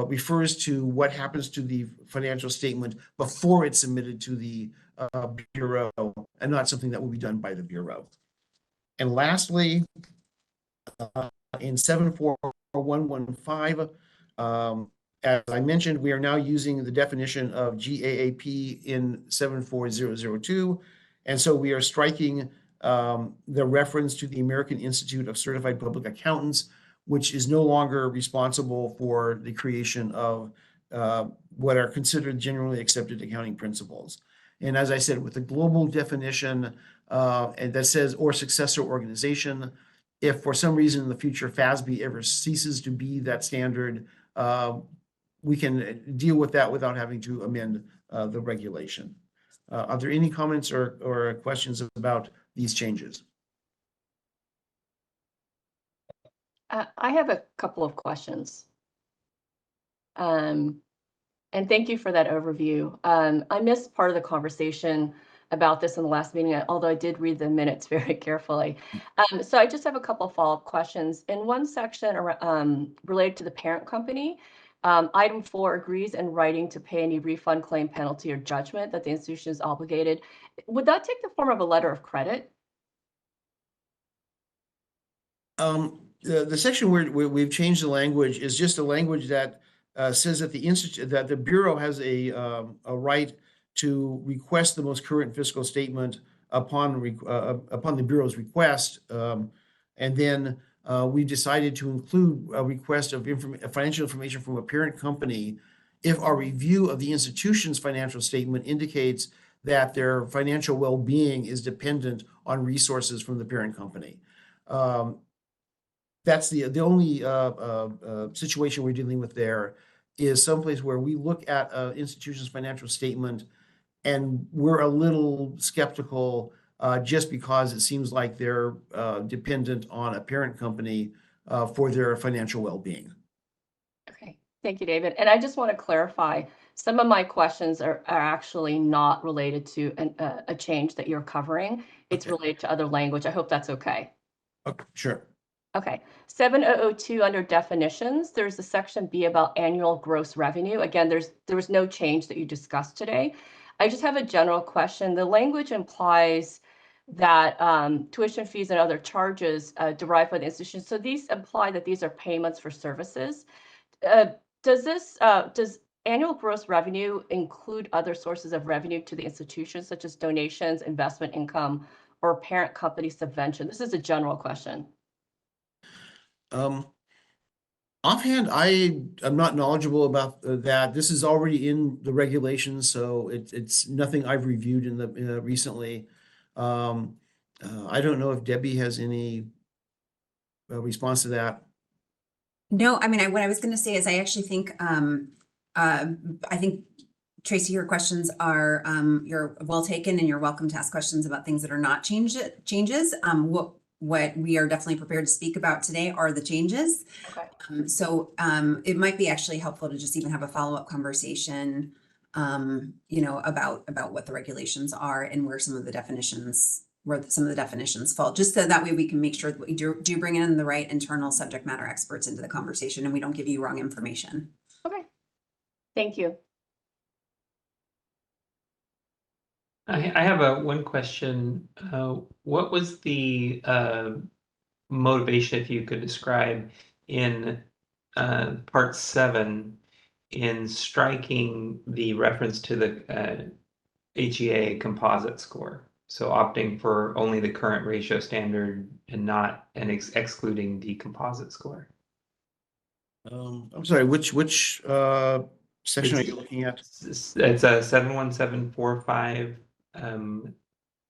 refers to what happens to the financial statement before it's submitted to the Bureau, and not something that will be done by the Bureau. And lastly, in 74115, as I mentioned, we are now using the definition of GAAP in 74002. And so we are striking the reference to the American Institute of Certified Public Accountants, which is no longer responsible for the creation of what are considered generally accepted accounting principles. And as I said, with the global definition and that says or successor organization, if for some reason in the future FASB ever ceases to be that standard, we can deal with that without having to amend the regulation. Are there any comments or questions about these changes? I have a couple of questions. And thank you for that overview. I missed part of the conversation about this in the last meeting, although I did read the minutes very carefully. So I just have a couple of follow-up questions. In one section related to the parent company, item 4 agrees in writing to pay any refund, claim, penalty, or judgment that the institution is obligated. Would that take the form of a letter of credit? The section where we've changed the language is just a language that says that the Bureau has a right to request the most current fiscal statement upon the Bureau's request, and then we decided to include a request of financial information from a parent company if our review of the institution's financial statement indicates that their financial well-being is dependent on resources from the parent company. That's the only situation we're dealing with there is someplace where we look at an institution's financial statement and we're a little skeptical just because it seems like they're dependent on a parent company for their financial well-being. Okay, thank you, David. And I just want to clarify, some of my questions are actually not related to a change that you're covering. It's related to other language. I hope that's okay. Okay, sure. Okay, 7002 under definitions, there's a section B about annual gross revenue. Again, there was no change that you discussed today. I just have a general question. The language implies that tuition fees and other charges derived by the institution. So these imply that these are payments for services. Does annual gross revenue include other sources of revenue to the institution, such as donations, investment income, or parent company subvention? This is a general question. Offhand, I am not knowledgeable about that. This is already in the regulations, so it's nothing I've reviewed in the recently. I don't know if Debbie has any response to that. No, I mean, what I was going to say is I actually think, I think, Tracy, your questions are, you're well taken and you're welcome to ask questions about things that are not changes. What we are definitely prepared to speak about today are the changes. Okay. So it might be actually helpful to just even have a follow-up conversation, about what the regulations are and where some of the definitions fall, just so that way we can make sure that we do bring in the right internal subject matter experts into the conversation and we don't give you wrong information. Okay, thank you. I have one question. What was the motivation, if you could describe, in part 7 in striking the reference to the HEA composite score? So opting for only the current ratio standard and not excluding the composite score. I'm sorry, which section are you looking at? It's a 71745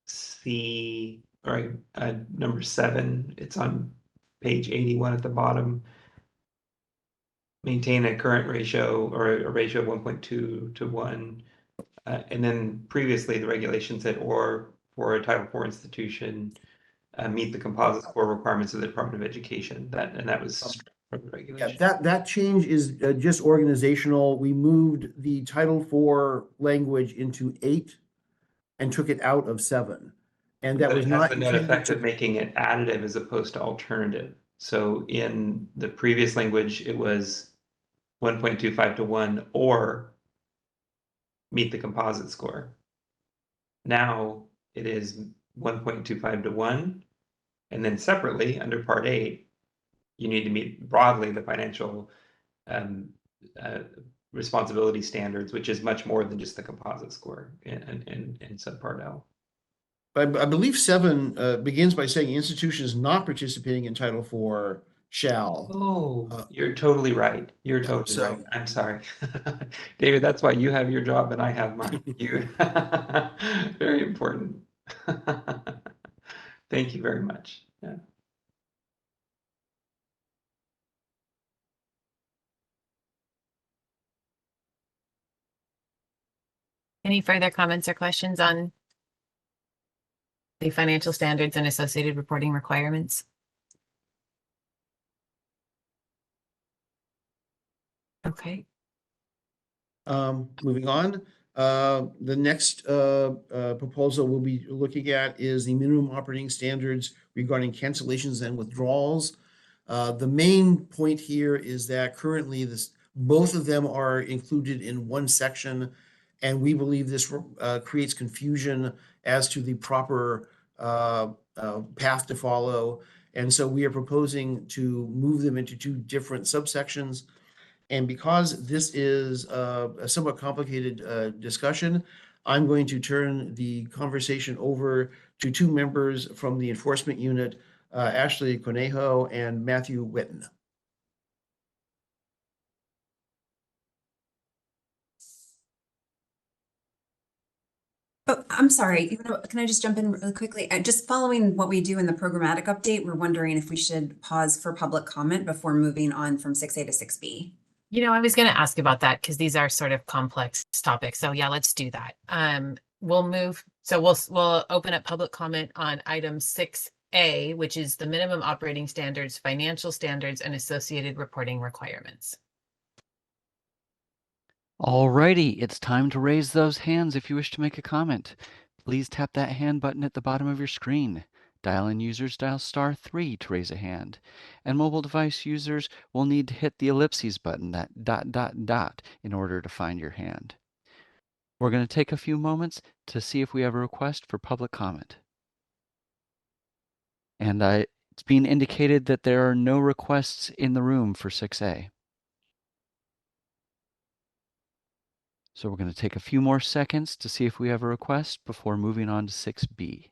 C, or number 7. It's on page 81 at the bottom. Maintain a current ratio or a ratio of 1.2 to 1. And then previously the regulation said, or for a Title IV institution, meet the composite score requirements of the Department of Education. That was from the regulation. Yeah, that change is just organizational. We moved the Title IV language into 8 and took it out of 7. And that But was it has not the net intended effect to. of making it additive as opposed to alternative. So in the previous language, it was 1.25 to 1 or meet the composite score. Now it is 1.25 to 1, and then separately under Part 8, you need to meet broadly the financial responsibility standards, which is much more than just the composite score in subpart L. I believe 7 begins by saying institutions not participating in Title IV shall. Oh, you're totally right. You're totally right. I'm sorry. David, that's why you have your job and I have mine. You very important. Thank you very much. Yeah. Any further comments or questions on the financial standards and associated reporting requirements? Okay. Moving on, the next proposal we'll be looking at is the minimum operating standards regarding cancellations and withdrawals. The main point here is that currently both of them are included in one section, and we believe this creates confusion as to the proper path to follow. And so we are proposing to move them into 2 different subsections. And because this is a somewhat complicated discussion, I'm going to turn the conversation over to 2 members from the enforcement unit, Ashley Conejo and Matthew Witten. Oh, I'm sorry. Can I just jump in really quickly? Just following what we do in the programmatic update, we're wondering if we should pause for public comment before moving on from 6A to 6B. You know, I was going to ask about that because these are sort of complex topics. So yeah, let's do that. We'll move. So we'll open up public comment on item 6A, which is the minimum operating standards, financial standards, and associated reporting requirements. Alrighty, it's time to raise those hands if you wish to make a comment. Please tap that hand button at the bottom of your screen. Dial-in users dial *3 to raise a hand. And mobile device users will need to hit the ellipses button, that ... in order to find your hand. We're going to take a few moments to see if we have a request for public comment. And it's being indicated that there are no requests in the room for 6A. So we're going to take a few more seconds to see if we have a request before moving on to 6B.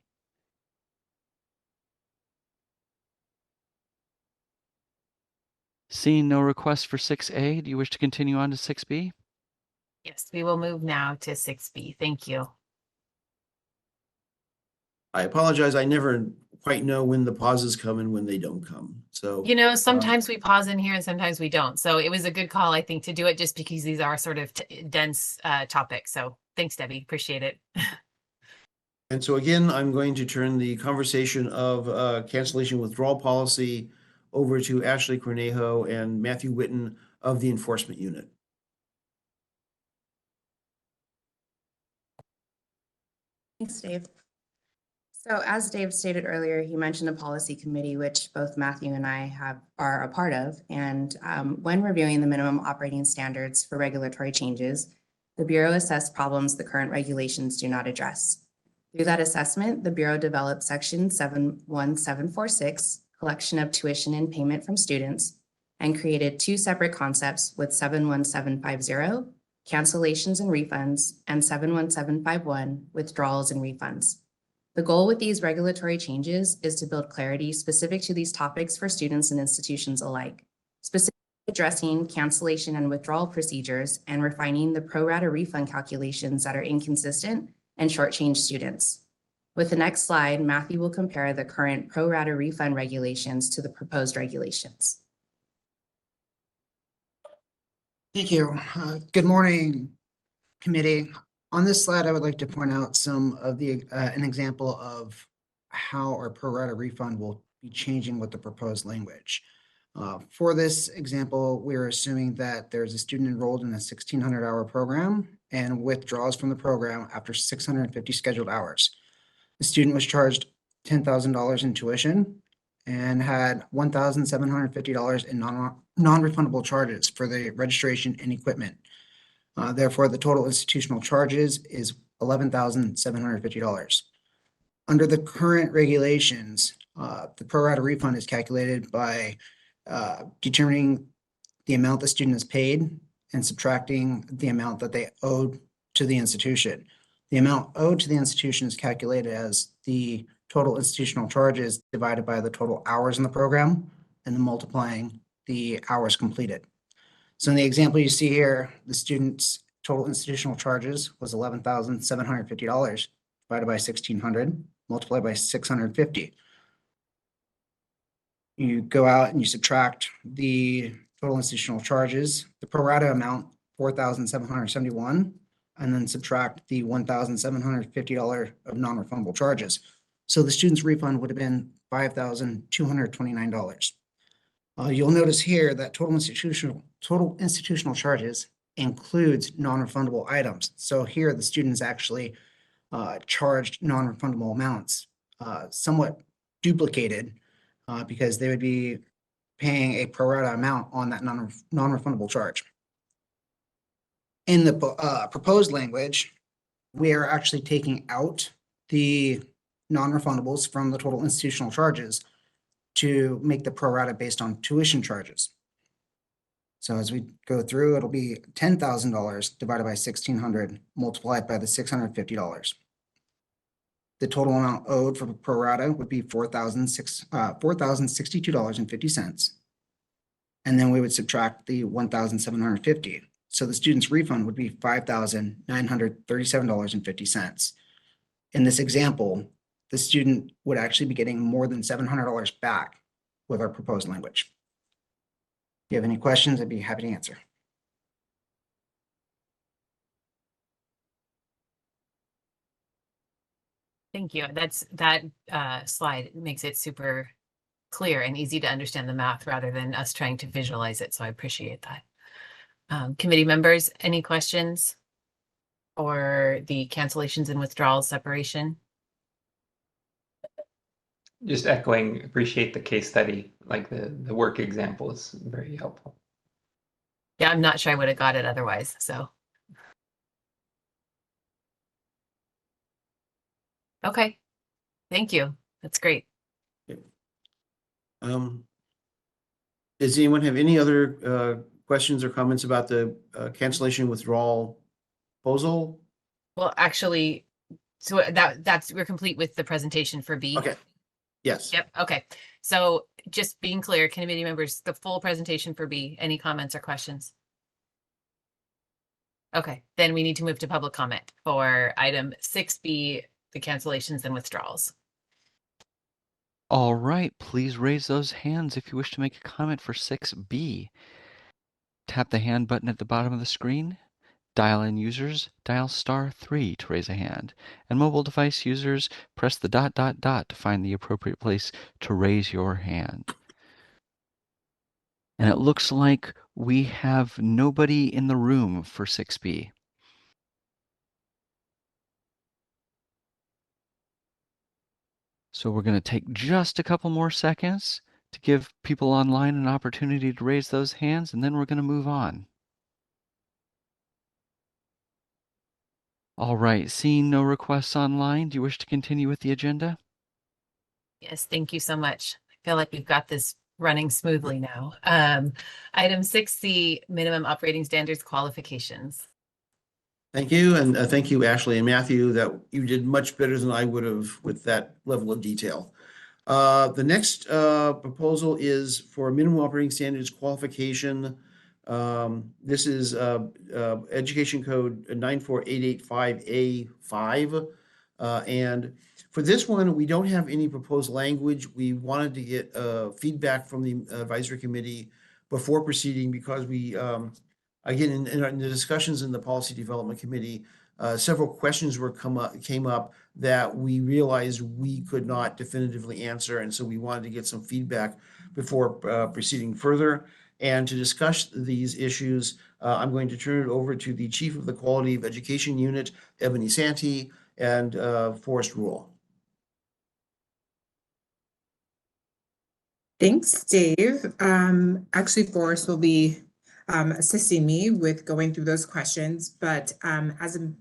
Seeing no requests for 6A, do you wish to continue on to 6B? Yes, we will move now to 6B. Thank you. I apologize. I never quite know when the pauses come and when they don't come. So, you know, sometimes we pause in here and sometimes we don't. So it was a good call, I think, to do it just because these are sort of dense topics. So thanks, Debbie. Appreciate it. And so again, I'm going to turn the conversation of cancellation withdrawal policy over to Ashley Cornejo and Matthew Witten of the enforcement unit. Thanks, Dave. So as Dave stated earlier, he mentioned a policy committee, which both Matthew and I are a part of. And when reviewing the minimum operating standards for regulatory changes, the Bureau assessed problems the current regulations do not address. Through that assessment, the Bureau developed Section 71746, collection of tuition and payment from students, and created 2 separate concepts with 71750, cancellations and refunds, and 71751, withdrawals and refunds. The goal with these regulatory changes is to build clarity specific to these topics for students and institutions alike, specifically addressing cancellation and withdrawal procedures and refining the pro rata refund calculations that are inconsistent and shortchange students. With the next slide, Matthew will compare the current pro rata refund regulations to the proposed regulations. Thank you. Good morning, committee. On this slide, I would like to point out some of the an example of how our pro rata refund will be changing with the proposed language. For this example, we're assuming that there's a student enrolled in a 1,600-hour program and withdraws from the program after 650 scheduled hours. The student was charged $10,000 in tuition and had $1,750 in non-refundable charges for the registration and equipment. Therefore, the total institutional charges is $11,750. Under the current regulations, the pro rata refund is calculated by determining the amount the student has paid and subtracting the amount that they owed to the institution. The amount owed to the institution is calculated as the total institutional charges divided by the total hours in the program and then multiplying the hours completed. So in the example you see here, the student's total institutional charges was $11,750 divided by 1,600 multiplied by 650. You go out and you subtract the total institutional charges, the pro rata amount, $4,771, and then subtract the $1,750 of non-refundable charges. So the student's refund would have been $5,229. You'll notice here that total institutional charges includes non-refundable items. So here the student is actually charged non-refundable amounts, somewhat duplicated because they would be paying a pro rata amount on that non-refundable charge. In the proposed language, we are actually taking out the non-refundables from the total institutional charges to make the pro rata based on tuition charges. So as we go through, it'll be $10,000 divided by 1,600 multiplied by the $650. The total amount owed for pro rata would be $4,062.50. And then we would subtract the $1,750. So the student's refund would be $5,937.50. In this example, the student would actually be getting more than $700 back with our proposed language. If you have any questions, I'd be happy to answer. Thank you. That slide makes it super clear and easy to understand the math rather than us trying to visualize it. So I appreciate that. Committee members, any questions or the cancellations and withdrawals separation? Just echoing, appreciate the case study, like the work example is very helpful. Yeah, I'm not sure I would have got it otherwise. So. Okay, thank you. That's great. Does anyone have any other questions or comments about the cancellation withdrawal proposal? Well, actually, so that's we're complete with the presentation for B. Okay. Yes. Yep. Okay. So just being clear, committee members, the full presentation for B. Any comments or questions? Okay, then we need to move to public comment for item 6B, the cancellations and withdrawals. All right, please raise those hands if you wish to make a comment for 6B. Tap the hand button at the bottom of the screen. Dial in users, dial *3 to raise a hand. And mobile device users, press the ... to find the appropriate place to raise your hand. And it looks like we have nobody in the room for 6B. So we're going to take just a couple more seconds to give people online an opportunity to raise those hands, and then we're going to move on. All right, seeing no requests online, do you wish to continue with the agenda? Yes, thank you so much. I feel like we've got this running smoothly now. Item 6C, minimum operating standards qualifications. Thank you, and thank you, Ashley and Matthew, that you did much better than I would have with that level of detail. The next proposal is for minimum operating standards qualification. This is Education Code 94885A5. And for this one, we don't have any proposed language. We wanted to get feedback from the advisory committee before proceeding because we, again, in the discussions in the policy development committee, several questions came up that we realized we could not definitively answer, and so we wanted to get some feedback before proceeding further. And to discuss these issues, I'm going to turn it over to the Chief of the Quality of Education Unit, Ebony Santee, and Forrest Rule. Thanks, Dave. Actually, Forrest will be assisting me with going through those questions, but as a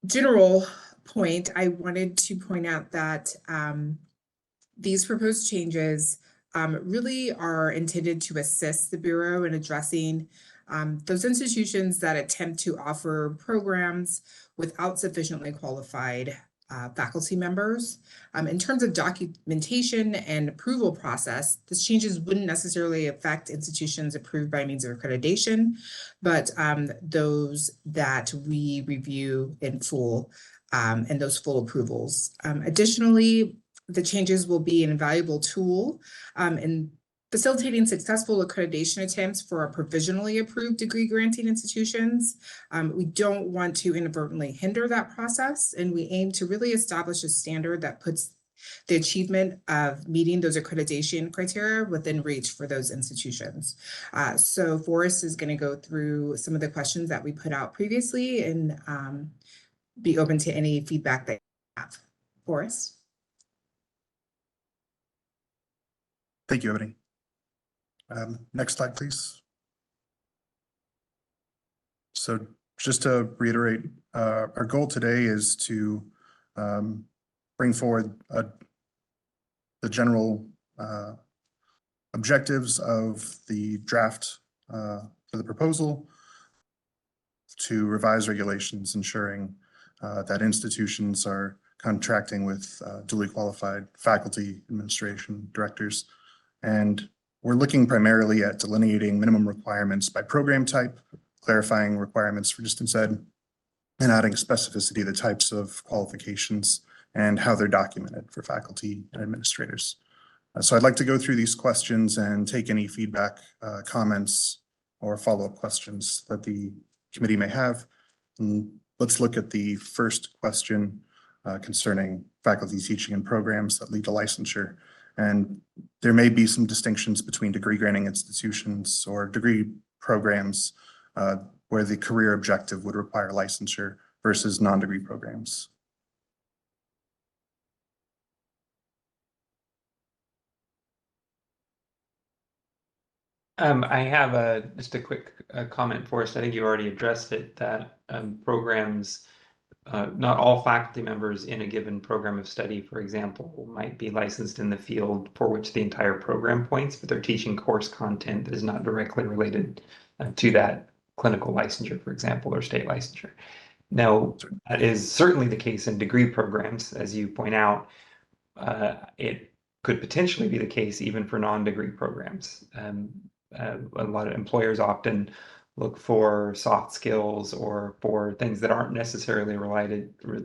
general point, I wanted to point out that these proposed changes really are intended to assist the Bureau in addressing those institutions that attempt to offer programs without sufficiently qualified faculty members. In terms of documentation and approval process, these changes wouldn't necessarily affect institutions approved by means of accreditation, but those that we review in full and those full approvals. Additionally, the changes will be an invaluable tool in facilitating successful accreditation attempts for our provisionally approved degree granting institutions. We don't want to inadvertently hinder that process, and we aim to really establish a standard that puts the achievement of meeting those accreditation criteria within reach for those institutions. So Forrest is going to go through some of the questions that we put out previously and be open to any feedback that you have. Forrest? Thank you, Ebony. Next slide, please. So just to reiterate, our goal today is to bring forward the general objectives of the draft for the proposal to revise regulations, ensuring that institutions are contracting with duly qualified faculty, administration, directors, and we're looking primarily at delineating minimum requirements by program type, clarifying requirements for distance ed, and adding specificity to the types of qualifications and how they're documented for faculty and administrators. So I'd like to go through these questions and take any feedback, comments, or follow-up questions that the committee may have. And let's look at the first question concerning faculty teaching in programs that lead to licensure. And there may be some distinctions between degree granting institutions or degree programs where the career objective would require licensure versus non-degree programs. I have just a quick comment for us. I think you already addressed it, that programs, not all faculty members in a given program of study, for example, might be licensed in the field for which the entire program points, but they're teaching course content that is not directly related to that clinical licensure, for example, or state licensure. Now, that is certainly the case in degree programs, as you point out. It could potentially be the case even for non-degree programs. A lot of employers often look for soft skills or for things that aren't necessarily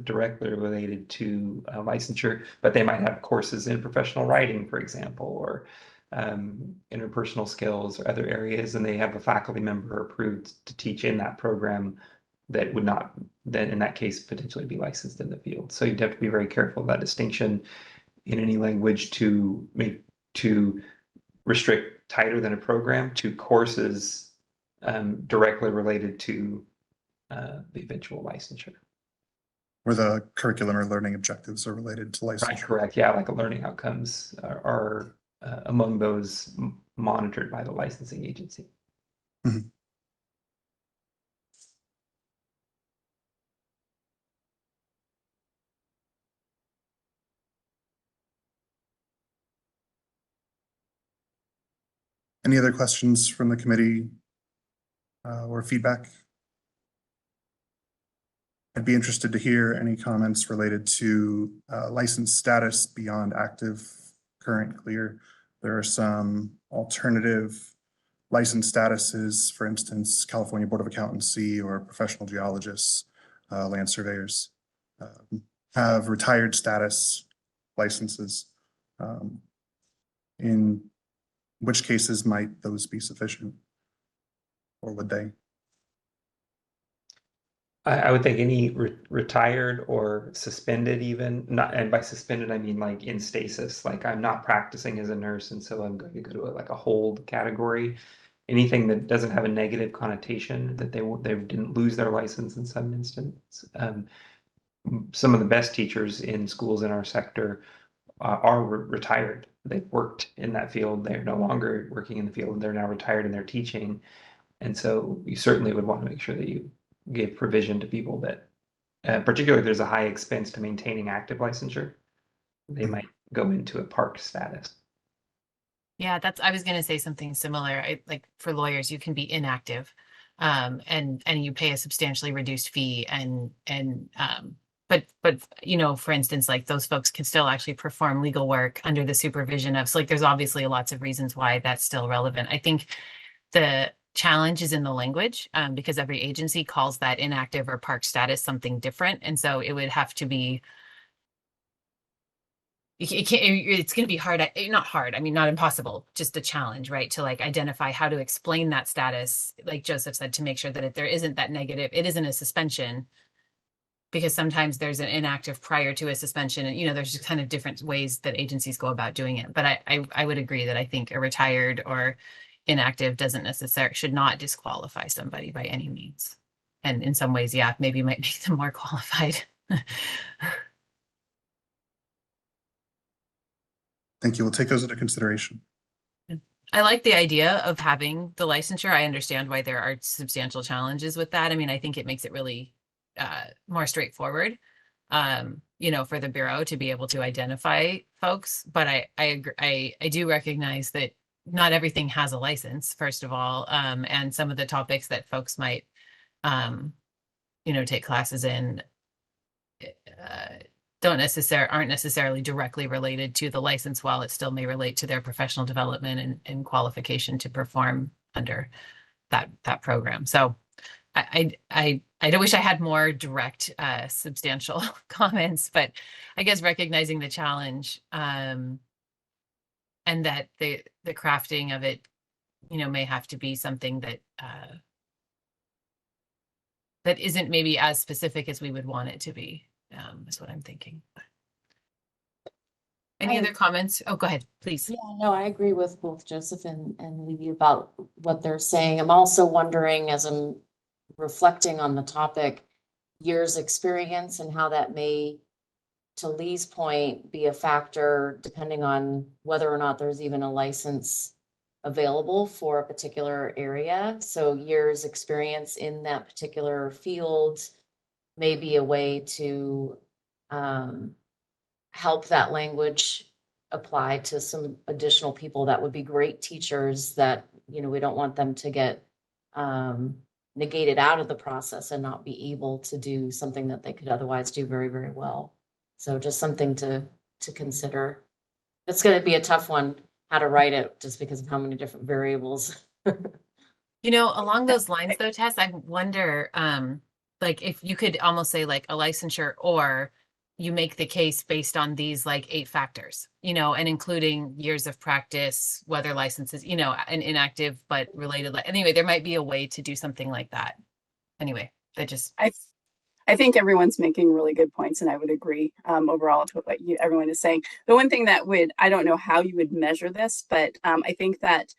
directly related to licensure, but they might have courses in professional writing, for example, or interpersonal skills or other areas, and they have a faculty member approved to teach in that program that would not, then in that case, potentially be licensed in the field. So you'd have to be very careful of that distinction in any language to restrict tighter than a program to courses directly related to the eventual licensure. Where the curriculum or learning objectives are related to licensure. Right, correct. Yeah, like learning outcomes are among those monitored by the licensing agency. Mm-hmm. Any other questions from the committee or feedback? I'd be interested to hear any comments related to license status beyond active, current, clear. There are some alternative license statuses, for instance, California Board of Accountancy or professional geologists, land surveyors, have retired status licenses. In which cases might those be sufficient? Or would they? I would think any retired or suspended, even not, and by suspended I mean like in stasis, like I'm not practicing as a nurse, and so I'm going to go to like a hold category. Anything that doesn't have a negative connotation, that they didn't lose their license in some instance. Some of the best teachers in schools in our sector are retired. They've worked in that field. They're no longer working in the field. They're now retired and they're teaching. And so you certainly would want to make sure that you give provision to people that, particularly if there's a high expense to maintaining active licensure, they might go into a park status. Yeah, I was going to say something similar. Like for lawyers, you can be inactive, and you pay a substantially reduced fee, but for instance, like those folks can still actually perform legal work under the supervision of. So like, there's obviously lots of reasons why that's still relevant. I think the challenge is in the language, because every agency calls that inactive or park status something different, and so it would have to be. It's going to be hard, not hard, I mean, not impossible, just a challenge, right? To like identify how to explain that status, like Joseph said, to make sure that there isn't that negative, it isn't a suspension, because sometimes there's an inactive prior to a suspension, and there's just kind of different ways that agencies go about doing it. But I would agree that I think a retired or inactive should not disqualify somebody by any means. And in some ways, yeah, maybe might make them more qualified. Thank you. We'll take those into consideration. I like the idea of having the licensure. I understand why there are substantial challenges with that. I mean, I think it makes it really more straightforward, for the Bureau to be able to identify folks. But I agree, I do recognize that not everything has a license, first of all, and some of the topics that folks might, take classes in aren't necessarily directly related to the license, while it still may relate to their professional development and qualification to perform under that program. So I wish I had more direct, substantial comments, but I guess recognizing the challenge, and that the crafting of it, may have to be something that that isn't maybe as specific as we would want it to be, is what I'm thinking. Any other comments? Oh, go ahead, please. Yeah, no, I agree with both Joseph and Levy about what they're saying. I'm also wondering, as I'm reflecting on the topic, years experience and how that may, to Lee's point, be a factor depending on whether or not there's even a license available for a particular area. So years experience in that particular field may be a way to help that language apply to some additional people that would be great teachers that, we don't want them to get negated out of the process and not be able to do something that they could otherwise do very, very well. So just something to consider. It's going to be a tough one, how to write it, just because of how many different variables. Along those lines though, Tess, I wonder, like if you could almost say like a licensure, or you make the case based on these like 8 factors, and including years of practice, whether licenses, an inactive but related. Anyway, there might be a way to do something like that. Anyway, that just. I think everyone's making really good points, and I would agree overall with what everyone is saying. The one thing that I don't know how you would measure this, but I think that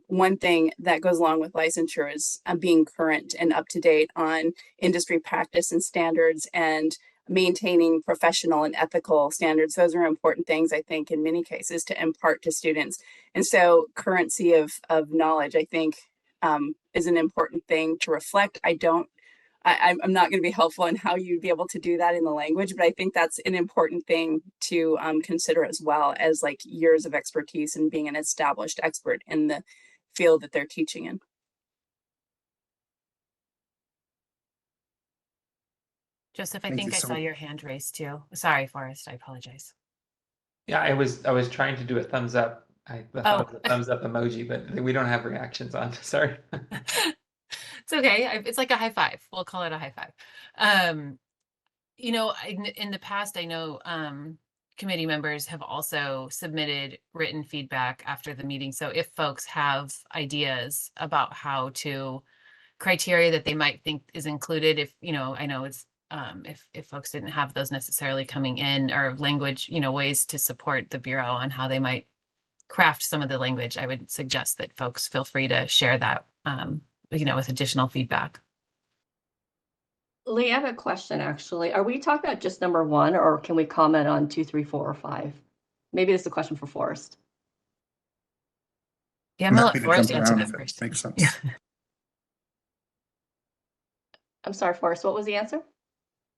one thing that goes along with licensure is being current and up to date on industry practice and standards, and maintaining professional and ethical standards. Those are important things, I think, in many cases to impart to students. And so currency of knowledge, I think, is an important thing to reflect. I'm not going to be helpful in how you'd be able to do that in the language, but I think that's an important thing to consider, as well as like years of expertise and being an established expert in the field that they're teaching in. Joseph, I Thank you think I so saw your hand raised too. Sorry, Forrest, I apologize. Yeah, I was trying to do a thumbs up. I thought it was a thumbs up emoji, but we don't have reactions on. Sorry. It's okay. It's like a high five. We'll call it a high five. You know, in the past, I know committee members have also submitted written feedback after the meeting. So if folks have ideas about how to criteria that they might think is included, if, you know, I know it's if folks didn't have those necessarily coming in, or language, you know, ways to support the Bureau on how they might craft some of the language, I would suggest that folks feel free to share that, you know, with additional feedback. Lee, I have a question actually. Are we talking about just number 1, or can we comment on 2, 3, 4, or 5? Maybe this is a question for Forrest. Yeah, I'm I'm gonna happy let to Forrest jump answer around that if it first. makes sense. Yeah. I'm sorry, Forrest, what was the answer?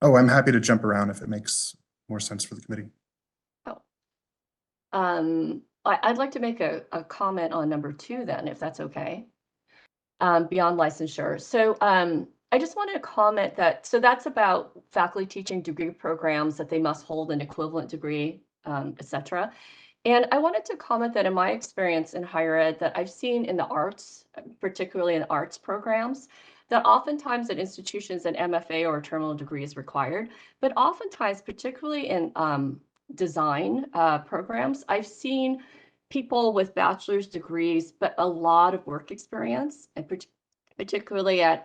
Oh, I'm happy to jump around if it makes more sense for the committee. Oh. I'd like to make a comment on number 2 then, if that's okay. Beyond licensure. So I just wanted to comment that, so that's about faculty teaching degree programs that they must hold an equivalent degree, et cetera. And I wanted to comment that in my experience in higher ed, that I've seen in the arts, particularly in arts programs, that oftentimes at institutions an MFA or a terminal degree is required, but oftentimes, particularly in design programs, I've seen people with bachelor's degrees, but a lot of work experience, and particularly at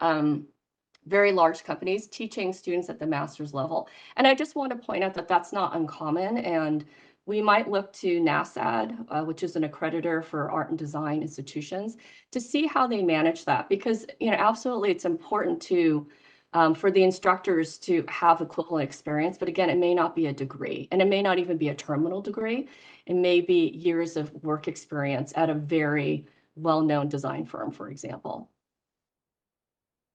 very large companies teaching students at the master's level. And I just want to point out that that's not uncommon. And we might look to NASAD, which is an accreditor for art and design institutions, to see how they manage that. Because, you know, absolutely it's important to for the instructors to have equivalent experience, but again, it may not be a degree, and it may not even be a terminal degree. It may be years of work experience at a very well-known design firm, for example.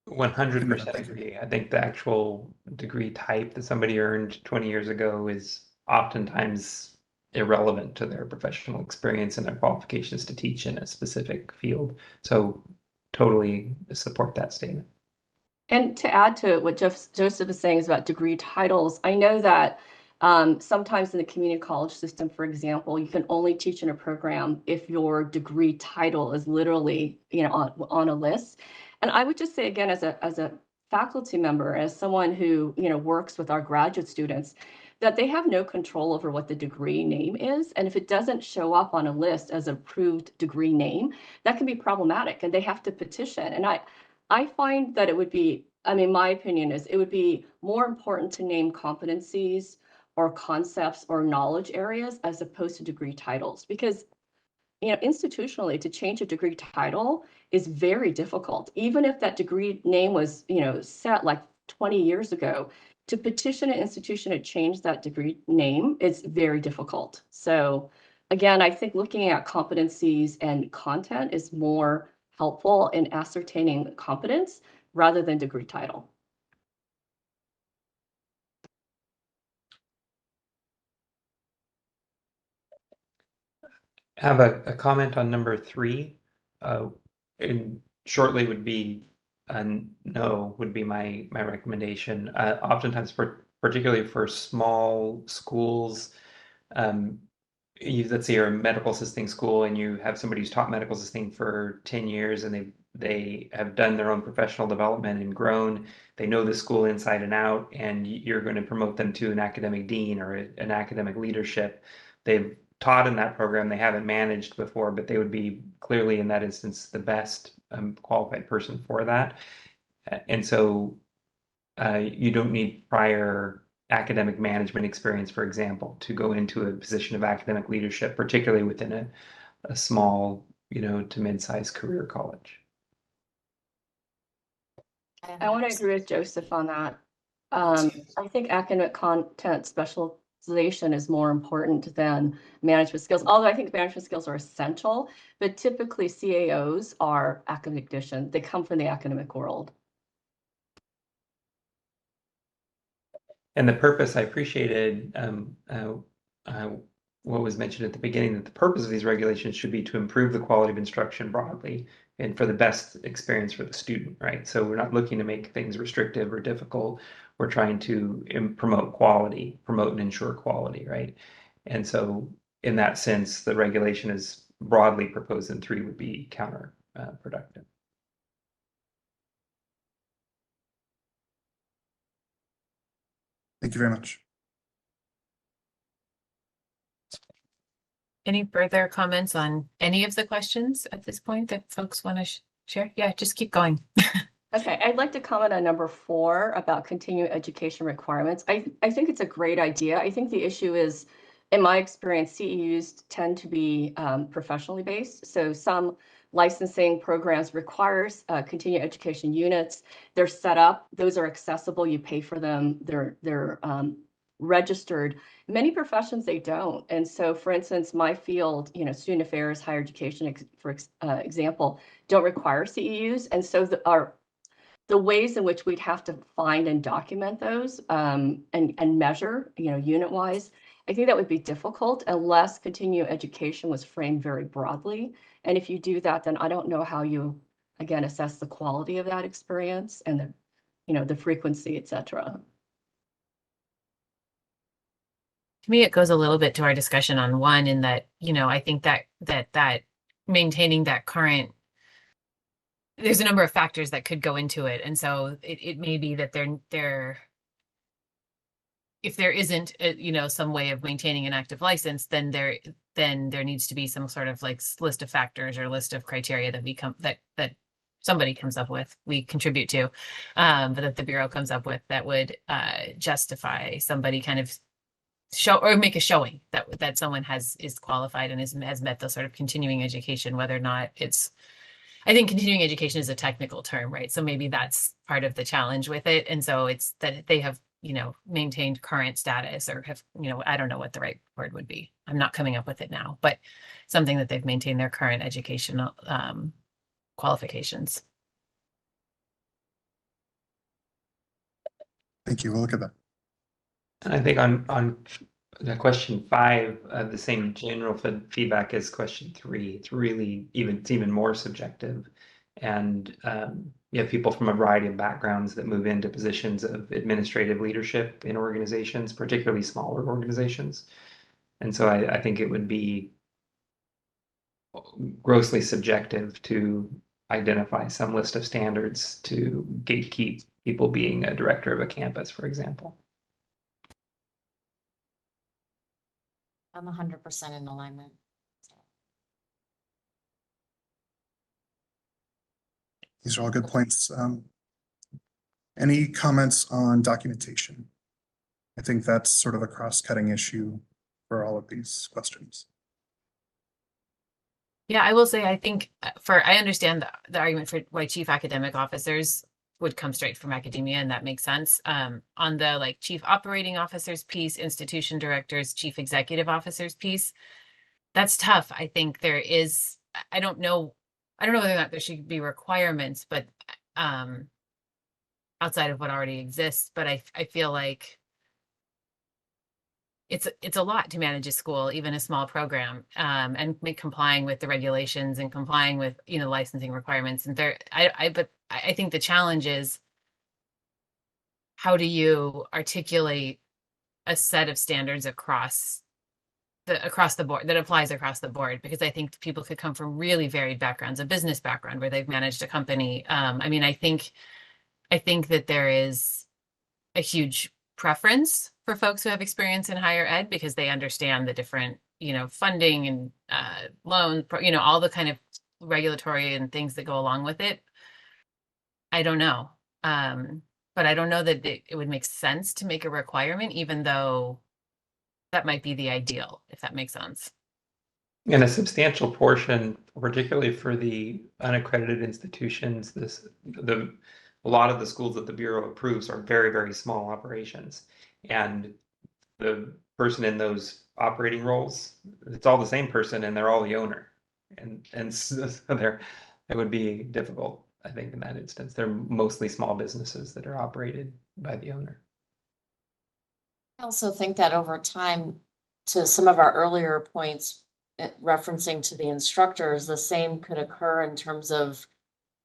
100% agree. I think the actual degree type that somebody earned 20 years ago is oftentimes irrelevant to their professional experience and their qualifications to teach in a specific field. So totally support that statement. And to add to what Joseph is saying is about degree titles, I know that sometimes in the community college system, for example, you can only teach in a program if your degree title is literally, you know, on a list. And I would just say again, as a faculty member, as someone who, you know, works with our graduate students, that they have no control over what the degree name is. And if it doesn't show up on a list as approved degree name, that can be problematic, and they have to petition. And I find that it would be, I mean, my opinion is it would be more important to name competencies or concepts or knowledge areas as opposed to degree titles, because, you know, institutionally to change a degree title is very difficult. Even if that degree name was, you know, set like 20 years ago, to petition an institution to change that degree name is very difficult. So again, I think looking at competencies and content is more helpful in ascertaining competence rather than degree title. I have a comment on number 3. And shortly would be no would be my recommendation. Oftentimes, particularly for small schools, let's say you're a medical assisting school and you have somebody who's taught medical assisting for 10 years and they have done their own professional development and grown. They know the school inside and out, and you're going to promote them to an academic dean or an academic leadership. They've taught in that program. They haven't managed before, but they would be clearly in that instance the best qualified person for that. And so you don't need prior academic management experience, for example, to go into a position of academic leadership, particularly within a small, you know, to mid-sized career college. I want to agree with Joseph on that. I think academic content specialization is more important than management skills, although I think management skills are essential, but typically CAOs are academicians. They come from the academic world. And the purpose, I appreciated what was mentioned at the beginning, that the purpose of these regulations should be to improve the quality of instruction broadly and for the best experience for the student, right? So we're not looking to make things restrictive or difficult. we're trying to promote and ensure quality, right? And so in that sense, the regulation is broadly proposed in 3 would be counterproductive. Thank you very much. Any further comments on any of the questions at this point that folks want to share? Yeah, just keep going. Okay, I'd like to comment on number 4 about continuing education requirements. I think it's a great idea. I think the issue is, in my experience, CEUs tend to be professionally based. So some licensing programs requires continuing education units. They're set up, those are accessible, you pay for them, they're registered. Many professions, they don't. And so, for instance, my field, student affairs, higher education, for example, don't require CEUs. And so the ways in which we'd have to find and document those and measure, unit wise, I think that would be difficult unless continuing education was framed very broadly. And if you do that, then I don't know how you, again, assess the quality of that experience and the frequency, et cetera. To me, it goes a little bit to our discussion on 1 in that, I think that maintaining that current, there's a number of factors that could go into it. And so it may be that if there isn't, some way of maintaining an active license, then there needs to be some sort of like list of factors or list of criteria that somebody comes up with, we contribute to, but that the Bureau comes up with that would justify somebody kind of show or make a showing that someone is qualified and has met the sort of continuing education, whether or not I think continuing education is a technical term, right? So maybe that's part of the challenge with it. And so it's that they have, maintained current status or have, I don't know what the right word would be. I'm not coming up with it now, but something that they've maintained their current educational qualifications. Thank you. We'll look at that. And I think on the question 5, the same general feedback as question 3. It's really even more subjective, and you have people from a variety of backgrounds that move into positions of administrative leadership in organizations, particularly smaller organizations. And so I think it would be grossly subjective to identify some list of standards to gatekeep people being a director of a campus, for example. I'm 100% in alignment. These are all good points. Any comments on documentation? I think that's sort of a cross-cutting issue for all of these questions. Yeah, I will say, I think I understand the argument for why chief academic officers would come straight from academia, and that makes sense. On the chief operating officers piece, institution directors, chief executive officers piece, that's tough. I think there is, I don't know whether or not there should be requirements, but outside of what already exists, but I feel like it's a lot to manage a school, even a small program, and complying with the regulations and complying with licensing requirements. And but I think the challenge is, how do you articulate a set of standards across the board that applies across the board? Because I think people could come from really varied backgrounds, a business background where they've managed a company. I think that there is a huge preference for folks who have experience in higher ed because they understand the different, funding and loan, all the kind of regulatory and things that go along with it. I don't know. But I don't know that it would make sense to make a requirement, even though that might be the ideal, if that makes sense. And a substantial portion, particularly for the unaccredited institutions, a lot of the schools that the Bureau approves are very, very small operations. And the person in those operating roles, it's all the same person and they're all the owner. And so it would be difficult, I think, in that instance. They're mostly small businesses that are operated by the owner. I also think that over time, to some of our earlier points, referencing to the instructors, the same could occur in terms of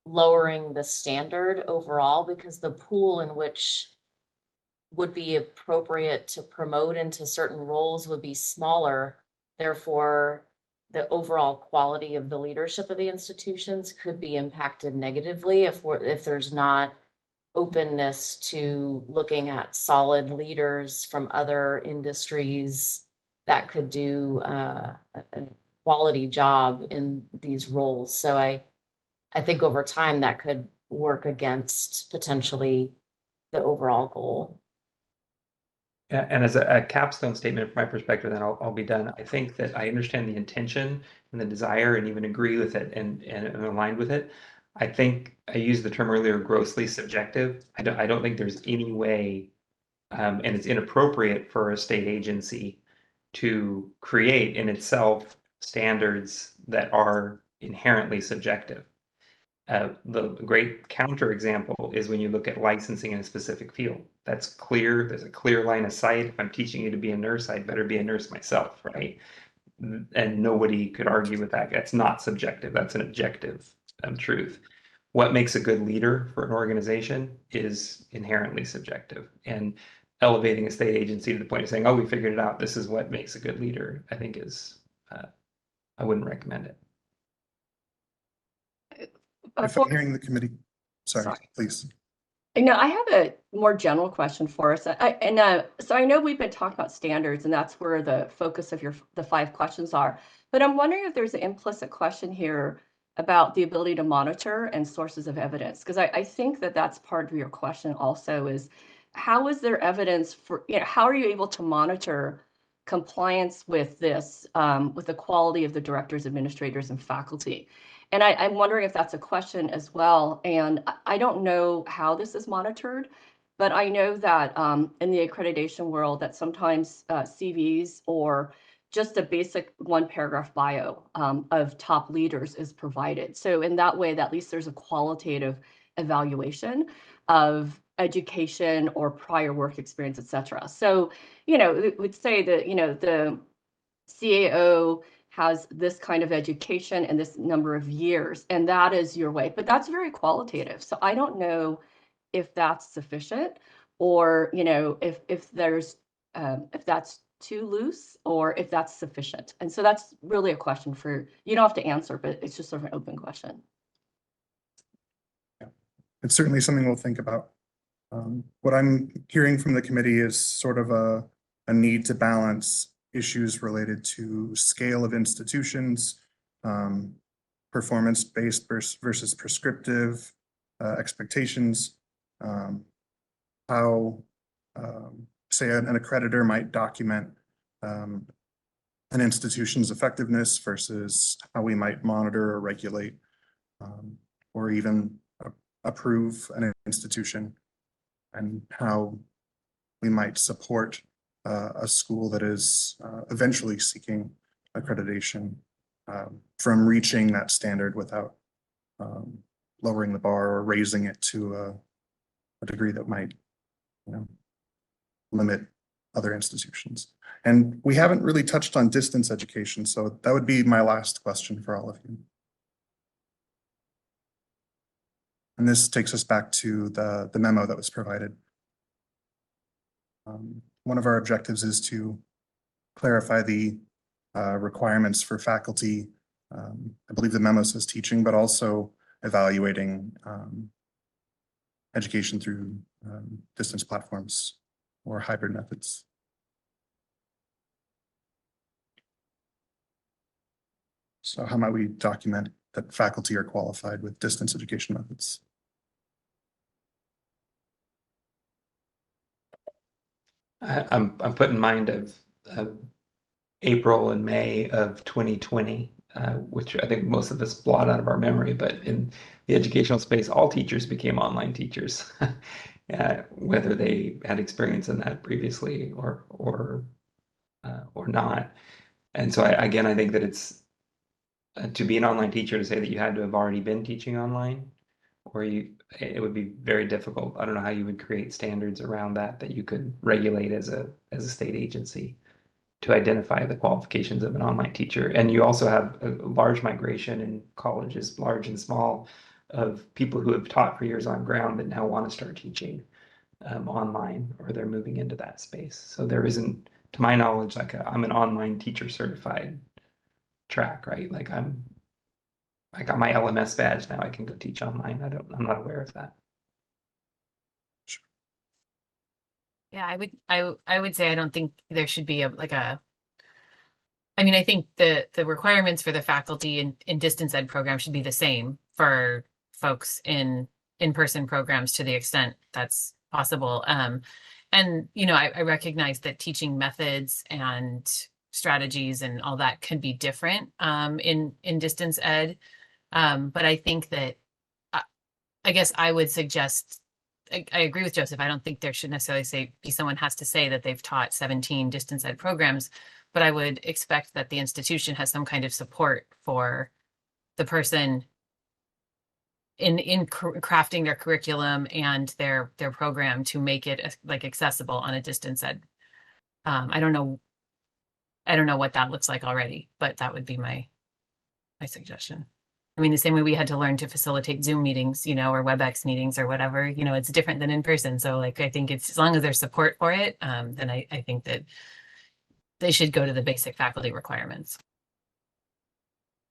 lowering the standard overall, because the pool in which would be appropriate to promote into certain roles would be smaller. Therefore, the overall quality of the leadership of the institutions could be impacted negatively if there's not openness to looking at solid leaders from other industries that could do a quality job in these roles. So I think over time that could work against potentially the overall goal. Yeah, and as a capstone statement from my perspective, then I'll be done. I think that I understand the intention and the desire and even agree with it and am aligned with it. I think I used the term earlier, grossly subjective. I don't think there's any way, and it's inappropriate for a state agency to create in itself standards that are inherently subjective. The great counterexample is when you look at licensing in a specific field. That's clear. There's a clear line of sight. If I'm teaching you to be a nurse, I'd better be a nurse myself, right? And nobody could argue with that. That's not subjective. That's an objective truth. What makes a good leader for an organization is inherently subjective. And elevating a state agency to the point of saying, "Oh, we figured it out. This is what makes a good leader," I think is, I wouldn't recommend it. If I'm hearing the committee, sorry, please. No, I have a more general question for us. So I know we've been talking about standards, and that's where the focus of the 5 questions are. But I'm wondering if there's an implicit question here about the ability to monitor and sources of evidence, because I think that that's part of your question also is how is there evidence for, how are you able to monitor compliance with this, with the quality of the directors, administrators, and faculty? And I'm wondering if that's a question as well. And I don't know how this is monitored, but I know that in the accreditation world that sometimes CVs or just a basic 1-paragraph bio of top leaders is provided. So in that way, at least there's a qualitative evaluation of education or prior work experience, et cetera. So, it would say that, the CAO has this kind of education and this number of years, and that is your way. But that's very qualitative. So I don't know if that's sufficient or, if there's, if that's too loose or if that's sufficient. And so that's really a question for, you don't have to answer, but it's just sort of an open question. Yeah. It's certainly something we'll think about. What I'm hearing from the committee is sort of a need to balance issues related to scale of institutions, performance-based versus prescriptive expectations, how, say, an accreditor might document an institution's effectiveness versus how we might monitor or regulate or even approve an institution, and how we might support a school that is eventually seeking accreditation from reaching that standard without lowering the bar or raising it to a degree that might, limit other institutions. And we haven't really touched on distance education, so that would be my last question for all of you. And this takes us back to the memo that was provided. One of our objectives is to clarify the requirements for faculty. I believe the memo says teaching, but also evaluating education through distance platforms or hybrid methods. So how might we document that faculty are qualified with distance education methods? I'm put in mind of April and May of 2020, which I think most of us blot out of our memory, but in the educational space, all teachers became online teachers, whether they had experience in that previously or not. And so I think that it's to be an online teacher, to say that you had to have already been teaching online, or it would be very difficult. I don't know how you would create standards around that you could regulate as a state agency to identify the qualifications of an online teacher. And you also have a large migration in colleges, large and small, of people who have taught for years on ground that now want to start teaching. online, or they're moving into that space. So there isn't, to my knowledge, like I'm an online teacher certified track, right? Like I got my LMS badge now. I can go teach online. I'm not aware of that. Yeah, I would say I don't think there should be I mean, I think the requirements for the faculty in distance ed programs should be the same for folks in-person programs to the extent that's possible. And I recognize that teaching methods and strategies and all that can be different in distance ed. But I think that I guess I would suggest, I agree with Joseph. I don't think there should necessarily be someone has to say that they've taught 17 distance ed programs, but I would expect that the institution has some kind of support for the person in crafting their curriculum and their program to make it like accessible on a distance ed. I don't know what that looks like already, but that would be my suggestion. I mean, the same way we had to learn to facilitate Zoom meetings, or WebEx meetings or whatever, it's different than in person. So like, I think it's, as long as there's support for it, then I think that they should go to the basic faculty requirements.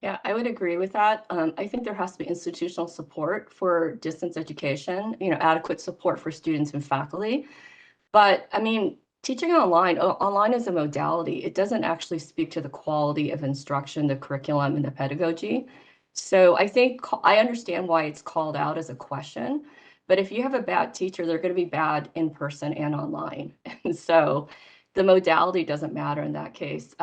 Yeah, I would agree with that. I think there has to be institutional support for distance education, adequate support for students and faculty. But I mean, teaching online is a modality. It doesn't actually speak to the quality of instruction, the curriculum, and the pedagogy. So I think I understand why it's called out as a question, but if you have a bad teacher, they're going to be bad in person and online. And so the modality doesn't matter in that case.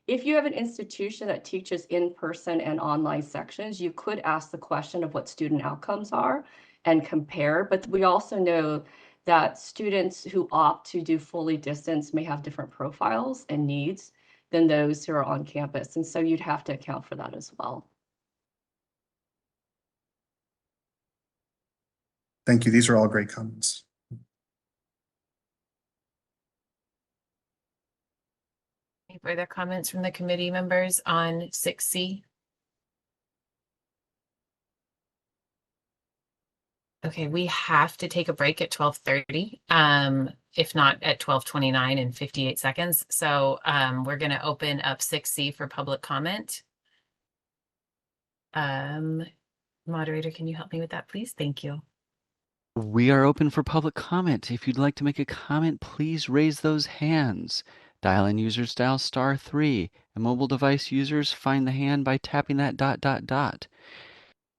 If you have an institution that teaches in person and online sections, you could ask the question of what student outcomes are and compare. But we also know that students who opt to do fully distance may have different profiles and needs than those who are on campus. And so you'd have to account for that as well. Thank you. These are all great comments. Any further comments from the committee members on 6C? Okay, we have to take a break at 12:30, if not at 12:29 and 58 seconds. So we're going to open up 6C for public comment. Moderator, can you help me with that, please? Thank you. We are open for public comment. If you'd like to make a comment, please raise those hands. Dial-in users dial *3, and mobile device users find the hand by tapping that ...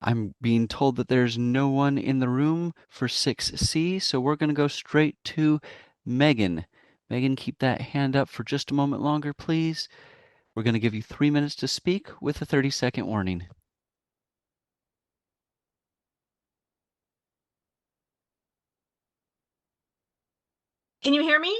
I'm being told that there's no one in the room for 6C, so we're going to go straight to Megan. Megan, keep that hand up for just a moment longer, please. We're going to give you 3 minutes to speak with a 30-second warning. Can you hear me?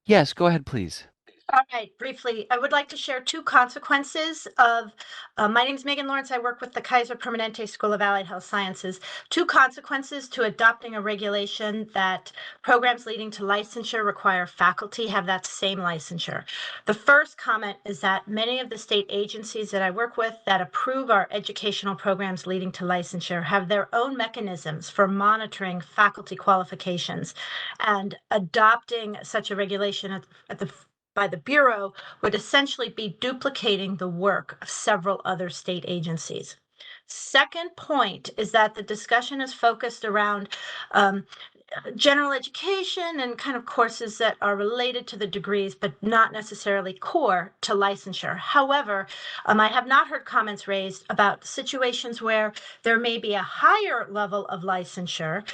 Yes, go ahead, please. All right, briefly, I would like to share two consequences of, my name is Megan Lawrence. I work with the Kaiser Permanente School of Allied Health Sciences. Two consequences to adopting a regulation that programs leading to licensure require faculty have that same licensure. The first comment is that many of the state agencies that I work with that approve our educational programs leading to licensure have their own mechanisms for monitoring faculty qualifications, and adopting such a regulation by the Bureau would essentially be duplicating the work of several other state agencies. Second point is that the discussion is focused around general education and kind of courses that are related to the degrees, but not necessarily core to licensure. However, I have not heard comments raised about situations where there may be a higher level of licensure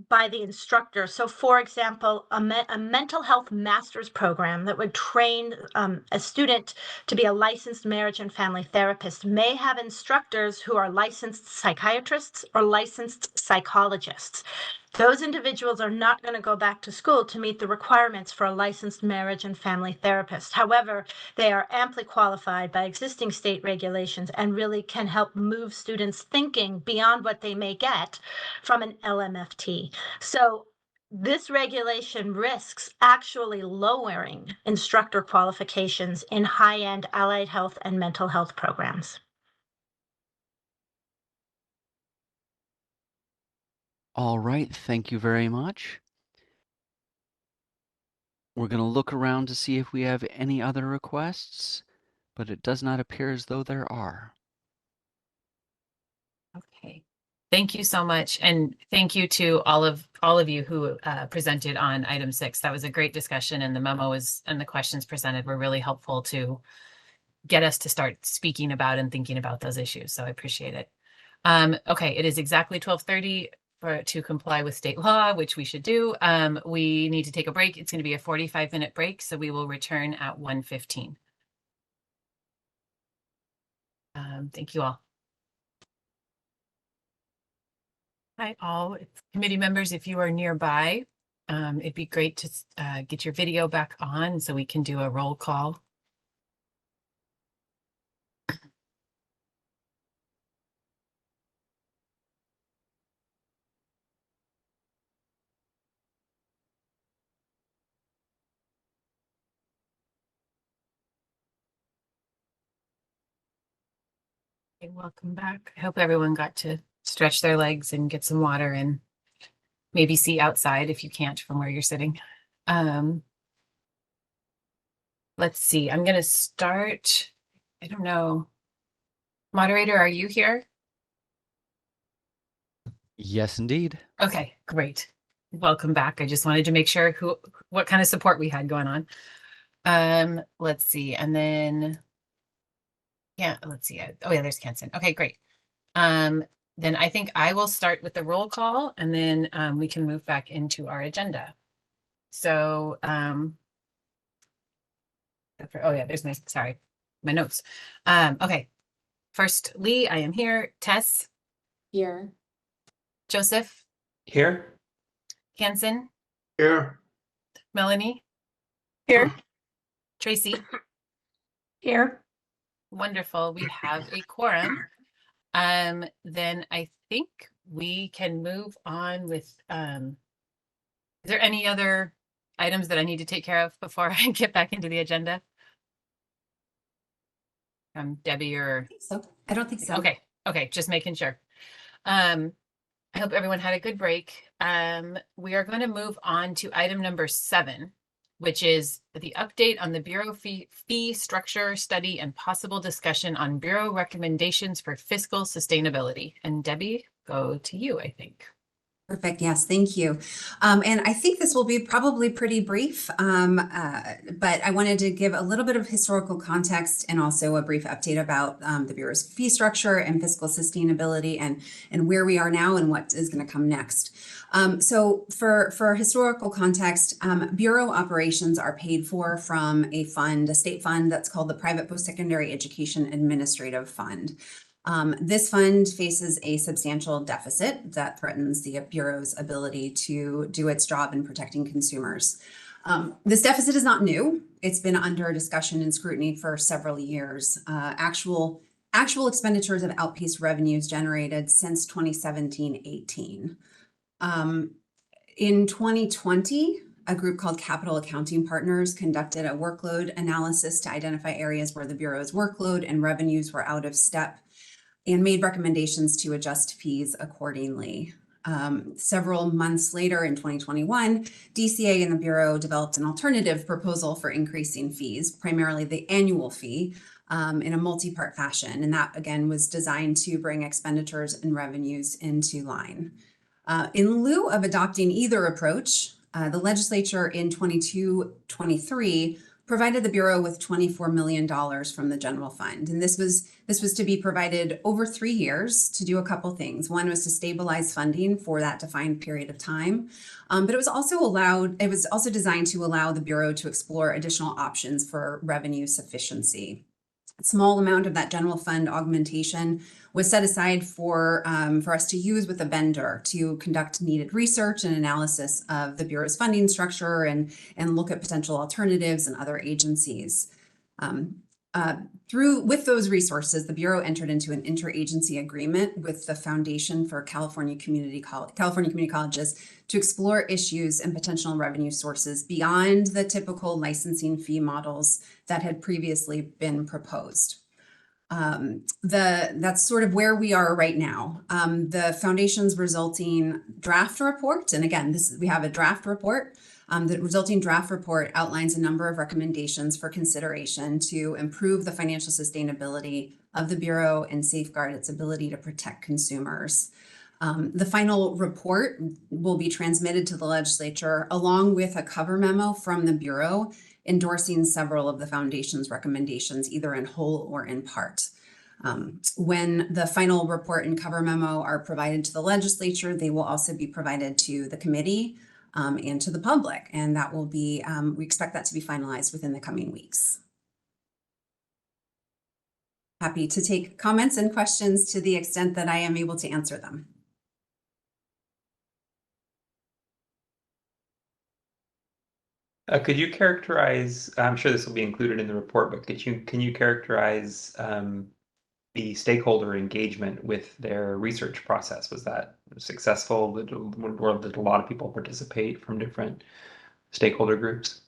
by the instructor. So for example, a mental health master's program that would train a student to be a licensed marriage and family therapist may have instructors who are licensed psychiatrists or licensed psychologists. Those individuals are not going to go back to school to meet the requirements for a licensed marriage and family therapist. However, they are amply qualified by existing state regulations and really can help move students' thinking beyond what they may get from an LMFT. So this regulation risks actually lowering instructor qualifications in high-end allied health and mental health programs. All right, thank you very much. We're going to look around to see if we have any other requests, but it does not appear as though there are. Okay. Thank you so much. And thank you to all of you who presented on item 6. That was a great discussion, and the memo and the questions presented were really helpful to get us to start speaking about and thinking about those issues. So I appreciate it. Okay, it is exactly 12:30 to comply with state law, which we should do. We need to take a break. It's going to be a 45-minute break, so we will return at 1:15. Thank you all. Hi, all committee members. If you are nearby, it'd be great to get your video back on so we can do a roll call. Okay, welcome back. I hope everyone got to stretch their legs and get some water and maybe see outside if you can't from where you're sitting. Let's see. I'm going to start. I don't know. Moderator, are you here? Yes, indeed. Okay, great. Welcome back. I just wanted to make sure what kind of support we had going on. Let's see. And then, yeah, let's see. Oh yeah, there's Kenson. Okay, great. Then I think I will start with the roll call, and then we can move back into our agenda. So, oh yeah, there's my notes. Okay. First, Lee, I am here. Tess. Here. Joseph. Here. Hanson. Here. Melanie. Here. Tracy. Here. Wonderful. We have a quorum. Then I think we can move on with, is there any other items that I need to take care of before I get back into the agenda? Debbie or? I don't think so. Okay. Just making sure. I hope everyone had a good break. We are going to move on to item number 7, which is the update on the Bureau fee structure study and possible discussion on Bureau recommendations for fiscal sustainability. And Debbie, go to you, I think. Perfect. Yes, thank you. And I think this will be probably pretty brief, but I wanted to give a little bit of historical context and also a brief update about the Bureau's fee structure and fiscal sustainability and where we are now and what is going to come next. So for historical context, Bureau operations are paid for from a state fund that's called the Private Postsecondary Education Administrative Fund. This fund faces a substantial deficit that threatens the Bureau's ability to do its job in protecting consumers. This deficit is not new. It's been under discussion and scrutiny for several years. Actual expenditures have outpaced revenues generated since 2017-18. In 2020, a group called Capital Accounting Partners conducted a workload analysis to identify areas where the Bureau's workload and revenues were out of step and made recommendations to adjust fees accordingly. Several months later in 2021, DCA and the Bureau developed an alternative proposal for increasing fees, primarily the annual fee, in a multi-part fashion. And that, again, was designed to bring expenditures and revenues into line. In lieu of adopting either approach, the legislature in 22-23 provided the Bureau with $24 million from the general fund. And this was to be provided over 3 years to do a couple things. One was to stabilize funding for that defined period of time. But it was also designed to allow the Bureau to explore additional options for revenue sufficiency. A small amount of that general fund augmentation was set aside for us to use with a vendor to conduct needed research and analysis of the Bureau's funding structure and look at potential alternatives and other agencies. With those resources, the Bureau entered into an interagency agreement with the Foundation for California Community Colleges to explore issues and potential revenue sources beyond the typical licensing fee models that had previously been proposed. That's sort of where we are right now. The foundation's resulting draft report, and again, we have a draft report. The resulting draft report outlines a number of recommendations for consideration to improve the financial sustainability of the Bureau and safeguard its ability to protect consumers. The final report will be transmitted to the legislature along with a cover memo from the Bureau endorsing several of the foundation's recommendations, either in whole or in part. When the final report and cover memo are provided to the legislature, they will also be provided to the committee and to the public. And that will be, we expect that to be finalized within the coming weeks. Happy to take comments and questions to the extent that I am able to answer them. Could you characterize, I'm sure this will be included in the report, but can you characterize the stakeholder engagement with their research process? Was that successful? Did a lot of people participate from different stakeholder groups?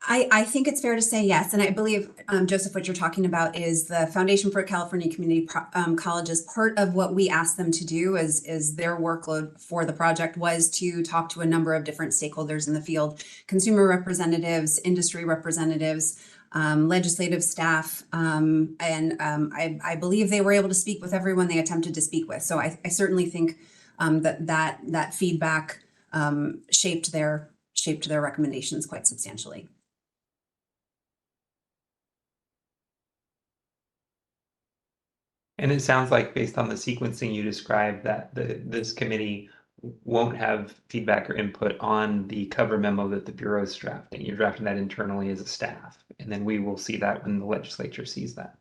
I think it's fair to say yes. And I believe, Joseph, what you're talking about is the Foundation for California Community Colleges. Part of what we asked them to do is their workload for the project was to talk to a number of different stakeholders in the field, consumer representatives, industry representatives, legislative staff. I believe they were able to speak with everyone they attempted to speak with. So I certainly think that feedback shaped their recommendations quite substantially. And it sounds like, based on the sequencing you described, that this committee won't have feedback or input on the cover memo that the Bureau is drafting. You're drafting that internally as a staff, and then we will see that when the legislature sees that.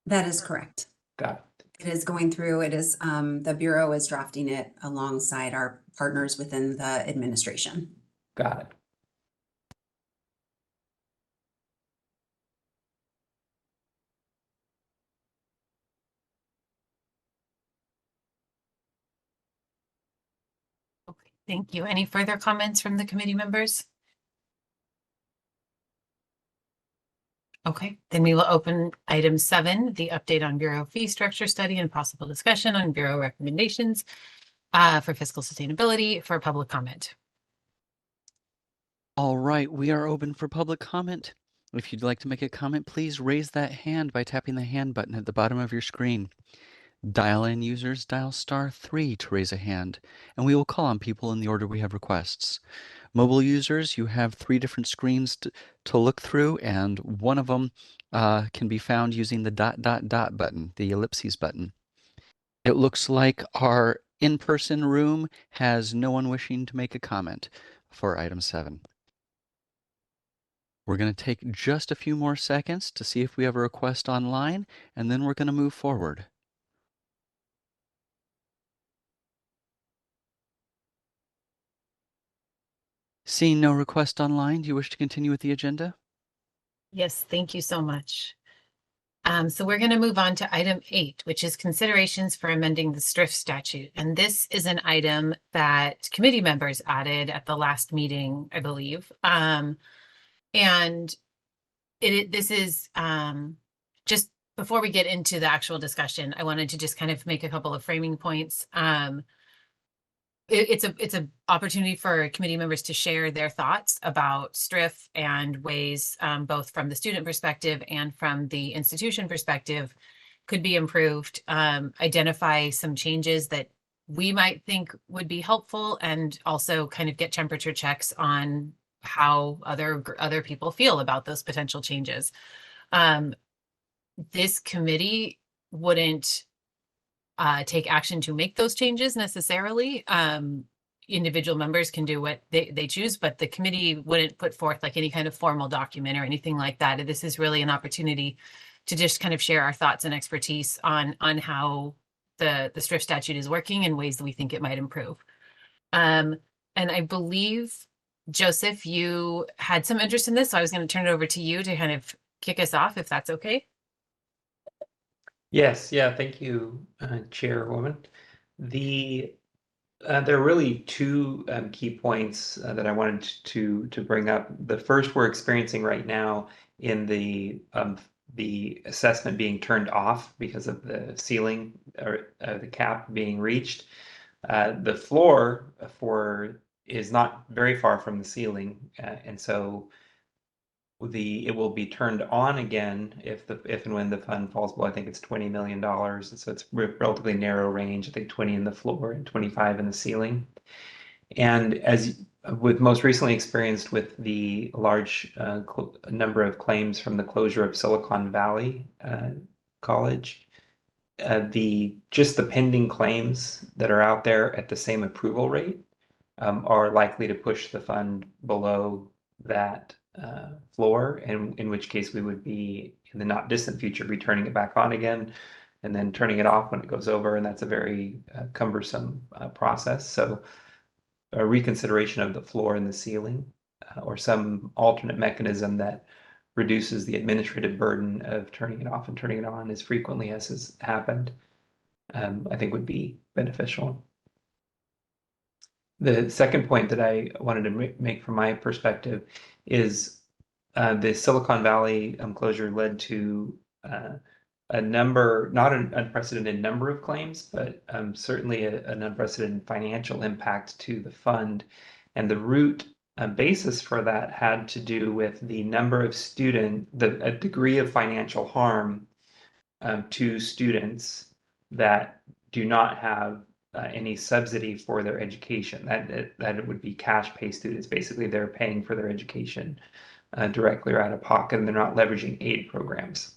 That is correct. Got it. It is going through, the Bureau is drafting it alongside our partners within the administration. Got it. Okay, thank you. Any further comments from the committee members? Okay, then we will open item 7, the update on Bureau fee structure study and possible discussion on Bureau recommendations for fiscal sustainability for public comment. All right, we are open for public comment. If you'd like to make a comment, please raise that hand by tapping the hand button at the bottom of your screen. Dial-in users dial *3 to raise a hand, and we will call on people in the order we have requests. Mobile users, you have 3 different screens to look through, and one of them can be found using the ... button, the ellipses button. It looks like our in-person room has no one wishing to make a comment for item 7. We're going to take just a few more seconds to see if we have a request online, and then we're going to move forward. Seeing no request online, do you wish to continue with the agenda? Yes, thank you so much. So we're going to move on to item 8, which is considerations for amending the STRIF statute. And this is an item that committee members added at the last meeting, I believe. And this is just before we get into the actual discussion, I wanted to just kind of make a couple of framing points. It's an opportunity for committee members to share their thoughts about STRIF and ways, both from the student perspective and from the institution perspective, could be improved, identify some changes that we might think would be helpful, and also kind of get temperature checks on how other people feel about those potential changes. This committee wouldn't take action to make those changes necessarily. Individual members can do what they choose, but the committee wouldn't put forth like any kind of formal document or anything like that. This is really an opportunity to just kind of share our thoughts and expertise on how the STRIF statute is working and ways that we think it might improve. And I believe, Joseph, you had some interest in this, so I was going to turn it over to you to kind of kick us off, if that's okay. Yes, yeah, thank you, Chairwoman. There are really two key points that I wanted to bring up. The first we're experiencing right now in the assessment being turned off because of the ceiling or the cap being reached. The floor is not very far from the ceiling, and so it will be turned on again if and when the fund falls below. I think it's $20 million, and so it's relatively narrow range. I think 20 in the floor and 25 in the ceiling. And as with most recently experienced with the large number of claims from the closure of Silicon Valley College, just the pending claims that are out there at the same approval rate are likely to push the fund below that floor, and in which case we would be in the not distant future be turning it back on again and then turning it off when it goes over, and that's a very cumbersome process. So a reconsideration of the floor and the ceiling or some alternate mechanism that reduces the administrative burden of turning it off and turning it on as frequently as has happened, I think would be beneficial. The second point that I wanted to make from my perspective is the Silicon Valley closure led to a number, not an unprecedented number of claims, but certainly an unprecedented financial impact to the fund. And the root basis for that had to do with the number of a degree of financial harm to students that do not have any subsidy for their education. That it would be cash pay students. Basically, they're paying for their education directly or out of pocket, and they're not leveraging aid programs.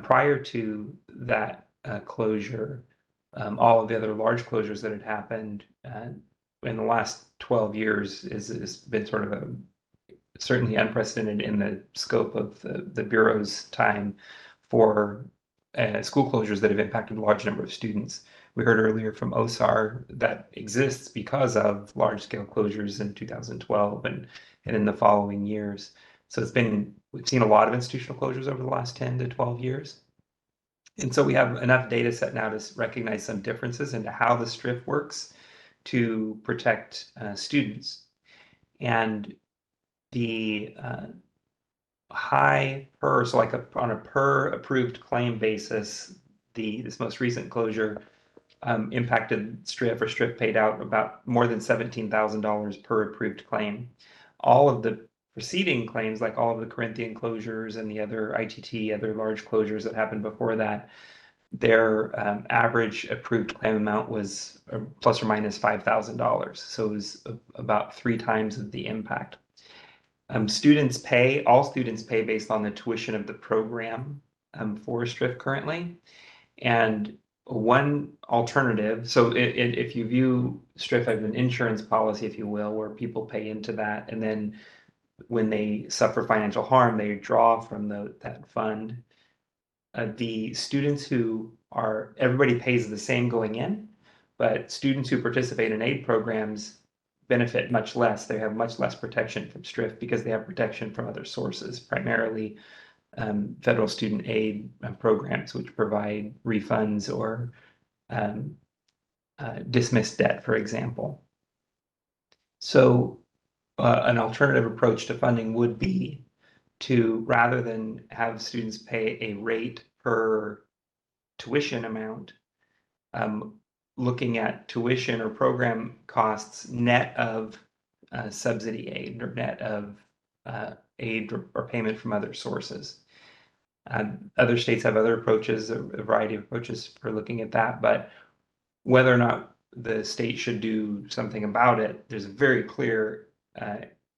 Prior to that closure, all of the other large closures that had happened in the last 12 years has been sort of certainly unprecedented in the scope of the Bureau's time for school closures that have impacted a large number of students. We heard earlier from OSAR that exists because of large-scale closures in 2012 and in the following years. So we've seen a lot of institutional closures over the last 10 to 12 years. And so we have enough data set now to recognize some differences into how the STRIF works to protect students. And the so like on a per approved claim basis, this most recent closure impacted STRIF, or STRIF paid out about more than $17,000 per approved claim. All of the preceding claims, like all of the Corinthian closures and the other ITT, other large closures that happened before that, their average approved claim amount was plus or minus $5,000. So it was about 3 times of the impact. All students pay based on the tuition of the program for STRIF currently. And one alternative, so if you view STRIF as an insurance policy, if you will, where people pay into that, and then when they suffer financial harm, they draw from that fund. The students everybody pays the same going in, but students who participate in aid programs benefit much less. They have much less protection from STRIF because they have protection from other sources, primarily federal student aid programs, which provide refunds or dismissed debt, for example. So an alternative approach to funding would be to, rather than have students pay a rate per tuition amount, looking at tuition or program costs net of subsidy aid or net of aid or payment from other sources. Other states have other approaches, a variety of approaches for looking at that, but whether or not the state should do something about it, there's a very clear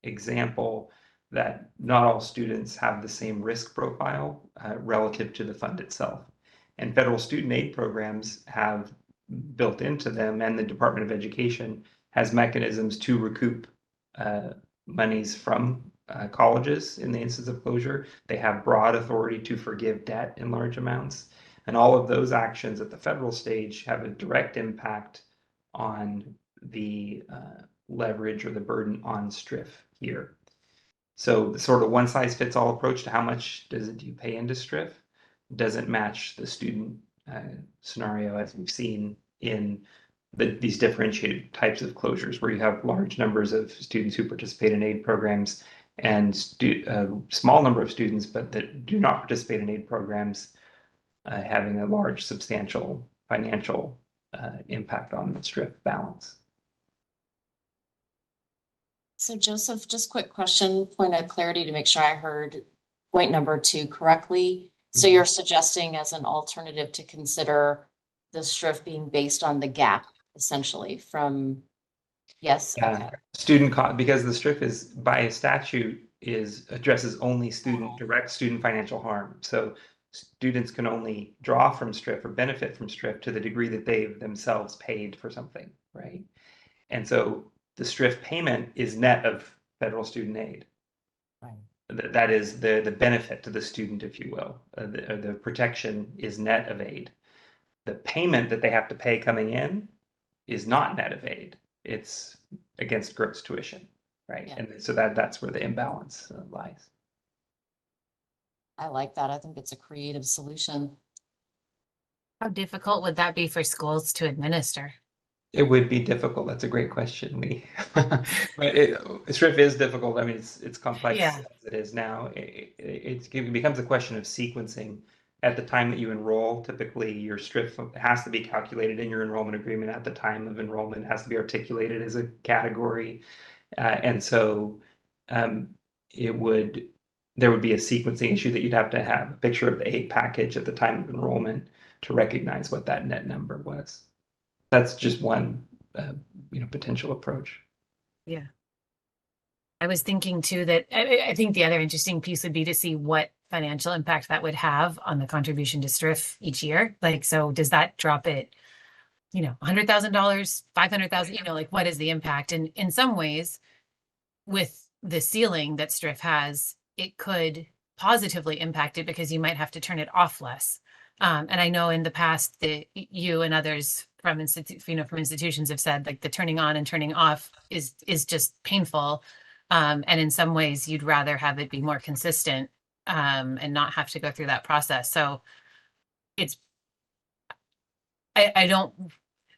example that not all students have the same risk profile relative to the fund itself. And federal student aid programs have built into them, and the Department of Education has mechanisms to recoup monies from colleges in the instance of closure. They have broad authority to forgive debt in large amounts. And all of those actions at the federal stage have a direct impact on the leverage or the burden on STRIF here. So the sort of one-size-fits-all approach to how much do you pay into STRIF doesn't match the student scenario as we've seen in these differentiated types of closures where you have large numbers of students who participate in aid programs and a small number of students but that do not participate in aid programs having a large substantial financial impact on the strip balance. So Joseph, just quick question, point of clarity to make sure I heard point number 2 correctly. So you're suggesting as an alternative to consider the STRIF being based on the gap, essentially, from, yes? Okay. Student cost, because the STRIF is by statute addresses only direct student financial harm. So students can only draw from STRIF or benefit from STRIF to the degree that they've themselves paid for something, right? And so the STRIF payment is net of federal student aid. Right. That is the benefit to the student, if you will. The protection is net of aid. The payment that they have to pay coming in is not net of aid. It's against gross tuition, right? Yeah. And so that's where the imbalance lies. I like that. I think it's a creative solution. How difficult would that be for schools to administer? It would be difficult. That's a great question. But STRIF is difficult. I mean, it's complex as it is now. It becomes a question of sequencing. At the time that you enroll, typically your STRIF has to be calculated in your enrollment agreement at the time of enrollment. It has to be articulated as a category. And so there would be a sequencing issue that you'd have to have a picture of the aid package at the time of enrollment to recognize what that net number was. That's just one potential approach. Yeah. I was thinking too that I think the other interesting piece would be to see what financial impact that would have on the contribution to STRIF each year. Like, so does that drop it, $100,000, $500,000, like what is the impact? And in some ways, with the ceiling that STRIF has, it could positively impact it because you might have to turn it off less. And I know in the past that you and others from institutions have said like the turning on and turning off is just painful. And in some ways you'd rather have it be more consistent and not have to go through that process. So I don't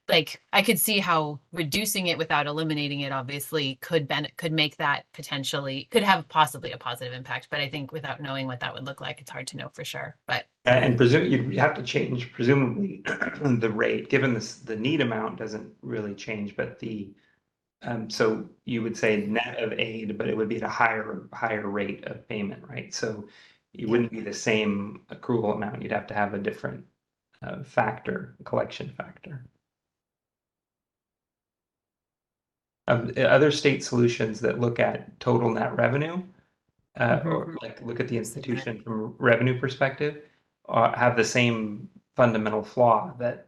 like, I could see how reducing it without eliminating it obviously could make that could have possibly a positive impact. But I think without knowing what that would look like, it's hard to know for sure. But and you have to change presumably the rate, given the need amount doesn't really change, but so you would say net of aid, but it would be at a higher rate of payment, right? So it wouldn't be the same accrual amount. You'd have to have a different collection factor. Other state solutions that look at total net revenue, or like look at the institution from a revenue perspective, have the same fundamental flaw that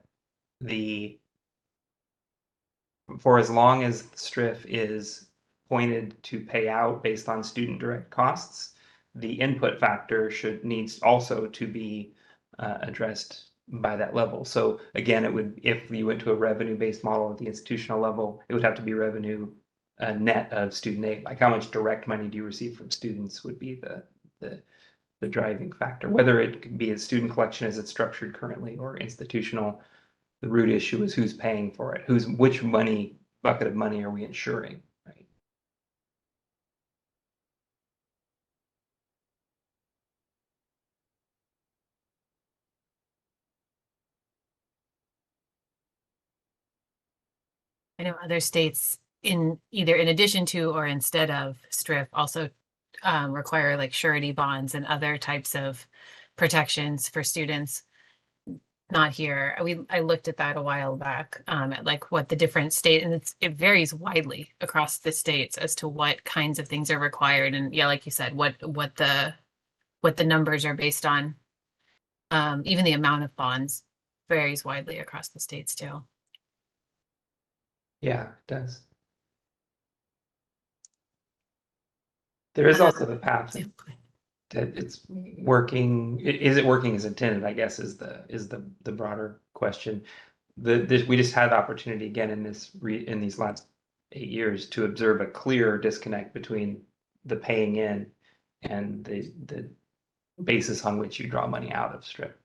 for as long as the STRIF is pointed to pay out based on student direct costs, the input factor needs also to be addressed by that level. So again, if you went to a revenue-based model at the institutional level, it would have to be revenue net of student aid. Like how much direct money do you receive from students would be the driving factor. Whether it could be a student collection as it's structured currently or institutional, the root issue is who's paying for it. Which bucket of money are we insuring? Right. I know other states either in addition to or instead of STRIF also require like surety bonds and other types of protections for students. Not here. I looked at that a while back at like what the different state, and it varies widely across the states as to what kinds of things are required. And yeah, like you said, what the numbers are based on. Even the amount of bonds varies widely across the states too. Yeah, it does. There is also the path that it's working. Is it working as intended? I guess is the broader question. We just had the opportunity again in these last 8 years to observe a clear disconnect between the paying in and the basis on which you draw money out of STRIP.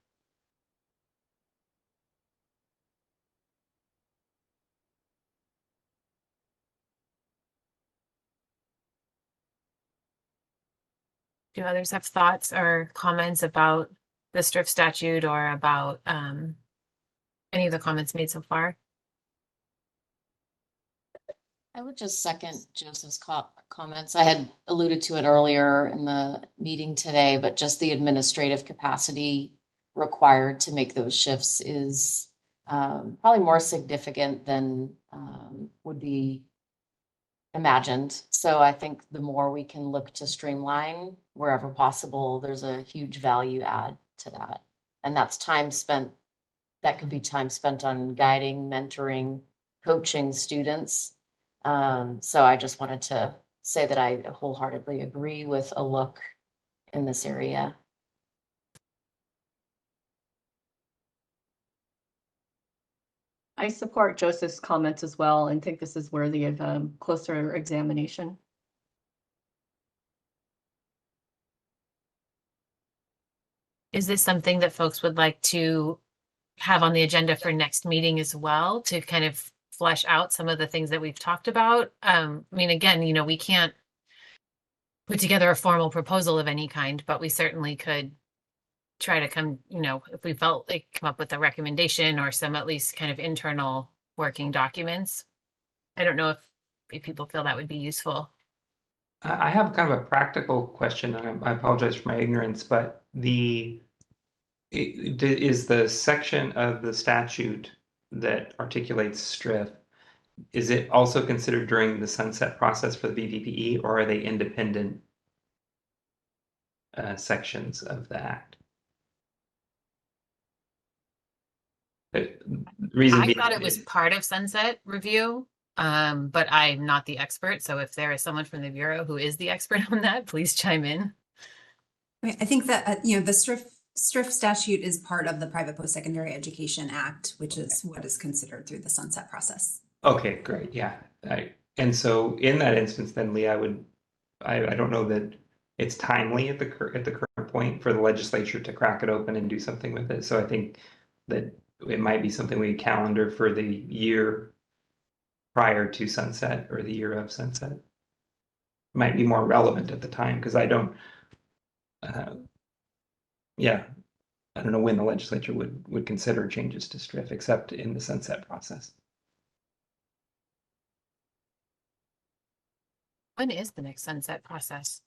Do others have thoughts or comments about the STRIF statute or about any of the comments made so far? I would just second Joseph's comments. I had alluded to it earlier in the meeting today, but just the administrative capacity required to make those shifts is probably more significant than would be imagined. So I think the more we can look to streamline wherever possible, there's a huge value add to that. And that's time spent, that could be time spent on guiding, mentoring, coaching students. So I just wanted to say that I wholeheartedly agree with a look in this area. I support Joseph's comments as well and think this is worthy of closer examination. Is this something that folks would like to have on the agenda for next meeting as well, to kind of flesh out some of the things that we've talked about? I mean, again, you know, we can't put together a formal proposal of any kind, but we certainly could try to come, you know, if we felt like come up with a recommendation or some at least kind of internal working documents. I don't know if people feel that would be useful. I have kind of a practical question. I apologize for my ignorance, but is the section of the statute that articulates STRIF, is it also considered during the sunset process for the BPPE, or are they independent sections of the act? Reason I being, thought it was part of sunset review, but I'm not the expert. So if there is someone from the Bureau who is the expert on that, please chime in. I mean, I think that, you know, the STRIF statute is part of the Private Post-Secondary Education Act, which is what is considered through the sunset process. okay, great, yeah. And so in that instance, then Lee, I don't know that it's timely at the current point for the legislature to crack it open and do something with it. So I think that it might be something we calendar for the year prior to sunset or the year of sunset. Might be more relevant at the time because I don't, yeah, I don't know when the legislature would consider changes to STRIF except in the sunset process. When is the next sunset process?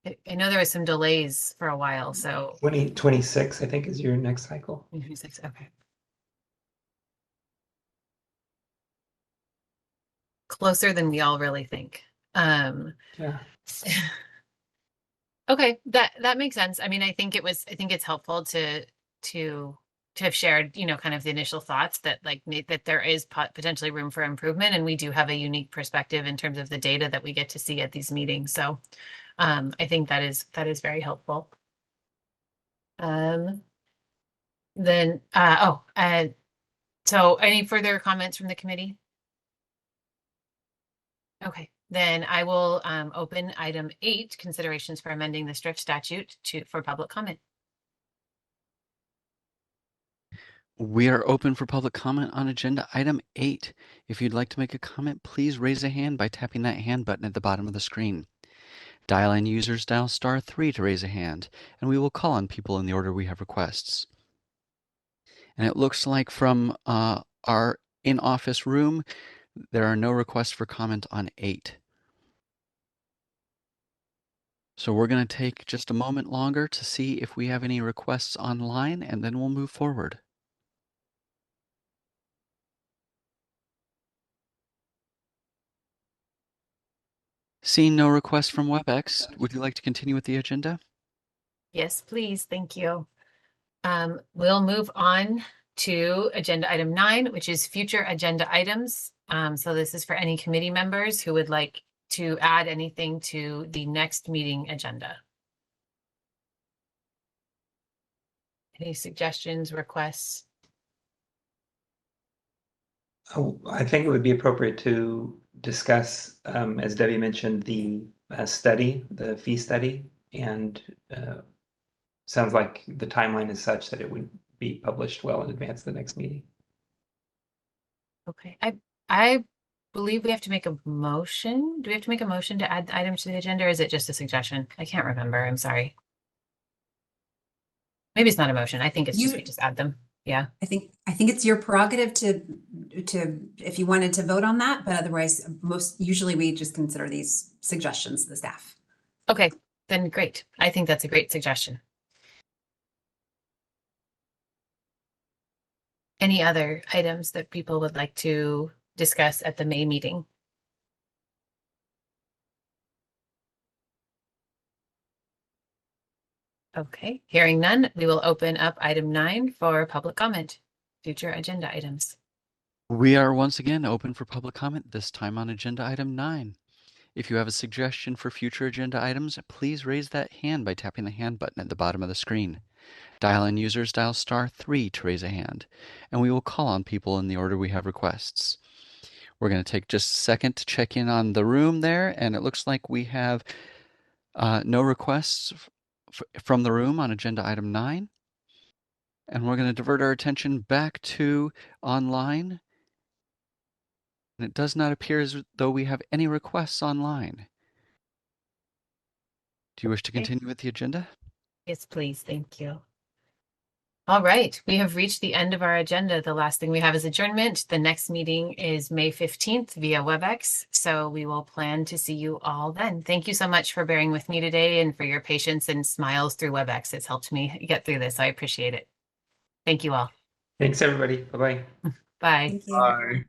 I know there was some delays for a while, so 2026, I think, is your next cycle. 2026, okay. Closer than we all really think. Yeah. Okay, that makes sense. I mean, I think it's helpful to have shared, you know, kind of the initial thoughts that like that there is potentially room for improvement, and we do have a unique perspective in terms of the data that we get to see at these meetings. So I think that is very helpful. Then so any further comments from the committee? Okay, then I will open item 8, considerations for amending the STRIF statute for public comment. We are open for public comment on agenda item 8. If you'd like to make a comment, please raise a hand by tapping that hand button at the bottom of the screen. Dial-in users dial *3 to raise a hand, and we will call on people in the order we have requests. And it looks like from our in-office room, there are no requests for comment on 8. So we're going to take just a moment longer to see if we have any requests online, and then we'll move forward. Seeing no requests from WebEx, would you like to continue with the agenda? Yes, please. Thank you. We'll move on to agenda item 9, which is future agenda items. So this is for any committee members who would like to add anything to the next meeting agenda. Any suggestions, requests? Oh, I think it would be appropriate to discuss, as Debbie mentioned, the study, the fee study, and sounds like the timeline is such that it would be published well in advance of the next meeting. Okay, I believe we have to make a motion. Do we have to make a motion to add the item to the agenda, or is it just a suggestion? I can't remember. I'm sorry. Maybe it's not a motion. I think it's just we just add them. Yeah. I think it's your prerogative to if you wanted to vote on that, but otherwise usually we just consider these suggestions to the staff. Okay, then great. I think that's a great suggestion. Any other items that people would like to discuss at the May meeting? Okay, hearing none, we will open up item 9 for public comment. Future agenda items. We are once again open for public comment, this time on agenda item 9. If you have a suggestion for future agenda items, please raise that hand by tapping the hand button at the bottom of the screen. Dial-in users dial *3 to raise a hand, and we will call on people in the order we have requests. We're going to take just a second to check in on the room there, and it looks like we have no requests from the room on agenda item 9. And we're going to divert our attention back to online. And it does not appear as though we have any requests online. Do you wish to continue with the agenda? Yes, please. Thank you. All right, we have reached the end of our agenda. The last thing we have is adjournment. The next meeting is May 15th via WebEx, so we will plan to see you all then. Thank you so much for bearing with me today and for your patience and smiles through WebEx. It's helped me get through this. I appreciate it. Thank you all. Thanks, everybody. Bye-bye. Bye. Thank you. Bye.